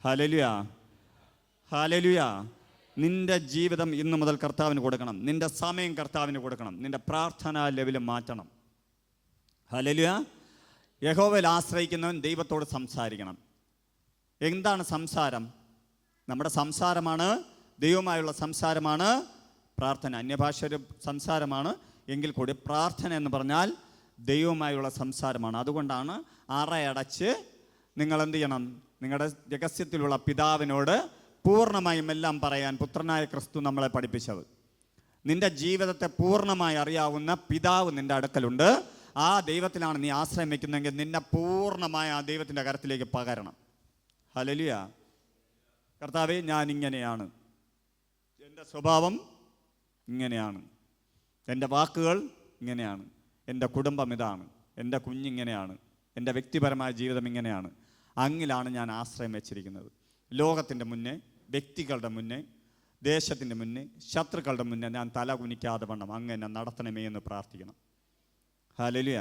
Hallelujah, hallelujah. നിൻ്റെ ജീവിതം ഇന്നു മുതൽ കർത്താവിന് കൊടുക്കണം. നിൻ്റെ സമയം കർത്താവിന് കൊടുക്കണം. നിൻ്റെ പ്രാർത്ഥനാ ലെവൽ മാറ്റണം. ഹല്ലേലൂയ. യഹോവയിൽ ആശ്രയിക്കുന്നവൻ ദൈവത്തോട് സംസാരിക്കണം. എന്താണ് സംസാരം? നമ്മുടെ സംസാരമാണ്, ദൈവമായുള്ള സംസാരമാണ് പ്രാർത്ഥന. അന്യഭാഷ ഒരു സംസാരമാണ് എങ്കിൽ കൂടി പ്രാർത്ഥന എന്ന് പറഞ്ഞാൽ ദൈവമായുള്ള സംസാരമാണ്. അതുകൊണ്ടാണ് അറയടച്ച് നിങ്ങൾ എന്ത് ചെയ്യണം? നിങ്ങളുടെ രഹസ്യത്തിലുള്ള പിതാവിനോട് പൂർണ്ണമായും എല്ലാം പറയാൻ പുത്രനായ ക്രിസ്തു നമ്മളെ പഠിപ്പിച്ചത്. നിന്റെ ജീവിതത്തെ പൂർണ്ണമായി അറിയാവുന്ന പിതാവ് നിന്റെ അടുക്കലുണ്ട്. ആ ദൈവത്തിലാണ് നീ ആശ്രയം വയ്ക്കുന്നതെങ്കിൽ നിന്നെ പൂർണ്ണമായ ആ ദൈവത്തിൻ്റെ കരത്തിലേക്ക് പകരണം. ഹല്ലേലൂയ. കർത്താവേ, ഞാൻ ഇങ്ങനെയാണ്, എൻ്റെ സ്വഭാവം ഇങ്ങനെയാണ്, എൻ്റെ വാക്കുകൾ ഇങ്ങനെയാണ്, എൻ്റെ കുടുംബം ഇതാണ്, എൻ്റെ കുഞ്ഞിങ്ങനെയാണ്, എൻ്റെ വ്യക്തിപരമായ ജീവിതം ഇങ്ങനെയാണ്. അങ്ങിലാണ് ഞാൻ ആശ്രയം വെച്ചിരിക്കുന്നത്. ലോകത്തിൻ്റെ മുന്നേ, വ്യക്തികളുടെ മുന്നേ, ദേശത്തിൻ്റെ മുന്നേ, ശത്രുക്കളുടെ മുന്നേ ഞാൻ തല കുനിക്കാതെ വണ്ണം അങ്ങനെ നടത്തണമേ എന്ന് പ്രാർത്ഥിക്കണം. ഹല്ലേലൂയ.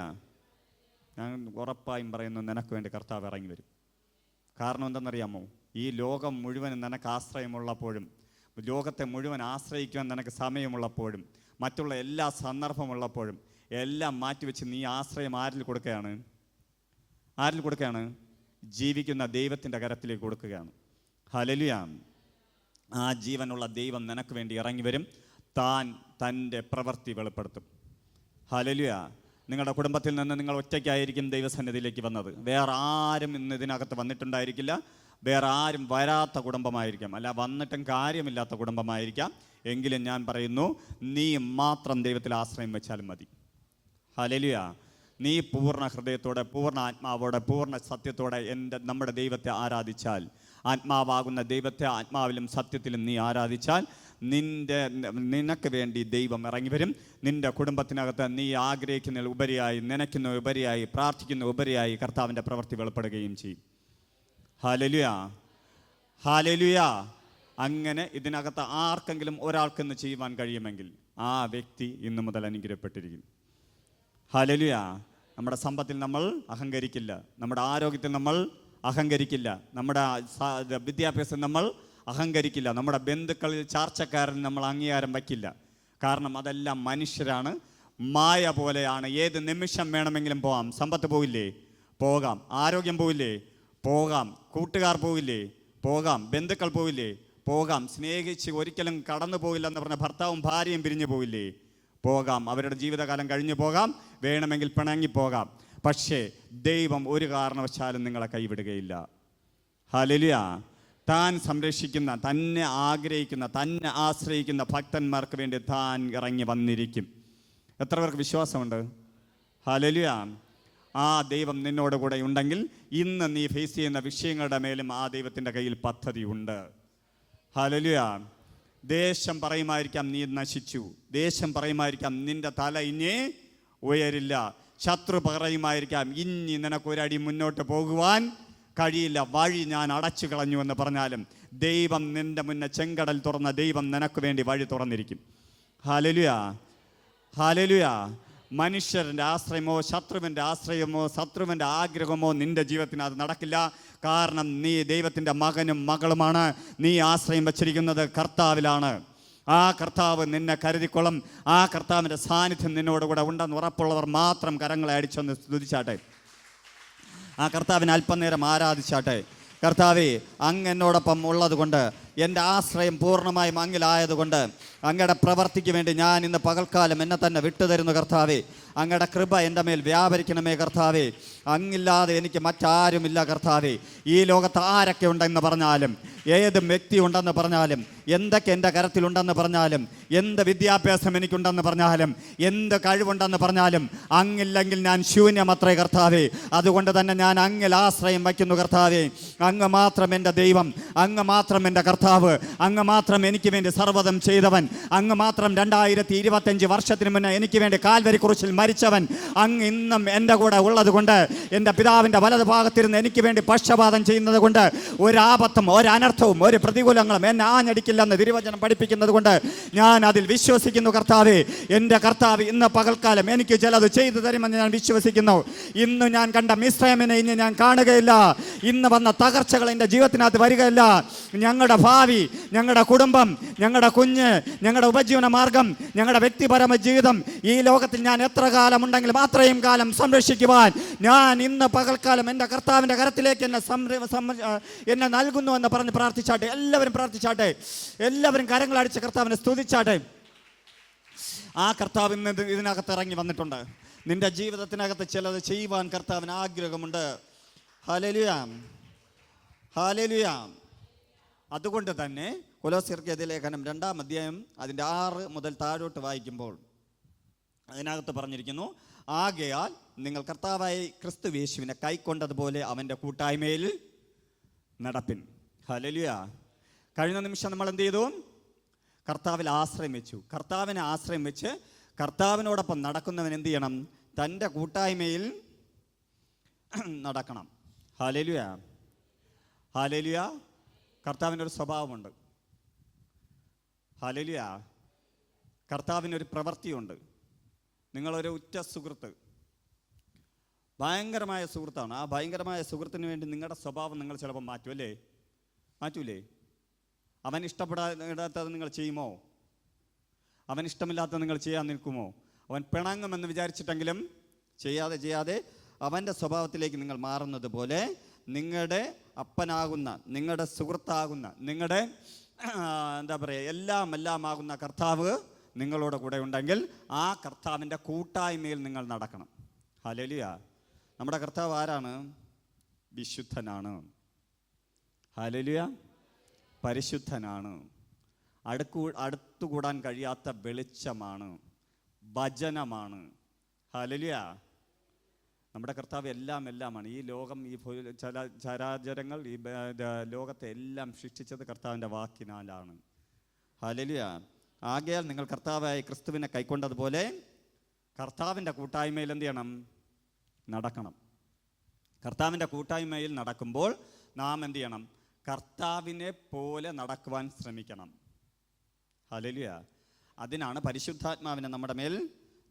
ഞാൻ ഉറപ്പായും പറയുന്നു, നിനക്ക് വേണ്ടി കർത്താവ് ഇറങ്ങി വരും. കാരണം എന്തെന്നറിയാമോ? ഈ ലോകം മുഴുവൻ നിനക്ക് ആശ്രയമുള്ളപ്പോഴും, ലോകത്തെ മുഴുവൻ ആശ്രയിക്കുവാൻ നിനക്ക് സമയമുള്ളപ്പോഴും, മറ്റുള്ള എല്ലാ സന്ദർഭമുള്ളപ്പോഴും എല്ലാം മാറ്റിവെച്ച് നീ ആശ്രയം ആരിൽ കൊടുക്കുകയാണ്? ആരിൽ കൊടുക്കുകയാണ്? ജീവിക്കുന്ന ദൈവത്തിൻ്റെ കരത്തിലേക്ക് കൊടുക്കുകയാണ്. ഹല്ലേലൂയ. ആ ജീവനുള്ള ദൈവം നിനക്ക് വേണ്ടി ഇറങ്ങി വരും. താൻ തൻ്റെ പ്രവൃത്തി വെളിപ്പെടുത്തും. ഹല്ലേലൂയ. നിങ്ങളുടെ കുടുംബത്തിൽ നിന്ന് നിങ്ങൾ ഒറ്റയ്ക്കായിരിക്കും ദൈവസന്നിധിയിലേക്ക് വന്നത്. വേറെ ആരും ഇന്ന് ഇതിനകത്ത് വന്നിട്ടുണ്ടായിരിക്കില്ല. വേറെ ആരും വരാത്ത കുടുംബമായിരിക്കാം, അല്ല വന്നിട്ടും കാര്യമില്ലാത്ത കുടുംബമായിരിക്കാം. എങ്കിലും ഞാൻ പറയുന്നു, നീ മാത്രം ദൈവത്തിൽ ആശ്രയം വെച്ചാലും മതി. ഹല്ലേലൂയ. നീ പൂർണ്ണ ഹൃദയത്തോടെ, പൂർണ്ണ ആത്മാവോടെ, പൂർണ്ണ സത്യത്തോടെ നമ്മുടെ ദൈവത്തെ ആരാധിച്ചാൽ, ആത്മാവാകുന്ന ദൈവത്തെ ആത്മാവിലും സത്യത്തിലും നീ ആരാധിച്ചാൽ നിനക്ക് വേണ്ടി ദൈവം ഇറങ്ങി വരും. നിൻ്റെ കുടുംബത്തിനകത്ത് നീ ആഗ്രഹിക്കുന്ന ഉപരിയായി, നനയ്ക്കുന്ന ഉപരിയായി, പ്രാർത്ഥിക്കുന്ന ഉപരിയായി കർത്താവിൻ്റെ പ്രവൃത്തി വെളിപ്പെടുകയും ചെയ്യും. Hallelujah, hallelujah. അങ്ങനെ ഇതിനകത്ത് ആർക്കെങ്കിലും ഒരാൾക്കെന്ന് ചെയ്യുവാൻ കഴിയുമെങ്കിൽ ആ വ്യക്തി ഇന്നു മുതൽ അനുഗ്രഹപ്പെട്ടിരിക്കും. ഹല്ലേലൂയ. നമ്മുടെ സമ്പത്തിൽ നമ്മൾ അഹങ്കരിക്കില്ല, നമ്മുടെ ആരോഗ്യത്തിൽ നമ്മൾ അഹങ്കരിക്കില്ല, നമ്മുടെ വിദ്യാഭ്യാസം നമ്മൾ അഹങ്കരിക്കില്ല, നമ്മുടെ ബന്ധുക്കളിൽ ചാർച്ചക്കാരൻ നമ്മൾ അംഗീകാരം വയ്ക്കില്ല. കാരണം അതെല്ലാം മനുഷ്യരാണ്, മായ പോലെയാണ്. ഏത് നിമിഷം വേണമെങ്കിലും പോകാം. സമ്പത്ത് പോവില്ലേ? പോകാം. ആരോഗ്യം പോവില്ലേ? പോകാം. കൂട്ടുകാർ പോവില്ലേ? പോകാം. ബന്ധുക്കൾ പോവില്ലേ? പോകാം. സ്നേഹിച്ച് ഒരിക്കലും കടന്നു പോകില്ല എന്ന് പറഞ്ഞ ഭർത്താവും ഭാര്യയും പിരിഞ്ഞു പോവില്ലേ? പോകാം. അവരുടെ ജീവിതകാലം കഴിഞ്ഞു പോകാം, വേണമെങ്കിൽ പിണങ്ങിപ്പോകാം. പക്ഷേ ദൈവം ഒരു കാരണവശാലും നിങ്ങളെ കൈവിടുകയില്ല. ഹല്ലേലൂയ. താൻ സംരക്ഷിക്കുന്ന, തന്നെ ആഗ്രഹിക്കുന്ന, തന്നെ ആശ്രയിക്കുന്ന ഭക്തന്മാർക്ക് വേണ്ടി താൻ ഇറങ്ങി വന്നിരിക്കും. എത്ര പേർക്ക് വിശ്വാസമുണ്ട്? ഹല്ലേലൂയ. ആ ദൈവം നിന്നോട് കൂടെ ഉണ്ടെങ്കിൽ ഇന്ന് നീ ഫേസ് ചെയ്യുന്ന വിഷയങ്ങളുടെ മേലും ആ ദൈവത്തിൻ്റെ കയ്യിൽ പദ്ധതി ഉണ്ട്. ഹല്ലേലൂയ. ദേശം പറയുമായിരിക്കാം നീ നശിച്ചു, ദേശം പറയുമായിരിക്കാം നിന്റെ തല ഇനി ഉയരില്ല, ശത്രു പറയുമായിരിക്കാം ഇനി നിനക്കൊരടി മുന്നോട്ട് പോകുവാൻ കഴിയില്ല, വഴി ഞാൻ അടച്ചു കളഞ്ഞു എന്ന് പറഞ്ഞാലും ദൈവം നിന്റെ മുന്നേ ചെങ്കടൽ തുറന്ന ദൈവം നിനക്ക് വേണ്ടി വഴി തുറന്നിരിക്കും. Hallelujah, hallelujah. മനുഷ്യരുടെ ആശ്രയമോ ശത്രുവിൻ്റെ ആശ്രയമോ ശത്രുവിൻ്റെ ആഗ്രഹമോ നിന്റെ ജീവിതത്തിന് അത് നടക്കില്ല. കാരണം നീ ദൈവത്തിൻ്റെ മകനും മകളുമാണ്. നീ ആശ്രയം വച്ചിരിക്കുന്നത് കർത്താവിലാണ്. ആ കർത്താവ് നിന്നെ കരുതിക്കൊള്ളും. ആ കർത്താവിൻ്റെ സാന്നിധ്യം നിന്നോടുകൂടെ ഉണ്ടെന്ന് ഉറപ്പുള്ളവർ മാത്രം കരങ്ങളെ അടിച്ചൊന്ന് സ്തുതിച്ചാട്ടെ. ആ കർത്താവിനെ അല്പനേരം ആരാധിച്ചാട്ടെ. കർത്താവേ, അങ്ങ് എന്നോടൊപ്പം ഉള്ളതുകൊണ്ട്, എൻ്റെ ആശ്രയം പൂർണ്ണമായും അങ്ങിലായതുകൊണ്ട് അങ്ങയുടെ പ്രവർത്തിക്ക് വേണ്ടി ഞാൻ ഇന്ന് പകൽക്കാലം എന്നെ തന്നെ വിട്ടുതരുന്നു കർത്താവേ. അങ്ങയുടെ കൃപ എൻ്റെ മേൽ വ്യാപരിക്കണമേ കർത്താവേ. അങ്ങില്ലാതെ എനിക്ക് മറ്റാരുമില്ല കർത്താവേ. ഈ ലോകത്ത് ആരൊക്കെ ഉണ്ടെന്ന് പറഞ്ഞാലും, ഏത് വ്യക്തി ഉണ്ടെന്ന് പറഞ്ഞാലും, എന്തൊക്കെ എൻ്റെ കരത്തിലുണ്ടെന്ന് പറഞ്ഞാലും, എന്ത് വിദ്യാഭ്യാസം എനിക്കുണ്ടെന്ന് പറഞ്ഞാലും, എന്ത് കഴിവുണ്ടെന്ന് പറഞ്ഞാലും, അങ്ങില്ലെങ്കിൽ ഞാൻ ശൂന്യമത്രേ കർത്താവേ. അതുകൊണ്ട് തന്നെ ഞാൻ അങ്ങിൽ ആശ്രയം വയ്ക്കുന്നു കർത്താവേ. അങ്ങ് മാത്രം എൻ്റെ ദൈവം, അങ്ങ് മാത്രം എൻ്റെ കർത്താവ്, അങ്ങ് മാത്രം എനിക്ക് വേണ്ടി സർവ്വതം ചെയ്തവൻ, അങ്ങ് മാത്രം 2025 വർഷത്തിന് മുന്നേ എനിക്ക് വേണ്ടി കാൽവരി കുരിശിൽ മരിച്ചവൻ, അങ്ങ് ഇന്നും എൻ്റെ കൂടെ ഉള്ളത് കൊണ്ട്, എൻ്റെ പിതാവിൻ്റെ വലതു ഭാഗത്തിരുന്ന് എനിക്ക് വേണ്ടി പക്ഷപാതം ചെയ്യുന്നത് കൊണ്ട്, ഒരാപത്തും ഒരനർത്ഥവും ഒരു പ്രതികൂലങ്ങളും എന്നെ ആഞ്ഞടിക്കില്ലെന്ന് തിരുവചനം പഠിപ്പിക്കുന്നത് കൊണ്ട് ഞാൻ അതിൽ വിശ്വസിക്കുന്നു കർത്താവേ. എൻ്റെ കർത്താവ് ഇന്ന് പകൽക്കാലം എനിക്ക് ചിലത് ചെയ്തു തരുമെന്ന് ഞാൻ വിശ്വസിക്കുന്നു. ഇന്ന് ഞാൻ കണ്ട മിസ്രൈമിനെ ഇനി ഞാൻ കാണുകയില്ല. ഇന്ന് വന്ന തകർച്ചകൾ എൻ്റെ ജീവിതത്തിനകത്ത് വരികയില്ല. ഞങ്ങളുടെ ഭാവി, ഞങ്ങളുടെ കുടുംബം, ഞങ്ങളുടെ കുഞ്ഞ്, ഞങ്ങളുടെ ഉപജീവന മാർഗം, ഞങ്ങളുടെ വ്യക്തിപരമായ ജീവിതം ഈ ലോകത്തിൽ ഞാൻ എത്ര കാലമുണ്ടെങ്കിലും അത്രയും കാലം സംരക്ഷിക്കുവാൻ ഞാൻ ഇന്ന് പകൽക്കാലം എൻ്റെ കർത്താവിൻ്റെ കരത്തിലേക്ക് എന്നെ നൽകുന്നു എന്ന് പറഞ്ഞ് പ്രാർത്ഥിച്ചാട്ടെ. എല്ലാവരും പ്രാർത്ഥിച്ചാട്ടെ. എല്ലാവരും കരങ്ങളടിച്ച് കർത്താവിനെ സ്തുതിച്ചാട്ടെ. ആ കർത്താവ് ഇന്ന് ഇതിനകത്ത് ഇറങ്ങി വന്നിട്ടുണ്ട്. നിന്റെ ജീവിതത്തിനകത്ത് ചിലത് ചെയ്യുവാൻ കർത്താവിന് ആഗ്രഹമുണ്ട്. Hallelujah, hallelujah. അതുകൊണ്ട് തന്നെ കൊലോസ്യർക്കെതിരെ ലേഖനം 2-ാം അധ്യായം അതിൻ്റെ 6 മുതൽ താഴോട്ട് വായിക്കുമ്പോൾ അതിനകത്ത് പറഞ്ഞിരിക്കുന്നു, ആകയാൽ നിങ്ങൾ കർത്താവായ ക്രിസ്തു യേശുവിനെ കൈക്കൊണ്ടതുപോലെ അവൻ്റെ കൂട്ടായ്മയിൽ നടപ്പിൻ. ഹല്ലേലൂയ. കഴിഞ്ഞ നിമിഷം നമ്മൾ എന്ത് ചെയ്തു? കർത്താവിൽ ആശ്രയം വെച്ചു. കർത്താവിനെ ആശ്രയം വെച്ച് കർത്താവിനോടൊപ്പം നടക്കുന്നവൻ എന്ത് ചെയ്യണം? തൻ്റെ കൂട്ടായ്മയിൽ നടക്കണം. Hallelujah, hallelujah. കർത്താവിനൊരു സ്വഭാവമുണ്ട്. ഹല്ലേലൂയ. കർത്താവിനൊരു പ്രവൃത്തിയുണ്ട്. നിങ്ങളൊരു ഉറ്റ സുഹൃത്ത്, ഭയങ്കരമായ സുഹൃത്താണ്. ആ ഭയങ്കരമായ സുഹൃത്തിന് വേണ്ടി നിങ്ങളുടെ സ്വഭാവം നിങ്ങൾ ചിലപ്പോൾ മാറ്റുമല്ലേ? മാറ്റൂലേ? അവൻ ഇഷ്ടപ്പെടാത്തത് നിങ്ങൾ ചെയ്യുമോ? അവൻ ഇഷ്ടമില്ലാത്തത് നിങ്ങൾ ചെയ്യാൻ നിൽക്കുമോ? അവൻ പിണങ്ങുമെന്ന് വിചാരിച്ചിട്ടെങ്കിലും ചെയ്യാതെ അവൻ്റെ സ്വഭാവത്തിലേക്ക് നിങ്ങൾ മാറുന്നത് പോലെ നിങ്ങളുടെ അപ്പനാകുന്ന, നിങ്ങളുടെ സുഹൃത്താകുന്ന, നിങ്ങളുടെ എന്താ പറയുക, എല്ലാം ആകുന്ന കർത്താവ് നിങ്ങളോട് കൂടെ ഉണ്ടെങ്കിൽ ആ കർത്താവിൻ്റെ കൂട്ടായ്മയിൽ നിങ്ങൾ നടക്കണം. ഹല്ലേലൂയ. നമ്മുടെ കർത്താവ് ആരാണ്? വിശുദ്ധനാണ്. ഹല്ലേലൂയ. പരിശുദ്ധനാണ്. അടുത്തുകൂടാൻ കഴിയാത്ത വെളിച്ചമാണ്, വചനമാണ്. ഹല്ലേലൂയ. നമ്മുടെ കർത്താവ് എല്ലാമാണ്. ഈ ലോകം, ഈ ചരാചരങ്ങൾ, ഈ ലോകത്തെ എല്ലാം സൃഷ്ടിച്ചത് കർത്താവിൻ്റെ വാക്കിനാലാണ്. ഹല്ലേലൂയ. ആകയാൽ നിങ്ങൾ കർത്താവായ ക്രിസ്തുവിനെ കൈക്കൊണ്ടതുപോലെ കർത്താവിൻ്റെ കൂട്ടായ്മയിൽ എന്ത് ചെയ്യണം? നടക്കണം. കർത്താവിൻ്റെ കൂട്ടായ്മയിൽ നടക്കുമ്പോൾ നാം എന്ത് ചെയ്യണം? കർത്താവിനെ പോലെ നടക്കുവാൻ ശ്രമിക്കണം. ഹല്ലേലൂയ. അതിനാണ് പരിശുദ്ധാത്മാവിനെ നമ്മുടെ മേൽ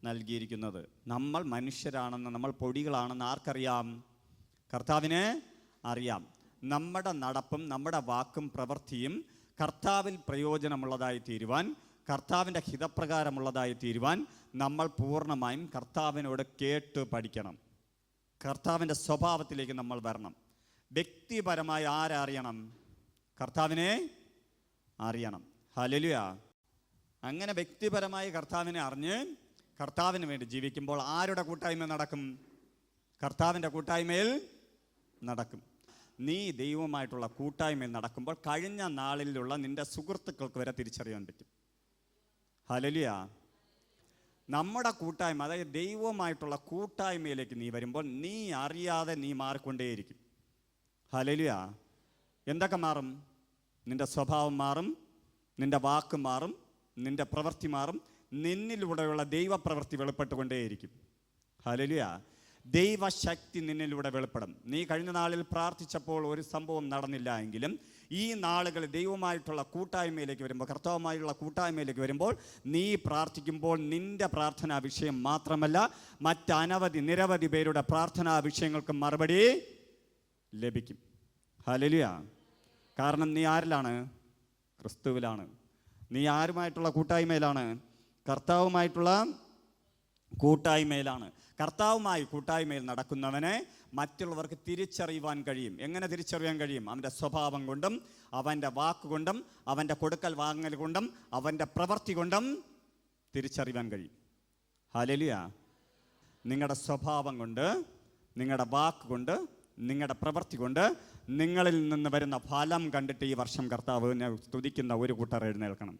നൽകിയിരിക്കുന്നത്. നമ്മൾ മനുഷ്യരാണെന്ന്, നമ്മൾ പൊടികളാണെന്ന് ആർക്കറിയാം? കർത്താവിനെ അറിയാം. നമ്മുടെ നടപ്പും നമ്മുടെ വാക്കും പ്രവൃത്തിയും കർത്താവിൽ പ്രയോജനമുള്ളതായി തീരുവാൻ, കർത്താവിൻ്റെ ഹിതപ്രകാരമുള്ളതായി തീരുവാൻ നമ്മൾ പൂർണ്ണമായും കർത്താവിനോട് കേട്ട് പഠിക്കണം. കർത്താവിൻ്റെ സ്വഭാവത്തിലേക്ക് നമ്മൾ വരണം. വ്യക്തിപരമായി ആരറിയണം? കർത്താവിനെ അറിയണം. ഹല്ലേലൂയ. അങ്ങനെ വ്യക്തിപരമായി കർത്താവിനെ അറിഞ്ഞ് കർത്താവിന് വേണ്ടി ജീവിക്കുമ്പോൾ ആരുടെ കൂട്ടായ്മ നടക്കും? കർത്താവിൻ്റെ കൂട്ടായ്മയിൽ നടക്കും. നീ ദൈവവുമായിട്ടുള്ള കൂട്ടായ്മയിൽ നടക്കുമ്പോൾ കഴിഞ്ഞ നാളിലുള്ള നിന്റെ സുഹൃത്തുക്കൾക്ക് വരെ തിരിച്ചറിയാൻ പറ്റും. ഹല്ലേലൂയ. നമ്മുടെ കൂട്ടായ്മ, അതായത് ദൈവവുമായിട്ടുള്ള കൂട്ടായ്മയിലേക്ക് നീ വരുമ്പോൾ നീ അറിയാതെ നീ മാറിക്കൊണ്ടേയിരിക്കും. ഹല്ലേലൂയ. എന്തൊക്കെ മാറും? നിന്റെ സ്വഭാവം മാറും, നിന്റെ വാക്ക് മാറും, നിന്റെ പ്രവൃത്തി മാറും, നിന്നിലൂടെയുള്ള ദൈവപ്രവൃത്തി വെളിപ്പെട്ടുകൊണ്ടേയിരിക്കും. ഹല്ലേലൂയ. ദൈവശക്തി നിന്നിലൂടെ വെളിപ്പെടും. നീ കഴിഞ്ഞ നാളിൽ പ്രാർത്ഥിച്ചപ്പോൾ ഒരു സംഭവം നടന്നില്ല എങ്കിലും ഈ നാളുകളിൽ ദൈവവുമായിട്ടുള്ള കൂട്ടായ്മയിലേക്ക് വരുമ്പോൾ, കർത്താവുമായുള്ള കൂട്ടായ്മയിലേക്ക് വരുമ്പോൾ നീ പ്രാർത്ഥിക്കുമ്പോൾ നിന്റെ പ്രാർത്ഥനാ വിഷയം മാത്രമല്ല, നിരവധി പേരുടെ പ്രാർത്ഥനാ വിഷയങ്ങൾക്ക് മറുപടി ലഭിക്കും. ഹല്ലേലൂയ. കാരണം നീ ആരിലാണ്? ക്രിസ്തുവിലാണ്. നീ ആരുമായിട്ടുള്ള കൂട്ടായ്മയിലാണ്? കർത്താവുമായിട്ടുള്ള കൂട്ടായ്മയിലാണ്. കർത്താവുമായി കൂട്ടായ്മയിൽ നടക്കുന്നവനെ മറ്റുള്ളവർക്ക് തിരിച്ചറിയുവാൻ കഴിയും. എങ്ങനെ തിരിച്ചറിയാൻ കഴിയും? അവൻ്റെ സ്വഭാവം കൊണ്ടും അവൻ്റെ വാക്കുകൊണ്ടും അവൻ്റെ കൊടുക്കൽ വാങ്ങൽ കൊണ്ടും അവൻ്റെ പ്രവൃത്തി കൊണ്ടും തിരിച്ചറിയാൻ കഴിയും. ഹല്ലേലൂയ. നിങ്ങളുടെ സ്വഭാവം കൊണ്ട്, നിങ്ങളുടെ വാക്കുകൊണ്ട്, നിങ്ങളുടെ പ്രവൃത്തി കൊണ്ട് നിങ്ങളിൽ നിന്ന് വരുന്ന ഫലം കണ്ടിട്ട് ഈ വർഷം കർത്താവിനെ സ്തുതിക്കുന്ന ഒരു കൂട്ടർ എഴുന്നേൽക്കണം.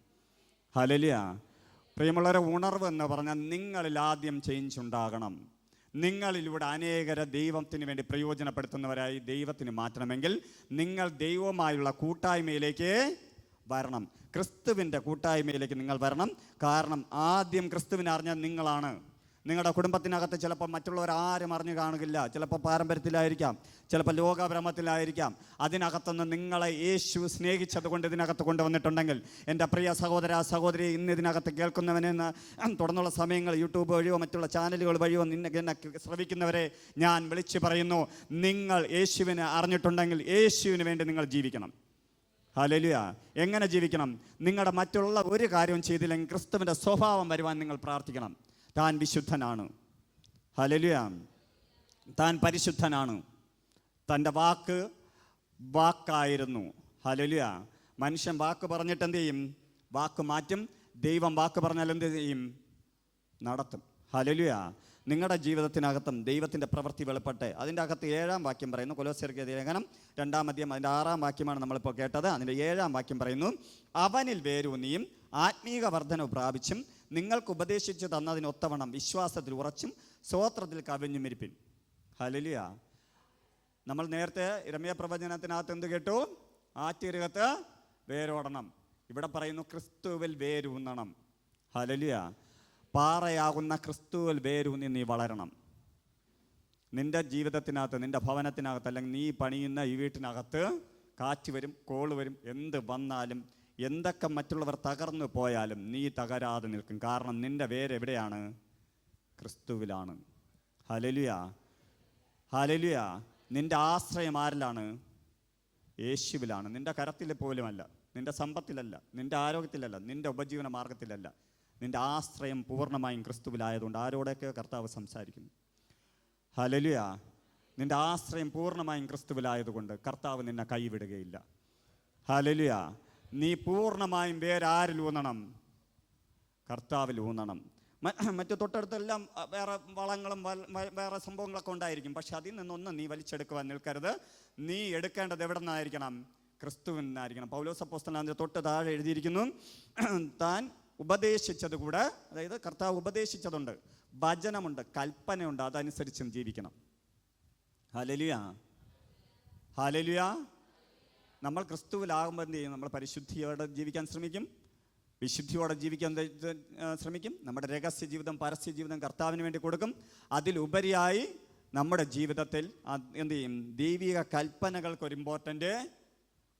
ഹല്ലേലൂയ. പ്രിയമുള്ളവരെ, ഉണർവ് എന്ന് പറഞ്ഞാൽ നിങ്ങളിൽ ആദ്യം ചേഞ്ച് ഉണ്ടാകണം. നിങ്ങളിലൂടെ അനേകരെ ദൈവത്തിന് വേണ്ടി പ്രയോജനപ്പെടുത്തുന്നവരായി ദൈവത്തിന് മാറ്റണമെങ്കിൽ നിങ്ങൾ ദൈവവുമായുള്ള കൂട്ടായ്മയിലേക്ക് വരണം. ക്രിസ്തുവിൻ്റെ കൂട്ടായ്മയിലേക്ക് നിങ്ങൾ വരണം. കാരണം ആദ്യം ക്രിസ്തുവിനെ അറിഞ്ഞാൽ നിങ്ങളാണ്. നിങ്ങളുടെ കുടുംബത്തിനകത്ത് ചിലപ്പോൾ മറ്റുള്ളവർ ആരും അറിഞ്ഞു കാണുകയില്ല. ചിലപ്പോൾ പാരമ്പര്യത്തിലായിരിക്കാം, ചിലപ്പോൾ ലോകഭ്രമത്തിലായിരിക്കാം. അതിനകത്തുനിന്ന് നിങ്ങളെ യേശു സ്നേഹിച്ചത് കൊണ്ട് ഇതിനകത്ത് കൊണ്ടുവന്നിട്ടുണ്ടെങ്കിൽ, എൻ്റെ പ്രിയ സഹോദര സഹോദരി, ഇന്ന് ഇതിനകത്ത് കേൾക്കുന്നവനെന്ന് തുടർന്നുള്ള സമയങ്ങൾ യൂട്യൂബ് വഴിയോ മറ്റുള്ള ചാനലുകൾ വഴിയോ എന്നെ ശ്രവിക്കുന്നവരെ ഞാൻ വിളിച്ചു പറയുന്നു, നിങ്ങൾ യേശുവിനെ അറിഞ്ഞിട്ടുണ്ടെങ്കിൽ യേശുവിന് വേണ്ടി നിങ്ങൾ ജീവിക്കണം. ഹല്ലേലൂയ. എങ്ങനെ ജീവിക്കണം? നിങ്ങളുടെ മറ്റുള്ള ഒരു കാര്യവും ചെയ്തില്ലെങ്കിൽ ക്രിസ്തുവിൻ്റെ സ്വഭാവം വരുവാൻ നിങ്ങൾ പ്രാർത്ഥിക്കണം. താൻ വിശുദ്ധനാണ്. ഹല്ലേലൂയ. താൻ പരിശുദ്ധനാണ്. തൻ്റെ വാക്കായിരുന്നു. ഹല്ലേലൂയ. മനുഷ്യൻ വാക്ക് പറഞ്ഞിട്ട് എന്ത് ചെയ്യും? വാക്ക് മാറ്റും. ദൈവം വാക്ക് പറഞ്ഞാൽ എന്ത് ചെയ്യും? നടത്തും. ഹല്ലേലൂയ. നിങ്ങളുടെ ജീവിതത്തിനകത്തും ദൈവത്തിൻ്റെ പ്രവൃത്തി വെളിപ്പെട്ട് അതിൻ്റെ അകത്ത് 7-ാം വാക്യം പറയുന്നു. കൊലോസ്യർക്ക് ലേഖനം 2-ാം അധ്യായം അതിൻ്റെ 6-ാം വാക്യമാണ് നമ്മളിപ്പോൾ കേട്ടത്. അതിൻ്റെ 7-ാം വാക്യം പറയുന്നു, അവനിൽ വേരൂന്നിയും ആത്മീക വർധന പ്രാപിച്ചും നിങ്ങൾക്ക് ഉപദേശിച്ചു തന്നതിനൊത്തവണ്ണം വിശ്വാസത്തിൽ ഉറച്ചും സ്വോത്രത്തിൽ കവിഞ്ഞും ഇരിപ്പിൻ. ഹല്ലേലൂയ. നമ്മൾ നേരത്തെ ഇരമ്യ പ്രവചനത്തിനകത്ത് എന്ത് കേട്ടു? ആറ്റിരകത്ത് വേരോടണം. ഇവിടെ പറയുന്നു ക്രിസ്തുവിൽ വേരൂന്നണം. ഹല്ലേലൂയ. പാറയാകുന്ന ക്രിസ്തുവിൽ വേരൂന്നി നീ വളരണം. നിൻ്റെ ജീവിതത്തിനകത്ത്, നിൻ്റെ ഭവനത്തിനകത്ത്, അല്ലെങ്കിൽ നീ പണിയുന്ന ഈ വീട്ടിനകത്ത് കാറ്റ് വരും, കോള് വരും, എന്ത് വന്നാലും, എന്തൊക്കെ മറ്റുള്ളവർ തകർന്നു പോയാലും നീ തകരാതെ നിൽക്കും. കാരണം നിൻ്റെ വേരെവിടെയാണ്? ക്രിസ്തുവിലാണ്. ഹല്ലേലൂയ. ഹല്ലേലൂയ. നിൻ്റെ ആശ്രയം ആരിലാണ്? യേശുവിലാണ്. നിൻ്റെ കരത്തിൽ പോലുമല്ല, നിൻ്റെ സമ്പത്തിലല്ല, നിൻ്റെ ആരോഗ്യത്തിലല്ല, നിൻ്റെ ഉപജീവന മാർഗത്തിലല്ല. നിൻ്റെ ആശ്രയം പൂർണ്ണമായും ക്രിസ്തുവിലായതുകൊണ്ട് ആരോടൊക്കെ കർത്താവ് സംസാരിക്കുന്നു. ഹല്ലേലൂയ. നിൻ്റെ ആശ്രയം പൂർണ്ണമായും ക്രിസ്തുവിലായതുകൊണ്ട് കർത്താവ് നിന്നെ കൈവിടുകയില്ല. ഹല്ലേലൂയ. നീ പൂർണ്ണമായും വേരാരിൽ ഊന്നണം? കർത്താവിൽ ഊന്നണം. മറ്റു തൊട്ടടുത്തെല്ലാം വേറെ വളങ്ങളും വേറെ സംഭവങ്ങളൊക്കെ ഉണ്ടായിരിക്കും. പക്ഷെ അതിൽ നിന്നൊന്നും നീ വലിച്ചെടുക്കുവാൻ നിൽക്കരുത്. നീ എടുക്കേണ്ടത് എവിടെ നിന്നായിരിക്കണം? ക്രിസ്തുവിൽ നിന്നായിരിക്കണം. പൗലോസ് അപ്പോസ്തലൻ അതിൻ്റെ തൊട്ട് താഴെ എഴുതിയിരിക്കുന്നു, താൻ ഉപദേശിച്ചത് കൂടെ, അതായത് കർത്താവ് ഉപദേശിച്ചതുണ്ട്, വചനമുണ്ട്, കൽപ്പനയുണ്ട്, അതനുസരിച്ചും ജീവിക്കണം. ഹല്ലേലൂയ. ഹല്ലേലൂയ. നമ്മൾ ക്രിസ്തുവിലാകുമ്പോൾ എന്ത് ചെയ്യും? നമ്മൾ പരിശുദ്ധിയോടെ ജീവിക്കാൻ ശ്രമിക്കും, വിശുദ്ധിയോടെ ജീവിക്കാൻ ശ്രമിക്കും. നമ്മുടെ രഹസ്യ ജീവിതം, പരസ്യ ജീവിതം കർത്താവിന് വേണ്ടി കൊടുക്കും. അതിലുപരിയായി നമ്മുടെ ജീവിതത്തിൽ എന്ത് ചെയ്യും? ദൈവിക കൽപ്പനകൾക്കൊരു ഇമ്പോർട്ടൻ്റ്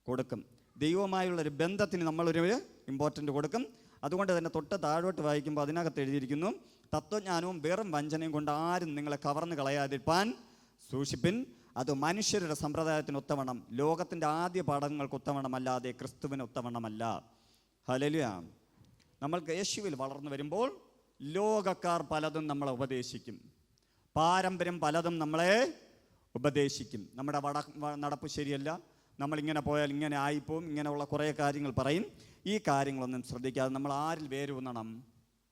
കൊടുക്കും. ദൈവവുമായുള്ളൊരു ബന്ധത്തിന് നമ്മളൊരു ഇമ്പോർട്ടൻ്റ് കൊടുക്കും. അതുകൊണ്ട് തന്നെ തൊട്ട് താഴോട്ട് വായിക്കുമ്പോൾ അതിനകത്ത് എഴുതിയിരിക്കുന്നു, തത്വജ്ഞാനവും വെറും വഞ്ചനയും കൊണ്ട് ആരും നിങ്ങളെ കവർന്നു കളയാതിരിപ്പാൻ സൂക്ഷിപ്പിൻ. അത് മനുഷ്യരുടെ സമ്പ്രദായത്തിന് ഒത്തവണ്ണം, ലോകത്തിൻ്റെ ആദ്യ പാഠങ്ങൾക്ക് ഒത്തവണ്ണമല്ലാതെ ക്രിസ്തുവിന് ഒത്തവണ്ണമല്ല. ഹല്ലേലൂയ. നമ്മൾക്ക് യേശുവിൽ വളർന്നു വരുമ്പോൾ ലോകക്കാർ പലതും നമ്മളെ ഉപദേശിക്കും, പാരമ്പര്യം പലതും നമ്മളെ ഉപദേശിക്കും. നമ്മുടെ നടപ്പ് ശരിയല്ല, നമ്മളിങ്ങനെ പോയാൽ ഇങ്ങനെ ആയിപ്പോവും, ഇങ്ങനെയുള്ള കുറേ കാര്യങ്ങൾ പറയും. ഈ കാര്യങ്ങളൊന്നും ശ്രദ്ധിക്കാതെ നമ്മൾ ആരിൽ വേരൂന്നണം?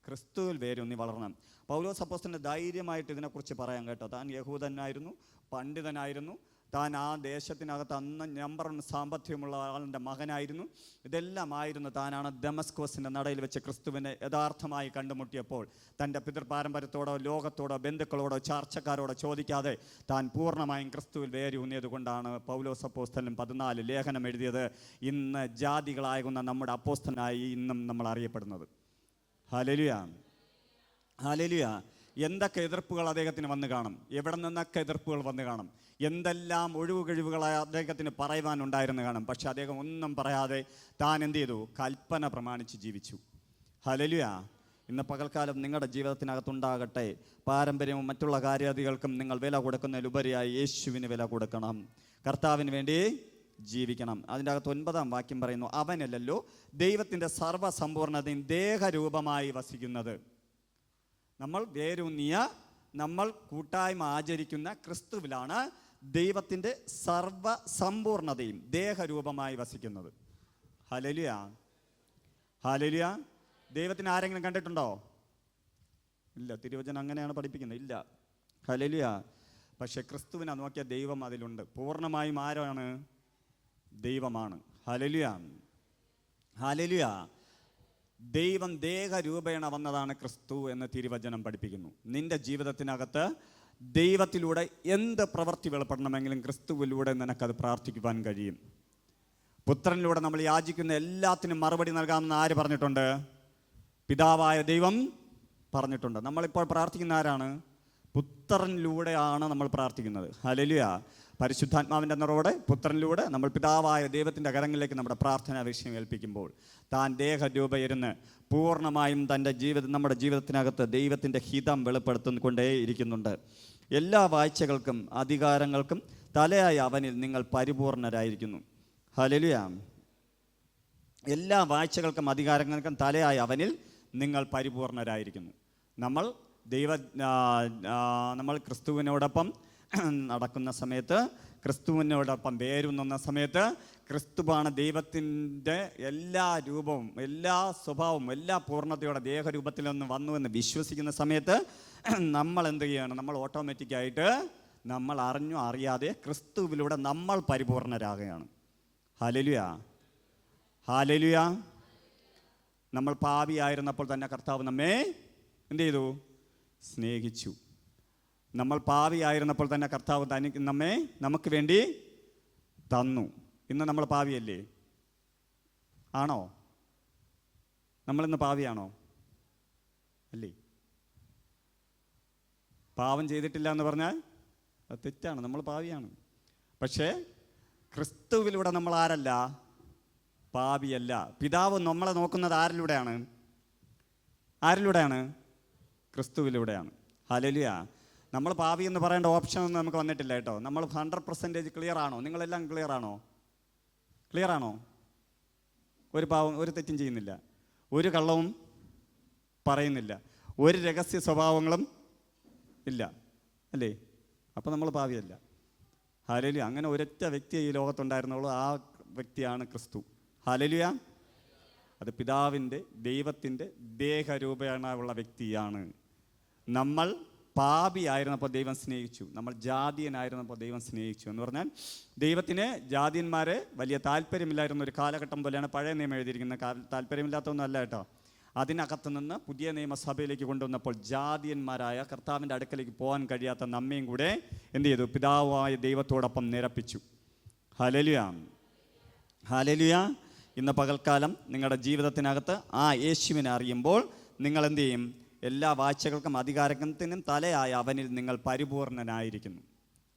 ക്രിസ്തുവിൽ വേരൂന്നി വളരണം. പൗലോസ് അപ്പോസ്തലൻ ധൈര്യമായിട്ട് ഇതിനെക്കുറിച്ച് പറയാൻ കേട്ടോ. താൻ യഹൂദനായിരുന്നു, പണ്ഡിതനായിരുന്നു, താൻ ആ ദേശത്തിനകത്ത് അന്ന് നമ്പർ 1 സാമ്പത്തികമുള്ള ആളിൻ്റെ മകനായിരുന്നു. ഇതെല്ലാം ആയിരുന്നു. താനാണ് ദമസ്കോസിൻ്റെ നടയിൽ വെച്ച് ക്രിസ്തുവിനെ യഥാർത്ഥമായി കണ്ടുമുട്ടിയപ്പോൾ തൻ്റെ പിതൃപാരമ്പര്യത്തോടോ ലോകത്തോടോ ബന്ധുക്കളോടോ ചാർച്ചക്കാരോടോ ചോദിക്കാതെ താൻ പൂർണ്ണമായും ക്രിസ്തുവിൽ വേരൂന്നിയത് കൊണ്ടാണ് പൗലോസ് അപ്പോസ്തലൻ 14 ലേഖനം എഴുതിയത്. ഇന്ന് ജാതികളാകുന്ന നമ്മുടെ അപ്പോസ്തലനായി ഇന്നും നമ്മൾ അറിയപ്പെടുന്നത്. ഹല്ലേലൂയ. ഹല്ലേലൂയ. എന്തൊക്കെ എതിർപ്പുകൾ അദ്ദേഹത്തിന് വന്നു കാണും, എവിടെ നിന്നൊക്കെ എതിർപ്പുകൾ വന്നു കാണും, എന്തെല്ലാം ഒഴിവുകഴിവുകളായ അദ്ദേഹത്തിന് പറയുവാനുണ്ടായിരുന്നു കാണും. പക്ഷെ അദ്ദേഹം ഒന്നും പറയാതെ താൻ എന്ത് ചെയ്തു? കൽപ്പന പ്രമാണിച്ച് ജീവിച്ചു. ഹല്ലേലൂയ. ഇന്ന് പകൽക്കാലം നിങ്ങളുടെ ജീവിതത്തിനകത്തുണ്ടാകട്ടെ പാരമ്പര്യവും മറ്റുള്ള കാര്യാദികൾക്കും നിങ്ങൾ വില കൊടുക്കുന്നതിലുപരിയായി യേശുവിന് വില കൊടുക്കണം, കർത്താവിന് വേണ്ടി ജീവിക്കണം. അതിൻ്റെ അകത്ത് 9-ാം വാക്യം പറയുന്നു, അവനല്ലല്ലോ ദൈവത്തിൻ്റെ സർവ്വസമ്പൂർണ്ണതയും ദേഹരൂപമായി വസിക്കുന്നത്. നമ്മൾ വേരൂന്നിയ നമ്മൾ കൂട്ടായ്മ ആചരിക്കുന്ന ക്രിസ്തുവിലാണ് ദൈവത്തിൻ്റെ സർവസമ്പൂർണതയും ദേഹരൂപമായി വസിക്കുന്നത്. Hallelujah, hallelujah. ദൈവത്തിന് ആരെങ്കിലും കണ്ടിട്ടുണ്ടോ? ഇല്ല. തിരുവചനം അങ്ങനെയാണ് പഠിപ്പിക്കുന്നത്, ഇല്ല. ഹല്ലേലൂയ. പക്ഷെ ക്രിസ്തുവിനെ നോക്കിയ ദൈവം അതിലുണ്ട്. പൂർണ്ണമായും ആരാണ്? ദൈവമാണ്. Hallelujah, hallelujah. ദൈവം ദേഹരൂപേണ വന്നതാണ് ക്രിസ്തു എന്ന് തിരുവചനം പഠിപ്പിക്കുന്നു. നിന്റെ ജീവിതത്തിനകത്ത് ദൈവത്തിലൂടെ എന്ത് പ്രവൃത്തി വെളിപ്പെടണമെങ്കിലും ക്രിസ്തുവിലൂടെ നിനക്കത് പ്രാർത്ഥിക്കുവാൻ കഴിയും. പുത്രനിലൂടെ നമ്മൾ യാചിക്കുന്ന എല്ലാത്തിനും മറുപടി നൽകാമെന്ന് ആര് പറഞ്ഞിട്ടുണ്ട്? പിതാവായ ദൈവം പറഞ്ഞിട്ടുണ്ട്. നമ്മളിപ്പോൾ പ്രാർത്ഥിക്കുന്ന ആരാണ്? പുത്രനിലൂടെയാണ് നമ്മൾ പ്രാർത്ഥിക്കുന്നത്. ഹല്ലേലൂയ. പരിശുദ്ധാത്മാവിൻ്റെ നിറവോടെ പുത്രനിലൂടെ നമ്മൾ പിതാവായ ദൈവത്തിൻ്റെ കരങ്ങളിലേക്ക് നമ്മുടെ പ്രാർത്ഥനാ വിഷയം ഏൽപ്പിക്കുമ്പോൾ താൻ ദേഹരൂപയിരുന്ന് പൂർണ്ണമായും നമ്മുടെ ജീവിതത്തിനകത്ത് ദൈവത്തിൻ്റെ ഹിതം വെളിപ്പെടുത്തിക്കൊണ്ടേ ഇരിക്കുന്നുണ്ട്. എല്ലാ വാഴ്ചകൾക്കും അധികാരങ്ങൾക്കും തലയായ അവനിൽ നിങ്ങൾ പരിപൂർണരായിരിക്കുന്നു. ഹല്ലേലൂയ. എല്ലാ വാഴ്ചകൾക്കും അധികാരങ്ങൾക്കും തലയായ അവനിൽ നിങ്ങൾ പരിപൂർണരായിരിക്കുന്നു. നമ്മൾ ക്രിസ്തുവിനോടൊപ്പം നടക്കുന്ന സമയത്ത്, ക്രിസ്തുവിനോടൊപ്പം വേരുന്ന സമയത്ത്, ക്രിസ്തുവാണ് ദൈവത്തിൻ്റെ എല്ലാ രൂപവും എല്ലാ സ്വഭാവവും എല്ലാ പൂർണ്ണതയോടെ ദേഹരൂപത്തിൽ നിന്ന് വന്നു എന്ന് വിശ്വസിക്കുന്ന സമയത്ത് നമ്മൾ എന്ത് ചെയ്യുകയാണ്? നമ്മൾ ഓട്ടോമാറ്റിക്കായിട്ട് നമ്മൾ അറിഞ്ഞോ അറിയാതെ ക്രിസ്തുവിലൂടെ നമ്മൾ പരിപൂർണരാകുകയാണ്. Hallelujah, hallelujah. നമ്മൾ പാപിയായിരുന്നപ്പോൾ തന്നെ കർത്താവ് നമ്മെ എന്ത് ചെയ്തു? സ്നേഹിച്ചു. നമ്മൾ പാപിയായിരുന്നപ്പോൾ തന്നെ കർത്താവ് നമുക്ക് വേണ്ടി തന്നു. ഇന്ന് നമ്മൾ പാപിയല്ലേ? ആണോ? നമ്മളിന്ന് പാപിയാണോ? അല്ലേ? പാവം ചെയ്തിട്ടില്ല എന്ന് പറഞ്ഞാൽ അത് തെറ്റാണ്, നമ്മൾ പാപിയാണ്. പക്ഷേ ക്രിസ്തുവിലൂടെ നമ്മൾ ആരല്ല? പാപിയല്ല. പിതാവ് നമ്മളെ നോക്കുന്നത് ആരിലൂടെയാണ്? ക്രിസ്തുവിലൂടെയാണ്. ഹല്ലേലൂയ. നമ്മൾ പാപി എന്ന് പറയേണ്ട ഓപ്ഷൻ ഒന്നും നമുക്ക് വന്നിട്ടില്ല കേട്ടോ. നമ്മൾ 100% ക്ലിയർ ആണോ? നിങ്ങളെല്ലാം ക്ലിയർ ആണോ? ഒരു പാവം, ഒരു തെറ്റും ചെയ്യുന്നില്ല, ഒരു കള്ളവും പറയുന്നില്ല, ഒരു രഹസ്യ സ്വഭാവങ്ങളും ഇല്ല, അല്ലേ? അപ്പോൾ നമ്മൾ പാപിയല്ല. ഹല്ലേലൂയ. അങ്ങനെ ഒരൊറ്റ വ്യക്തി ഈ ലോകത്തുണ്ടായിരുന്നുള്ളൂ, ആ വ്യക്തിയാണ് ക്രിസ്തു. ഹല്ലേലൂയ. അത് പിതാവിൻ്റെ ദൈവത്തിൻ്റെ ദേഹരൂപേണയുള്ള വ്യക്തിയാണ്. നമ്മൾ പാപിയായിരുന്നപ്പോൾ ദൈവം സ്നേഹിച്ചു, നമ്മൾ ജാതിയനായിരുന്നപ്പോൾ ദൈവം സ്നേഹിച്ചു എന്ന് പറഞ്ഞാൽ ദൈവത്തിന് ജാതിയന്മാരെ വലിയ താല്പര്യമില്ലായിരുന്ന ഒരു കാലഘട്ടം പോലെയാണ് പഴയ നിയമം എഴുതിയിരിക്കുന്നത്. താല്പര്യമില്ലാത്തൊന്നും അല്ല കേട്ടോ. അതിനകത്ത് നിന്ന് പുതിയ നിയമസഭയിലേക്ക് കൊണ്ടുവന്നപ്പോൾ ജാതിയന്മാരായ കർത്താവിൻ്റെ അടുക്കലേക്ക് പോകാൻ കഴിയാത്ത നമ്മയും കൂടെ എന്ത് ചെയ്തു? പിതാവായ ദൈവത്തോടൊപ്പം നിരപ്പിച്ചു. Hallelujah, hallelujah. ഇന്ന് പകൽക്കാലം നിങ്ങളുടെ ജീവിതത്തിനകത്ത് ആ യേശുവിനെ അറിയുമ്പോൾ നിങ്ങൾ എന്ത് ചെയ്യും? എല്ലാ വാഴ്ചകൾക്കും അധികാരത്തിനും തലയായ അവനിൽ നിങ്ങൾ പരിപൂർണനായിരിക്കുന്നു.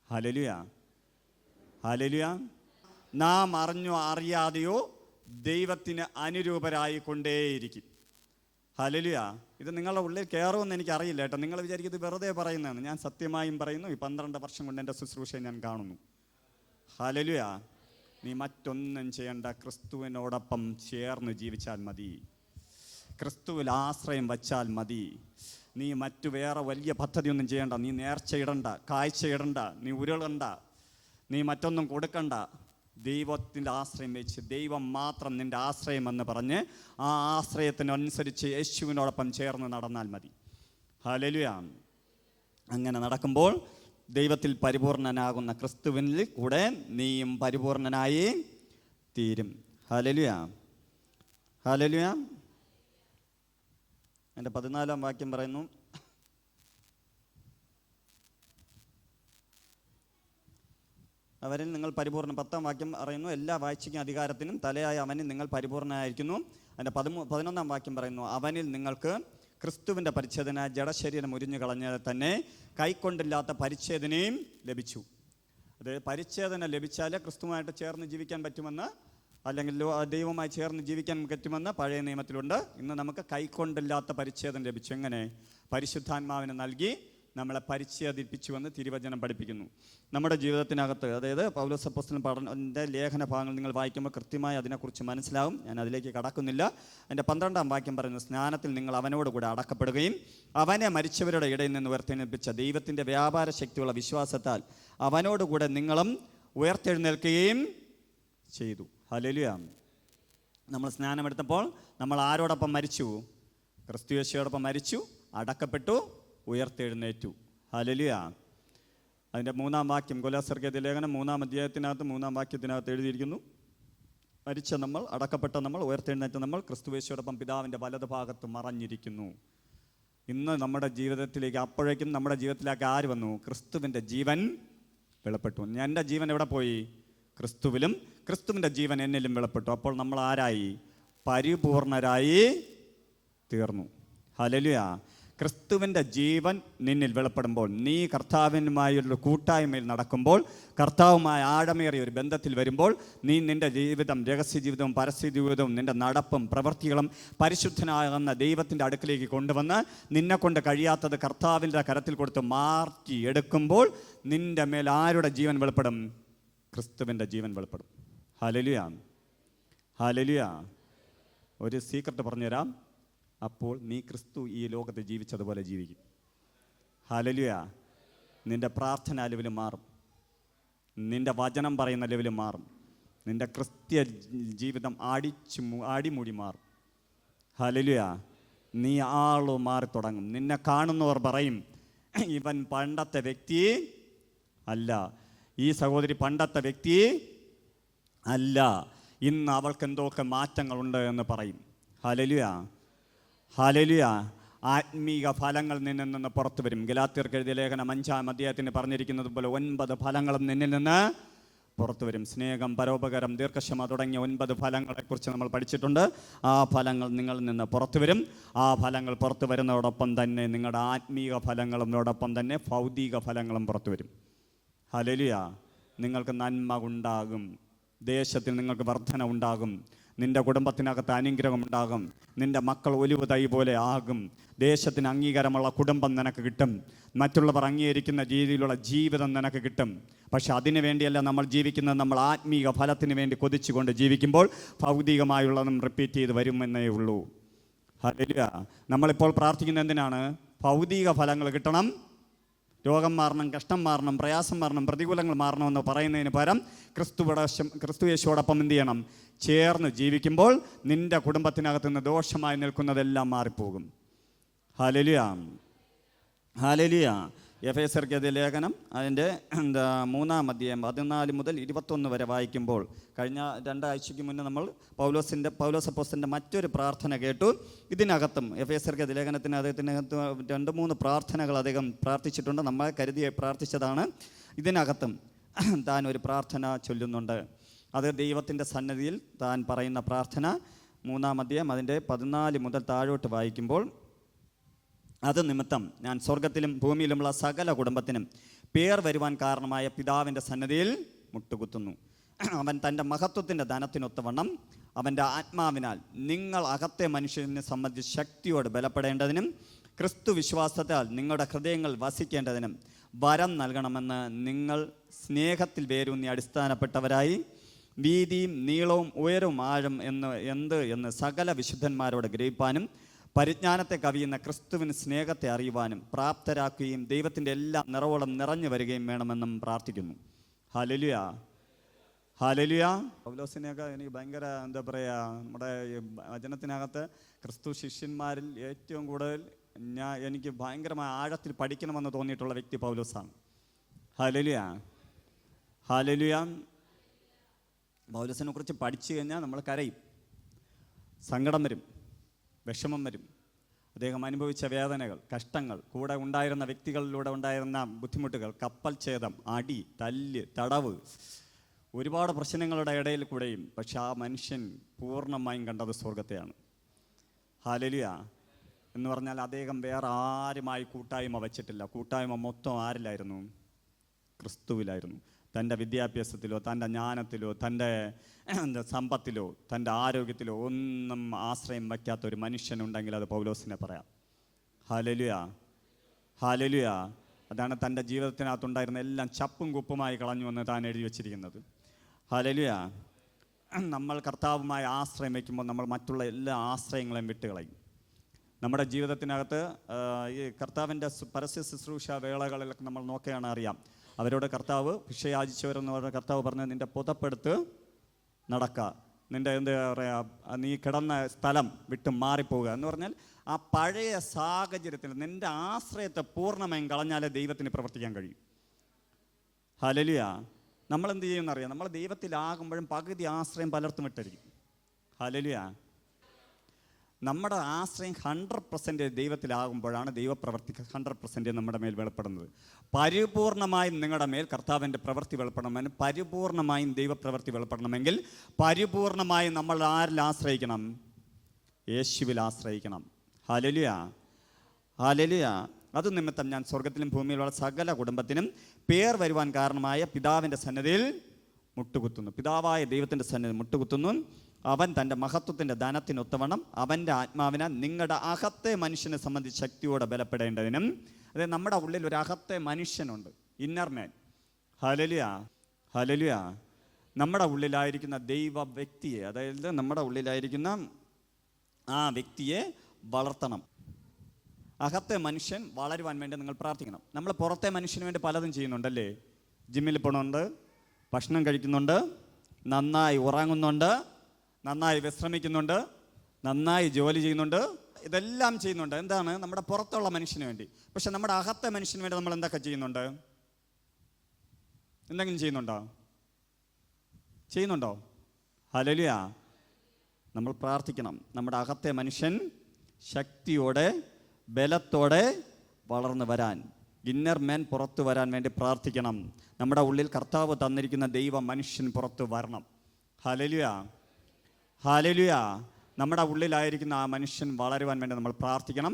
Hallelujah, hallelujah. നാം അറിഞ്ഞോ അറിയാതെയോ ദൈവത്തിന് അനുരൂപരായിക്കൊണ്ടേയിരിക്കും. ഹല്ലേലൂയ. ഇത് നിങ്ങളുടെ ഉള്ളിൽ കയറുമെന്ന് എനിക്കറിയില്ല കേട്ടോ. നിങ്ങൾ വിചാരിക്കും ഇത് വെറുതെ പറയുന്നതാണ്. ഞാൻ സത്യമായും പറയുന്നു, ഈ 12 വർഷം കൊണ്ട് എൻ്റെ ശുശ്രൂഷയെ ഞാൻ കാണുന്നു. ഹല്ലേലൂയ. നീ മറ്റൊന്നും ചെയ്യേണ്ട, ക്രിസ്തുവിനോടൊപ്പം ചേർന്ന് ജീവിച്ചാൽ മതി, ക്രിസ്തുവിൽ ആശ്രയം വച്ചാൽ മതി. നീ മറ്റു വേറെ വലിയ പദ്ധതിയൊന്നും ചെയ്യണ്ട. നീ നേർച്ചയിടണ്ട, കാഴ്ചയിടണ്ട, നീ ഉരുളണ്ട, നീ മറ്റൊന്നും കൊടുക്കണ്ട. ദൈവത്തിൻ്റെ ആശ്രയം വെച്ച് ദൈവം മാത്രം നിൻ്റെ ആശ്രയമെന്ന് പറഞ്ഞ് ആ ആശ്രയത്തിനനുസരിച്ച് യേശുവിനോടൊപ്പം ചേർന്ന് നടന്നാൽ മതി. ഹല്ലേലൂയ. അങ്ങനെ നടക്കുമ്പോൾ ദൈവത്തിൽ പരിപൂർണനാകുന്ന ക്രിസ്തുവിനിൽ കൂടെ നീയും പരിപൂർണനായി തീരും. Hallelujah, hallelujah. എൻ്റെ 14-ാം വാക്യം പറയുന്നു, അവരിൽ നിങ്ങൾ പരിപൂർണ്ണ. 10-ാം വാക്യം പറയുന്നു, എല്ലാ വാഴ്ചയ്ക്കും അധികാരത്തിനും തലയായ അവനിൽ നിങ്ങൾ പരിപൂർണനായിരിക്കുന്നു. അതിൻ്റെ 11-ാം വാക്യം പറയുന്നു, അവനിൽ നിങ്ങൾക്ക് ക്രിസ്തുവിൻ്റെ പരിച്ഛേദന ജഡശരീരം ഉരിഞ്ഞു കളഞ്ഞാൽ തന്നെ കൈക്കൊണ്ടില്ലാത്ത പരിച്ഛേദനയും ലഭിച്ചു. അത് പരിച്ഛേദന ലഭിച്ചാൽ ക്രിസ്തുവുമായിട്ട് ചേർന്ന് ജീവിക്കാൻ പറ്റുമെന്ന്, അല്ലെങ്കിൽ ദൈവവുമായി ചേർന്ന് ജീവിക്കാൻ പറ്റുമെന്ന് പഴയ നിയമത്തിലുണ്ട്. ഇന്ന് നമുക്ക് കൈക്കൊണ്ടില്ലാത്ത പരിച്ഛേദന ലഭിച്ചു. എങ്ങനെ? പരിശുദ്ധാത്മാവിനെ നൽകി നമ്മളെ പരിച്ഛേദിപ്പിച്ചുവെന്ന് തിരുവചനം പഠിപ്പിക്കുന്നു. നമ്മുടെ ജീവിതത്തിനകത്ത്, അതായത് പൗലോസ് അപ്പോസ്തലൻ പഠനത്തിൻ്റെ ലേഖന ഭാഗങ്ങൾ നിങ്ങൾ വായിക്കുമ്പോൾ കൃത്യമായി അതിനെക്കുറിച്ച് മനസ്സിലാവും. ഞാൻ അതിലേക്ക് കടക്കുന്നില്ല. അതിൻ്റെ 12-ാം വാക്യം പറയുന്നത്, സ്നാനത്തിൽ നിങ്ങൾ അവനോട് കൂടെ അടക്കപ്പെടുകയും അവനെ മരിച്ചവരുടെ ഇടയിൽ നിന്ന് ഉയർത്തെഴുന്നേൽപ്പിച്ച ദൈവത്തിൻ്റെ വ്യാപാര ശക്തിയുള്ള വിശ്വാസത്താൽ അവനോടുകൂടെ നിങ്ങളും ഉയർത്തെഴുന്നേൽക്കുകയും ചെയ്തു. ഹല്ലേലൂയ. നമ്മൾ സ്നാനമെടുത്തപ്പോൾ നമ്മൾ ആരോടൊപ്പം മരിച്ചു? ക്രിസ്തു യേശുവോടൊപ്പം മരിച്ചു, അടക്കപ്പെട്ടു, ഉയർത്തെഴുന്നേറ്റു. ഹല്ലേലൂയ. അതിൻ്റെ 3-ാം വാക്യം, കൊലോസ്യർക്കെഴുതിയ ലേഖനം 3-ാം അധ്യായത്തിനകത്ത് 3-ാം വാക്യത്തിനകത്ത് എഴുതിയിരിക്കുന്നു, മരിച്ച നമ്മൾ, അടക്കപ്പെട്ട നമ്മൾ, ഉയർത്തെഴുന്നേറ്റ നമ്മൾ ക്രിസ്തു യേശുവോടൊപ്പം പിതാവിൻ്റെ വലത് ഭാഗത്ത് മറഞ്ഞിരിക്കുന്നു. ഇന്ന് നമ്മുടെ ജീവിതത്തിലേക്ക്, അപ്പോഴേക്കും നമ്മുടെ ജീവിതത്തിലേക്ക് ആര് വന്നു? ക്രിസ്തുവിൻ്റെ ജീവൻ വെളിപ്പെട്ടു. എൻ്റെ ജീവൻ എവിടെ പോയി? ക്രിസ്തുവിലും, ക്രിസ്തുവിൻ്റെ ജീവൻ എന്നിലും വെളിപ്പെട്ടു. അപ്പോൾ നമ്മൾ ആരായി? പരിപൂർണരായി തീർന്നു. ഹല്ലേലൂയ. ക്രിസ്തുവിൻ്റെ ജീവൻ നിന്നിൽ വെളിപ്പെടുമ്പോൾ, നീ കർത്താവിനുമായൊരു കൂട്ടായ്മയിൽ നടക്കുമ്പോൾ, കർത്താവുമായ ആഴമേറിയ ഒരു ബന്ധത്തിൽ വരുമ്പോൾ, നീ നിൻ്റെ ജീവിതം, രഹസ്യ ജീവിതവും പരസ്യ ജീവിതവും നിൻ്റെ നടപ്പും പ്രവൃത്തികളും പരിശുദ്ധനാകുന്ന ദൈവത്തിൻ്റെ അടുക്കിലേക്ക് കൊണ്ടുവന്ന് നിന്നെക്കൊണ്ട് കഴിയാത്തത് കർത്താവിൻ്റെ കരത്തിൽ കൊടുത്ത് മാറ്റി എടുക്കുമ്പോൾ നിൻ്റെ മേൽ ആരുടെ ജീവൻ വെളിപ്പെടും? ക്രിസ്തുവിൻ്റെ ജീവൻ വെളിപ്പെടും. ഹല്ലേലൂയ. ഹല്ലേലൂയ. ഒരു സീക്രട്ട് പറഞ്ഞുതരാം. അപ്പോൾ നീ ക്രിസ്തു ഈ ലോകത്ത് ജീവിച്ചതുപോലെ ജീവിക്കും. ഹല്ലേലൂയ. നിൻ്റെ പ്രാർത്ഥന ലെവൽ മാറും, നിൻ്റെ വചനം പറയുന്ന ലെവൽ മാറും, നിൻ്റെ ക്രിസ്ത്യ ജീവിതം ആടിമൂടി മാറും. ഹല്ലേലൂയ. നീ ആളോ മാറി തുടങ്ങും. നിന്നെ കാണുന്നവർ പറയും, ഇവൻ പണ്ടത്തെ വ്യക്തി അല്ല, ഈ സഹോദരി പണ്ടത്തെ വ്യക്തി അല്ല, ഇന്ന് അവൾക്ക് എന്തൊക്കെ മാറ്റങ്ങളുണ്ട് എന്ന് പറയും. ഹല്ലേലൂയ. ഹല്ലേലൂയ. ആത്മീക ഫലങ്ങൾ നിന്നിൽ നിന്ന് പുറത്തു വരും. ഗലാത്യർക്ക് എഴുതിയ ലേഖനം 5-ാം അധ്യായത്തിന് പറഞ്ഞിരിക്കുന്നത് പോലെ 9 ഫലങ്ങളും നിന്നിൽ നിന്ന് പുറത്തു വരും. സ്നേഹം, പരോപകാരം, ദീർഘക്ഷമ തുടങ്ങിയ 9 ഫലങ്ങളെക്കുറിച്ച് നമ്മൾ പഠിച്ചിട്ടുണ്ട്. ആ ഫലങ്ങൾ നിങ്ങളിൽ നിന്ന് പുറത്തു വരും. ആ ഫലങ്ങൾ പുറത്തു വരുന്നതോടൊപ്പം തന്നെ നിങ്ങളുടെ ആത്മീക ഫലങ്ങളോടൊപ്പം തന്നെ ഭൗതിക ഫലങ്ങളും പുറത്തു വരും. ഹല്ലേലൂയ. നിങ്ങൾക്ക് നന്മ ഉണ്ടാകും, ദേശത്തിൽ നിങ്ങൾക്ക് വർധന ഉണ്ടാകും, നിൻ്റെ കുടുംബത്തിനകത്ത് അനുഗ്രഹം ഉണ്ടാകും, നിൻ്റെ മക്കൾ ഒലിവ് തൈ പോലെ ആകും, ദേശത്തിന് അംഗീകാരമുള്ള കുടുംബം നിനക്ക് കിട്ടും, മറ്റുള്ളവർ അംഗീകരിക്കുന്ന രീതിയിലുള്ള ജീവിതം നിനക്ക് കിട്ടും. പക്ഷെ അതിനു വേണ്ടിയല്ല നമ്മൾ ജീവിക്കുന്നത്. നമ്മൾ ആത്മീക ഫലത്തിന് വേണ്ടി കൊതിച്ചുകൊണ്ട് ജീവിക്കുമ്പോൾ ഭൗതികമായുള്ളതും റിപ്പീറ്റ് ചെയ്ത് വരുമെന്നേ ഉള്ളൂ. ഹല്ലേലൂയ. നമ്മളിപ്പോൾ പ്രാർത്ഥിക്കുന്നത് എന്തിനാണ്? ഭൗതിക ഫലങ്ങൾ കിട്ടണം, രോഗം മാറണം, കഷ്ടം മാറണം, പ്രയാസം മാറണം, പ്രതികൂലങ്ങൾ മാറണമെന്ന് പറയുന്നതിന് പകരം ക്രിസ്തു യേശുവോടൊപ്പം എന്ത് ചെയ്യണം? ചേർന്ന് ജീവിക്കുമ്പോൾ നിൻ്റെ കുടുംബത്തിനകത്ത് നിന്ന് ദോഷമായി നിൽക്കുന്നതെല്ലാം മാറിപ്പോകും. ഹല്ലേലൂയ. ഹല്ലേലൂയ. എഫേസ്യർക്കെഴുതിയ ലേഖനം അതിൻ്റെ 3-ാം അധ്യായം 14 മുതൽ 21 വരെ വായിക്കുമ്പോൾ, കഴിഞ്ഞ 2 ആഴ്ചയ്ക്ക് മുന്നേ നമ്മൾ പൗലോസ് അപ്പോസ്തലൻ്റെ മറ്റൊരു പ്രാർത്ഥന കേട്ടു. ഇതിനകത്തും എഫേസ്യർക്കെഴുതിയ ലേഖനത്തിന് അദ്ദേഹത്തിനകത്ത് 2-3 പ്രാർത്ഥനകൾ അദ്ദേഹം പ്രാർത്ഥിച്ചിട്ടുണ്ട്. നമ്മളെ കരുതി പ്രാർത്ഥിച്ചതാണ്. ഇതിനകത്തും താൻ ഒരു പ്രാർത്ഥന ചൊല്ലുന്നുണ്ട്. അത് ദൈവത്തിൻ്റെ സന്നിധിയിൽ താൻ പറയുന്ന പ്രാർത്ഥന 3-ാം അധ്യായം അതിൻ്റെ 14 മുതൽ താഴോട്ട് വായിക്കുമ്പോൾ, അത് നിമിത്തം ഞാൻ സ്വർഗത്തിലും ഭൂമിയിലുമുള്ള സകല കുടുംബത്തിനും പേർ വരുവാൻ കാരണമായ പിതാവിൻ്റെ സന്നിധിയിൽ മുട്ടുകുത്തുന്നു. അവൻ തൻ്റെ മഹത്വത്തിൻ്റെ ധനത്തിനൊത്തവണ്ണം അവൻ്റെ ആത്മാവിനാൽ നിങ്ങൾ അകത്തെ മനുഷ്യനെ സംബന്ധിച്ച് ശക്തിയോട് ബലപ്പെടേണ്ടതിനും ക്രിസ്തു വിശ്വാസത്താൽ നിങ്ങളുടെ ഹൃദയങ്ങൾ വസിക്കേണ്ടതിനും വരം നൽകണമെന്ന് നിങ്ങൾ സ്നേഹത്തിൽ വേരൂന്നി അടിസ്ഥാനപ്പെട്ടവരായി വീതിയും നീളവും ഉയരവും ആഴം എന്ന് സകല വിശുദ്ധന്മാരോട് ഗ്രഹിപ്പാനും പരിജ്ഞാനത്തെ കവിയുന്ന ക്രിസ്തുവിന് സ്നേഹത്തെ അറിയുവാനും പ്രാപ്തരാക്കുകയും ദൈവത്തിൻ്റെ എല്ലാ നിറവോളം നിറഞ്ഞു വരികയും വേണമെന്നും പ്രാർത്ഥിക്കുന്നു. ഹല്ലേലൂയ. ഹല്ലേലൂയ. പൗലോസിനെയൊക്കെ എനിക്ക് ഭയങ്കര എന്താ പറയുക, നമ്മുടെ വചനത്തിനകത്ത് ക്രിസ്തു ശിഷ്യന്മാരിൽ ഏറ്റവും കൂടുതൽ എനിക്ക് ഭയങ്കരമായ ആഴത്തിൽ പഠിക്കണമെന്ന് തോന്നിയിട്ടുള്ള വ്യക്തി പൗലോസാണ്. ഹല്ലേലൂയ. ഹല്ലേലൂയ. പൗലോസിനെ കുറിച്ച് പഠിച്ചു കഴിഞ്ഞാൽ നമ്മൾ കരയും, സങ്കടം വരും, വിഷമം വരും. അദ്ദേഹം അനുഭവിച്ച വേദനകൾ, കഷ്ടങ്ങൾ, കൂടെ ഉണ്ടായിരുന്ന വ്യക്തികളിലൂടെ ഉണ്ടായിരുന്ന ബുദ്ധിമുട്ടുകൾ, കപ്പൽ ഛേദം, അടി, തല്ല്, തടവ്, ഒരുപാട് പ്രശ്നങ്ങളുടെ ഇടയിൽ കൂടെയും പക്ഷെ ആ മനുഷ്യൻ പൂർണ്ണമായും കണ്ടത് സ്വർഗത്തെയാണ്. ഹല്ലേലൂയ. എന്ന് പറഞ്ഞാൽ അദ്ദേഹം വേറെ ആരുമായി കൂട്ടായ്മ വച്ചിട്ടില്ല. കൂട്ടായ്മ മൊത്തം ആരിലായിരുന്നു? ക്രിസ്തുവിലായിരുന്നു. തൻ്റെ വിദ്യാഭ്യാസത്തിലോ തൻ്റെ ജ്ഞാനത്തിലോ തൻ്റെ സമ്പത്തിലോ തൻ്റെ ആരോഗ്യത്തിലോ ഒന്നും ആശ്രയം വയ്ക്കാത്ത ഒരു മനുഷ്യനുണ്ടെങ്കിൽ അത് പൗലോസിനെ പറയാം. ഹല്ലേലൂയ. ഹല്ലേലൂയ. അതാണ് തൻ്റെ ജീവിതത്തിനകത്തുണ്ടായിരുന്ന എല്ലാം ചപ്പും കുപ്പുമായി കളഞ്ഞു എന്ന് താൻ എഴുതി വച്ചിരിക്കുന്നത്. ഹല്ലേലൂയ. നമ്മൾ കർത്താവുമായി ആശ്രയം വയ്ക്കുമ്പോൾ നമ്മൾ മറ്റുള്ള എല്ലാ ആശ്രയങ്ങളെയും വിട്ടുകളയും. നമ്മുടെ ജീവിതത്തിനകത്ത് ഈ കർത്താവിൻ്റെ പരസ്യ ശുശ്രൂഷ വേളകളിലൊക്കെ നമ്മൾ നോക്കുകയാണ് അറിയാം. അവരോട് കർത്താവ് ഭിക്ഷയാചിച്ചവരെന്ന് പറഞ്ഞ കർത്താവ് പറഞ്ഞത് നിൻ്റെ പുതപ്പെടുത്ത് നടക്കുക, നിൻ്റെ എന്താ പറയുക, നീ കിടന്ന സ്ഥലം വിട്ട് മാറിപ്പോവുക എന്ന് പറഞ്ഞാൽ ആ പഴയ സാഹചര്യത്തിൽ നിൻ്റെ ആശ്രയത്തെ പൂർണ്ണമായും കളഞ്ഞാലേ ദൈവത്തിന് പ്രവർത്തിക്കാൻ കഴിയും. ഹല്ലേലൂയ. നമ്മൾ എന്ത് ചെയ്യുമെന്നറിയാം, നമ്മൾ ദൈവത്തിലാകുമ്പോഴും പകുതി ആശ്രയം പലർത്തും ഇട്ടിരിക്കും. ഹല്ലേലൂയ. നമ്മുടെ ആശ്രയം 100% ദൈവത്തിലാകുമ്പോഴാണ് ദൈവപ്രവർത്തി 100% നമ്മുടെ മേൽ വെളിപ്പെടുന്നത്. പരിപൂർണമായും നിങ്ങളുടെ മേൽ കർത്താവിൻ്റെ പ്രവൃത്തി വെളിപ്പെടണമെങ്കിൽ, പരിപൂർണമായും ദൈവപ്രവൃത്തി വെളിപ്പെടണമെങ്കിൽ പരിപൂർണമായും നമ്മൾ ആരിൽ ആശ്രയിക്കണം? യേശുവിൽ ആശ്രയിക്കണം. ഹല്ലേലൂയ. ഹല്ലേലൂയ. അത് നിമിത്തം ഞാൻ സ്വർഗത്തിലും ഭൂമിയിലുള്ള സകല കുടുംബത്തിനും പേർ വരുവാൻ കാരണമായ പിതാവിൻ്റെ സന്നിധിയിൽ മുട്ടുകുത്തുന്നു. പിതാവായ ദൈവത്തിൻ്റെ സന്നിധിയിൽ മുട്ടുകുത്തുന്നു. അവൻ തൻ്റെ മഹത്വത്തിൻ്റെ ധനത്തിനൊത്തവണ്ണം അവൻ്റെ ആത്മാവിനെ നിങ്ങളുടെ അകത്തെ മനുഷ്യനെ സംബന്ധിച്ച് ശക്തിയോടെ ബലപ്പെടേണ്ടതിനും, അതായത് നമ്മുടെ ഉള്ളിൽ ഒരു അകത്തെ മനുഷ്യനുണ്ട്, ഇന്നർ മാൻ. ഹല്ലേലൂയ. ഹല്ലേലൂയ. നമ്മുടെ ഉള്ളിലായിരിക്കുന്ന ദൈവ വ്യക്തിയെ, അതായത് നമ്മുടെ ഉള്ളിലായിരിക്കുന്ന ആ വ്യക്തിയെ വളർത്തണം. അകത്തെ മനുഷ്യൻ വളരുവാൻ വേണ്ടി നിങ്ങൾ പ്രാർത്ഥിക്കണം. നമ്മൾ പുറത്തെ മനുഷ്യന് വേണ്ടി പലതും ചെയ്യുന്നുണ്ടല്ലേ. ജിമ്മിൽ പോകണുണ്ട്, ഭക്ഷണം കഴിക്കുന്നുണ്ട്, നന്നായി ഉറങ്ങുന്നുണ്ട്, നന്നായി വിശ്രമിക്കുന്നുണ്ട്, നന്നായി ജോലി ചെയ്യുന്നുണ്ട്, ഇതെല്ലാം ചെയ്യുന്നുണ്ട്. എന്താണ്? നമ്മുടെ പുറത്തുള്ള മനുഷ്യന് വേണ്ടി. പക്ഷെ നമ്മുടെ അകത്തെ മനുഷ്യന് വേണ്ടി നമ്മൾ എന്തൊക്കെ ചെയ്യുന്നുണ്ട്? എന്തെങ്കിലും ചെയ്യുന്നുണ്ടോ? ഹല്ലേലൂയ. നമ്മൾ പ്രാർത്ഥിക്കണം നമ്മുടെ അകത്തെ മനുഷ്യൻ ശക്തിയോടെ ബലത്തോടെ വളർന്നു വരാൻ, ഇന്നർ മാൻ പുറത്തു വരാൻ വേണ്ടി പ്രാർത്ഥിക്കണം. നമ്മുടെ ഉള്ളിൽ കർത്താവ് തന്നിരിക്കുന്ന ദൈവ മനുഷ്യൻ പുറത്തു വരണം. ഹല്ലേലൂയ. ഹല്ലേലൂയ. നമ്മുടെ ഉള്ളിലായിരിക്കുന്ന ആ മനുഷ്യൻ വളരുവാൻ വേണ്ടി നമ്മൾ പ്രാർത്ഥിക്കണം.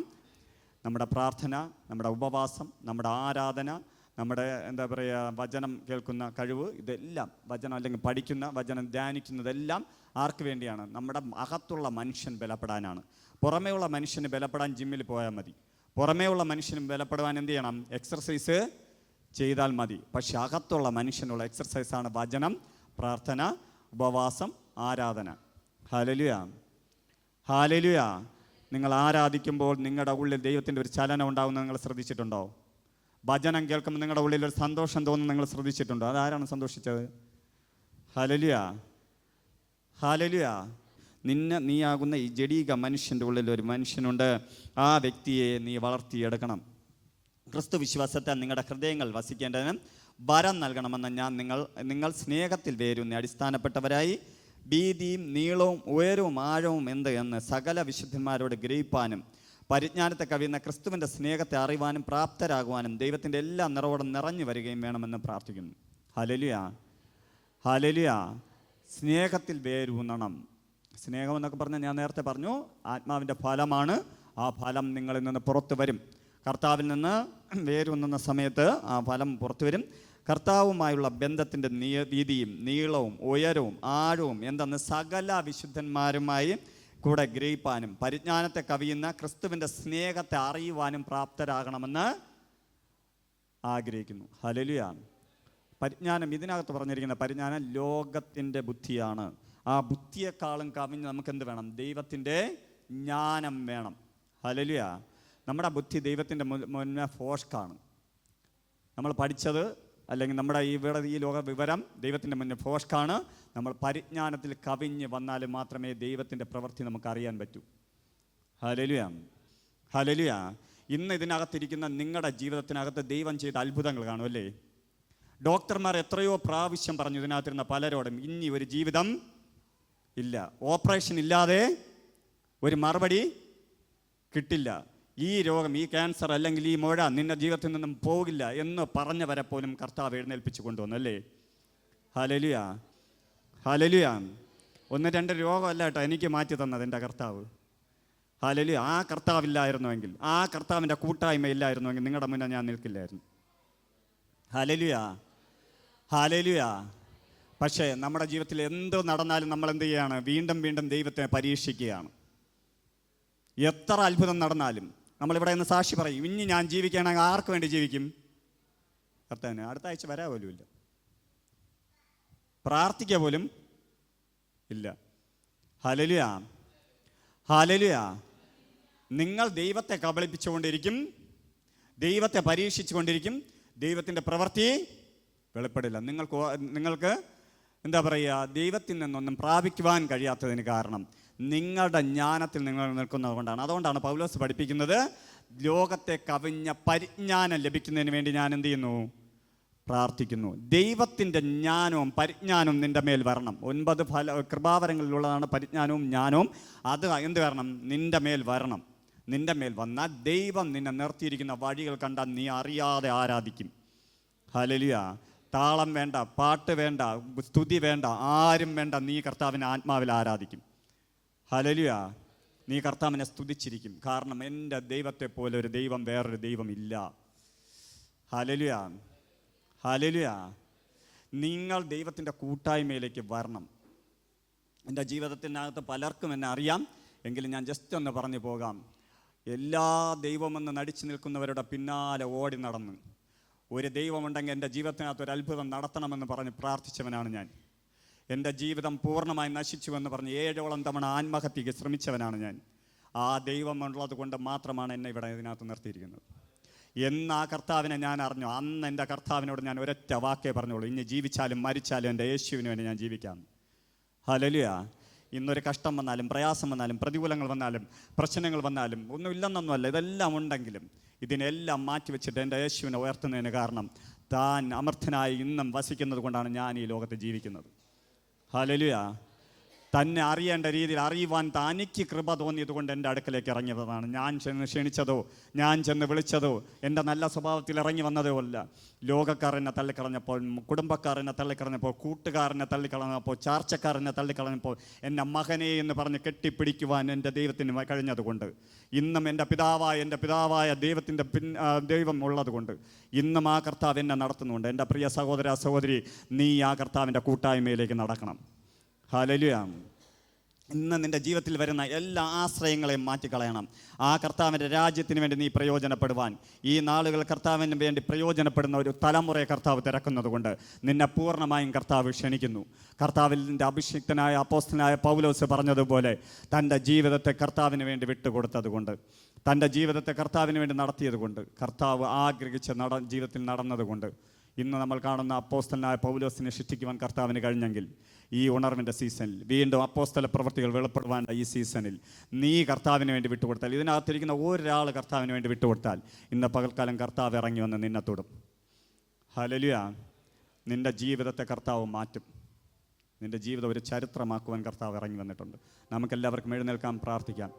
നമ്മുടെ പ്രാർത്ഥന, നമ്മുടെ ഉപവാസം, നമ്മുടെ ആരാധന, നമ്മുടെ എന്താ പറയുക വചനം കേൾക്കുന്ന കഴിവ്, ഇതെല്ലാം വചനം അല്ലെങ്കിൽ പഠിക്കുന്ന വചനം ധ്യാനിക്കുന്നതെല്ലാം ആർക്ക് വേണ്ടിയാണ്? നമ്മുടെ അകത്തുള്ള മനുഷ്യൻ ബലപ്പെടാനാണ്. പുറമേയുള്ള മനുഷ്യന് ബലപ്പെടാൻ ജിമ്മിൽ പോയാൽ മതി. പുറമേയുള്ള മനുഷ്യനും ബലപ്പെടുവാൻ എന്ത് ചെയ്യണം? എക്സർസൈസ് ചെയ്താൽ മതി. പക്ഷെ അകത്തുള്ള മനുഷ്യനുള്ള എക്സർസൈസാണ് വചനം, പ്രാർത്ഥന, ഉപവാസം, ആരാധന. ഹല്ലേലൂയ. ഹല്ലേലൂയ. നിങ്ങൾ ആരാധിക്കുമ്പോൾ നിങ്ങളുടെ ഉള്ളിൽ ദൈവത്തിൻ്റെ ഒരു ചലനം ഉണ്ടാകുന്നത് നിങ്ങൾ ശ്രദ്ധിച്ചിട്ടുണ്ടോ? ഭജനം കേൾക്കുമ്പോൾ നിങ്ങളുടെ ഉള്ളിൽ ഒരു സന്തോഷം തോന്നുന്നത് നിങ്ങൾ ശ്രദ്ധിച്ചിട്ടുണ്ടോ? അതാരാണ് സന്തോഷിച്ചത്? ഹല്ലേലൂയ. ഹല്ലേലൂയ. നീയാകുന്ന ഈ ജഡീക മനുഷ്യൻ്റെ ഉള്ളിൽ ഒരു മനുഷ്യനുണ്ട്. ആ വ്യക്തിയെ നീ വളർത്തിയെടുക്കണം. ക്രിസ്തു വിശ്വാസത്തെ നിങ്ങളുടെ ഹൃദയങ്ങൾ വസിക്കേണ്ടതിന് വരം നൽകണമെന്ന് നിങ്ങൾ സ്നേഹത്തിൽ വേരൂന്നി അടിസ്ഥാനപ്പെട്ടവരായി വീതിയും നീളവും ഉയരവും ആഴവും എന്ത് എന്ന് സകല വിശുദ്ധന്മാരോട് ഗ്രഹിപ്പാനും പരിജ്ഞാനത്തെ കവിയുന്ന ക്രിസ്തുവിൻ്റെ സ്നേഹത്തെ അറിയുവാനും പ്രാപ്തരാകുവാനും ദൈവത്തിൻ്റെ എല്ലാ നിറവോടും നിറഞ്ഞു വരികയും വേണമെന്ന് പ്രാർത്ഥിക്കുന്നു. ഹല്ലേലൂയ. ഹല്ലേലൂയ. സ്നേഹത്തിൽ വേരൂന്നണം. സ്നേഹം എന്നൊക്കെ പറഞ്ഞാൽ ഞാൻ നേരത്തെ പറഞ്ഞു, ആത്മാവിൻ്റെ ഫലമാണ്. ആ ഫലം നിങ്ങളിൽ നിന്ന് പുറത്തു വരും. കർത്താവിൽ നിന്ന് വേരൂന്നുന്ന സമയത്ത് ആ ഫലം പുറത്തു വരും. കർത്താവുമായുള്ള ബന്ധത്തിൻ്റെ വീതിയും നീളവും ഉയരവും ആഴവും എന്തെന്ന് സകല വിശുദ്ധന്മാരുമായി കൂടെ ഗ്രഹിപ്പാനും പരിജ്ഞാനത്തെ കവിയുന്ന ക്രിസ്തുവിൻ്റെ സ്നേഹത്തെ അറിയുവാനും പ്രാപ്തരാകണമെന്ന് ആഗ്രഹിക്കുന്നു. ഹല്ലേലൂയ. പരിജ്ഞാനം, ഇതിനകത്ത് പറഞ്ഞിരിക്കുന്ന പരിജ്ഞാനം ലോകത്തിൻ്റെ ബുദ്ധിയാണ്. ആ ബുദ്ധിയെക്കാളും കവിഞ്ഞ് നമുക്ക് എന്ത് വേണം? ദൈവത്തിൻ്റെ ജ്ഞാനം വേണം. ഹല്ലേലൂയ. നമ്മുടെ ബുദ്ധി ദൈവത്തിൻ്റെ മുന്നേ ഫോഷ്കാണ്. നമ്മൾ പഠിച്ചത് അല്ലെങ്കിൽ നമ്മുടെ ഈ ലോക വിവരം ദൈവത്തിൻ്റെ മുന്നേ ഫോഷ്കാണ്. നമ്മൾ പരിജ്ഞാനത്തിൽ കവിഞ്ഞ് വന്നാൽ മാത്രമേ ദൈവത്തിൻ്റെ പ്രവൃത്തി നമുക്ക് അറിയാൻ പറ്റൂ. ഹല്ലേലൂയ. ഹല്ലേലൂയ. ഇന്ന് ഇതിനകത്തിരിക്കുന്ന നിങ്ങളുടെ ജീവിതത്തിനകത്ത് ദൈവം ചെയ്ത അത്ഭുതങ്ങൾ കാണുമല്ലേ? ഡോക്ടർമാർ എത്രയോ പ്രാവശ്യം പറഞ്ഞു ഇതിനകത്തിരുന്ന പലരോടും, ഇനി ഒരു ജീവിതം ഇല്ല, ഓപ്പറേഷൻ ഇല്ലാതെ ഒരു മറുപടി കിട്ടില്ല, ഈ രോഗം, ഈ ക്യാൻസർ അല്ലെങ്കിൽ ഈ മുഴ നിന്റെ ജീവിതത്തിൽ നിന്നും പോകില്ല എന്ന് പറഞ്ഞവരെ പോലും കർത്താവ് എഴുന്നേൽപ്പിച്ചു കൊണ്ടുവന്നു അല്ലേ? ഹല്ലേലൂയ. ഹല്ലേലൂയ. 1-2 രോഗമല്ല കേട്ടോ എനിക്ക് മാറ്റി തന്നത് എൻ്റെ കർത്താവ്. ഹല്ലേലൂയ. ആ കർത്താവില്ലായിരുന്നുവെങ്കിൽ, ആ കർത്താവിൻ്റെ കൂട്ടായ്മ ഇല്ലായിരുന്നുവെങ്കിൽ നിങ്ങളുടെ മുന്നേ ഞാൻ നിൽക്കില്ലായിരുന്നു. ഹല്ലേലൂയ. ഹല്ലേലൂയ. പക്ഷേ നമ്മുടെ ജീവിതത്തിൽ എന്ത് നടന്നാലും നമ്മൾ എന്ത് ചെയ്യുകയാണ്? വീണ്ടും വീണ്ടും ദൈവത്തെ പരീക്ഷിക്കുകയാണ്. എത്ര അത്ഭുതം നടന്നാലും നമ്മളിവിടെ നിന്ന് സാക്ഷി പറയും, ഇനി ഞാൻ ജീവിക്കുകയാണെങ്കിൽ ആർക്ക് വേണ്ടി ജീവിക്കും? കർത്താവിന് അടുത്ത ആഴ്ച വരാൻ പോലും ഇല്ല, പ്രാർത്ഥിക്കുക പോലും ഇല്ല. Hallelujah, hallelujah. നിങ്ങൾ ദൈവത്തെ കബളിപ്പിച്ചുകൊണ്ടിരിക്കും, ദൈവത്തെ പരീക്ഷിച്ചുകൊണ്ടിരിക്കും, ദൈവത്തിൻ്റെ പ്രവൃത്തി വെളിപ്പെടില്ല. നിങ്ങൾക്ക് എന്താ പറയുക, ദൈവത്തിൽ നിന്നൊന്നും പ്രാപിക്കുവാൻ കഴിയാത്തതിന് കാരണം നിങ്ങളുടെ ജ്ഞാനത്തിൽ നിങ്ങൾ നിൽക്കുന്നത് കൊണ്ടാണ്. അതുകൊണ്ടാണ് പൗലോസ് പഠിപ്പിക്കുന്നത്, ലോകത്തെ കവിഞ്ഞ പരിജ്ഞാനം ലഭിക്കുന്നതിന് വേണ്ടി ഞാൻ എന്ത് ചെയ്യുന്നു? പ്രാർത്ഥിക്കുന്നു. ദൈവത്തിൻ്റെ ജ്ഞാനവും പരിജ്ഞാനവും നിൻ്റെ മേൽ വരണം. 9 കൃപാവരങ്ങളിലുള്ളതാണ് പരിജ്ഞാനവും ജ്ഞാനവും. അത് എന്ത് വരണം? നിൻ്റെ മേൽ വരണം. നിൻ്റെ മേൽ വന്നാൽ ദൈവം നിന്നെ നിർത്തിയിരിക്കുന്ന വഴികൾ കണ്ടാൽ നീ അറിയാതെ ആരാധിക്കും. ഹല്ലേലൂയ. താളം വേണ്ട, പാട്ട് വേണ്ട, സ്തുതി വേണ്ട, ആരും വേണ്ട, നീ കർത്താവിനെ ആത്മാവിൽ ആരാധിക്കും. ഹല്ലേലൂയ. നീ കർത്താവിനെ സ്തുതിച്ചിരിക്കും. കാരണം എൻ്റെ ദൈവത്തെ പോലെ ഒരു ദൈവം വേറൊരു ദൈവം ഇല്ല. Hallelujah, hallelujah. നിങ്ങൾ ദൈവത്തിൻ്റെ കൂട്ടായ്മയിലേക്ക് വരണം. എൻ്റെ ജീവിതത്തിനകത്ത് പലർക്കും എന്നെ അറിയാം, എങ്കിലും ഞാൻ ജസ്റ്റ് ഒന്ന് പറഞ്ഞു പോകാം. എല്ലാ ദൈവമെന്ന് നടിച്ചു നിൽക്കുന്നവരുടെ പിന്നാലെ ഓടി നടന്ന് ഒരു ദൈവമുണ്ടെങ്കിൽ എൻ്റെ ജീവിതത്തിനകത്ത് ഒരു അത്ഭുതം നടത്തണമെന്ന് പറഞ്ഞ് പ്രാർത്ഥിച്ചവനാണ് ഞാൻ. എൻ്റെ ജീവിതം പൂർണ്ണമായി നശിച്ചുവെന്ന് പറഞ്ഞ് 7ഓളം തവണ ആത്മഹത്യക്ക് ശ്രമിച്ചവനാണ് ഞാൻ. ആ ദൈവമുള്ളത് കൊണ്ട് മാത്രമാണ് എന്നെ ഇവിടെ ഇതിനകത്ത് നിർത്തിയിരിക്കുന്നത്. എന്ന് ആ കർത്താവിനെ ഞാൻ അറിഞ്ഞു, അന്ന് എൻ്റെ കർത്താവിനോട് ഞാൻ ഒരൊറ്റ വാക്കേ പറഞ്ഞോളൂ, ഇനി ജീവിച്ചാലും മരിച്ചാലും എൻ്റെ യേശുവിന് വേണ്ടി ഞാൻ ജീവിക്കാം. ഹല്ലേലൂയ. ഇന്നൊരു കഷ്ടം വന്നാലും പ്രയാസം വന്നാലും പ്രതികൂലങ്ങൾ വന്നാലും പ്രശ്നങ്ങൾ വന്നാലും ഒന്നുമില്ലെന്നൊന്നുമല്ല, ഇതെല്ലാം ഉണ്ടെങ്കിലും ഇതിനെല്ലാം മാറ്റിവെച്ചിട്ട് എൻ്റെ യേശുവിനെ ഉയർത്തുന്നതിന് കാരണം താൻ അമർത്തനായി ഇന്നും വസിക്കുന്നത് കൊണ്ടാണ് ഞാൻ ഈ ലോകത്ത് ജീവിക്കുന്നത്. ഹല്ലേലൂയ. തന്നെ അറിയേണ്ട രീതിയിൽ അറിയുവാൻ തനിക്ക് കൃപ തോന്നിയത് കൊണ്ട് എൻ്റെ അടുക്കലേക്ക് ഇറങ്ങിയതാണ്. ഞാൻ ചെന്ന് ക്ഷണിച്ചതോ ഞാൻ ചെന്ന് വിളിച്ചതോ എൻ്റെ നല്ല സ്വഭാവത്തിൽ ഇറങ്ങി വന്നതോ അല്ല. ലോകക്കാർ എന്നെ തള്ളിക്കളഞ്ഞപ്പോൾ, കുടുംബക്കാർ എന്നെ തള്ളിക്കളഞ്ഞപ്പോൾ, കൂട്ടുകാരനെ തള്ളിക്കളഞ്ഞപ്പോൾ, ചാർച്ചക്കാരനെ തള്ളിക്കളഞ്ഞപ്പോൾ എന്നെ മകനെ എന്ന് പറഞ്ഞ് കെട്ടിപ്പിടിക്കുവാൻ എൻ്റെ ദൈവത്തിന് കഴിഞ്ഞതുകൊണ്ട്, ഇന്നും എൻ്റെ പിതാവായ ദൈവത്തിൻ്റെ ദൈവം ഉള്ളതുകൊണ്ട് ഇന്നും ആ കർത്താവ് എന്നെ നടത്തുന്നുണ്ട്. എൻ്റെ പ്രിയ സഹോദര സഹോദരി, നീ ആ കർത്താവിൻ്റെ കൂട്ടായ്മയിലേക്ക് നടക്കണം. ഹല്ലേലൂയ. ഇന്ന് നിൻ്റെ ജീവിതത്തിൽ വരുന്ന എല്ലാ ആശ്രയങ്ങളെയും മാറ്റിക്കളയണം. ആ കർത്താവിൻ്റെ രാജ്യത്തിന് വേണ്ടി നീ പ്രയോജനപ്പെടുവാൻ, ഈ നാളുകൾ കർത്താവിന് വേണ്ടി പ്രയോജനപ്പെടുന്ന ഒരു തലമുറയെ കർത്താവ് തിരക്കുന്നത് കൊണ്ട് നിന്നെ പൂർണ്ണമായും കർത്താവ് ക്ഷണിക്കുന്നു. കർത്താവിൻ്റെ അഭിഷിക്തനായ അപ്പോസ്തലനായ പൗലോസ് പറഞ്ഞതുപോലെ തൻ്റെ ജീവിതത്തെ കർത്താവിന് വേണ്ടി വിട്ടുകൊടുത്തത് കൊണ്ട്, തൻ്റെ ജീവിതത്തെ കർത്താവിന് വേണ്ടി നടത്തിയത് കൊണ്ട്, കർത്താവ് ആഗ്രഹിച്ച ജീവിതത്തിൽ നടന്നതുകൊണ്ട് ഇന്ന് നമ്മൾ കാണുന്ന അപ്പോസ്തലനായ പൗലോസിനെ സൃഷ്ടിക്കുവാൻ കർത്താവിന് കഴിഞ്ഞെങ്കിൽ ഈ ഉണർവിൻ്റെ സീസണിൽ വീണ്ടും അപ്പോസ്തല പ്രവൃത്തികൾ വെളിപ്പെടുവാൻ ഈ സീസണിൽ നീ കർത്താവിന് വേണ്ടി വിട്ടുകൊടുത്താൽ, ഇതിനകത്തിരിക്കുന്ന ഒരാൾ കർത്താവിന് വേണ്ടി വിട്ടുകൊടുത്താൽ ഇന്ന് പകൽക്കാലം കർത്താവ് ഇറങ്ങി വന്ന് നിന്നെ തൊടും. ഹല്ലേലൂയ. നിൻ്റെ ജീവിതത്തെ കർത്താവ് മാറ്റും. നിൻ്റെ ജീവിതം ഒരു ചരിത്രമാക്കുവാൻ കർത്താവ് ഇറങ്ങി വന്നിട്ടുണ്ട്. നമുക്കെല്ലാവർക്കും എഴുന്നേൽക്കാം, പ്രാർത്ഥിക്കാം.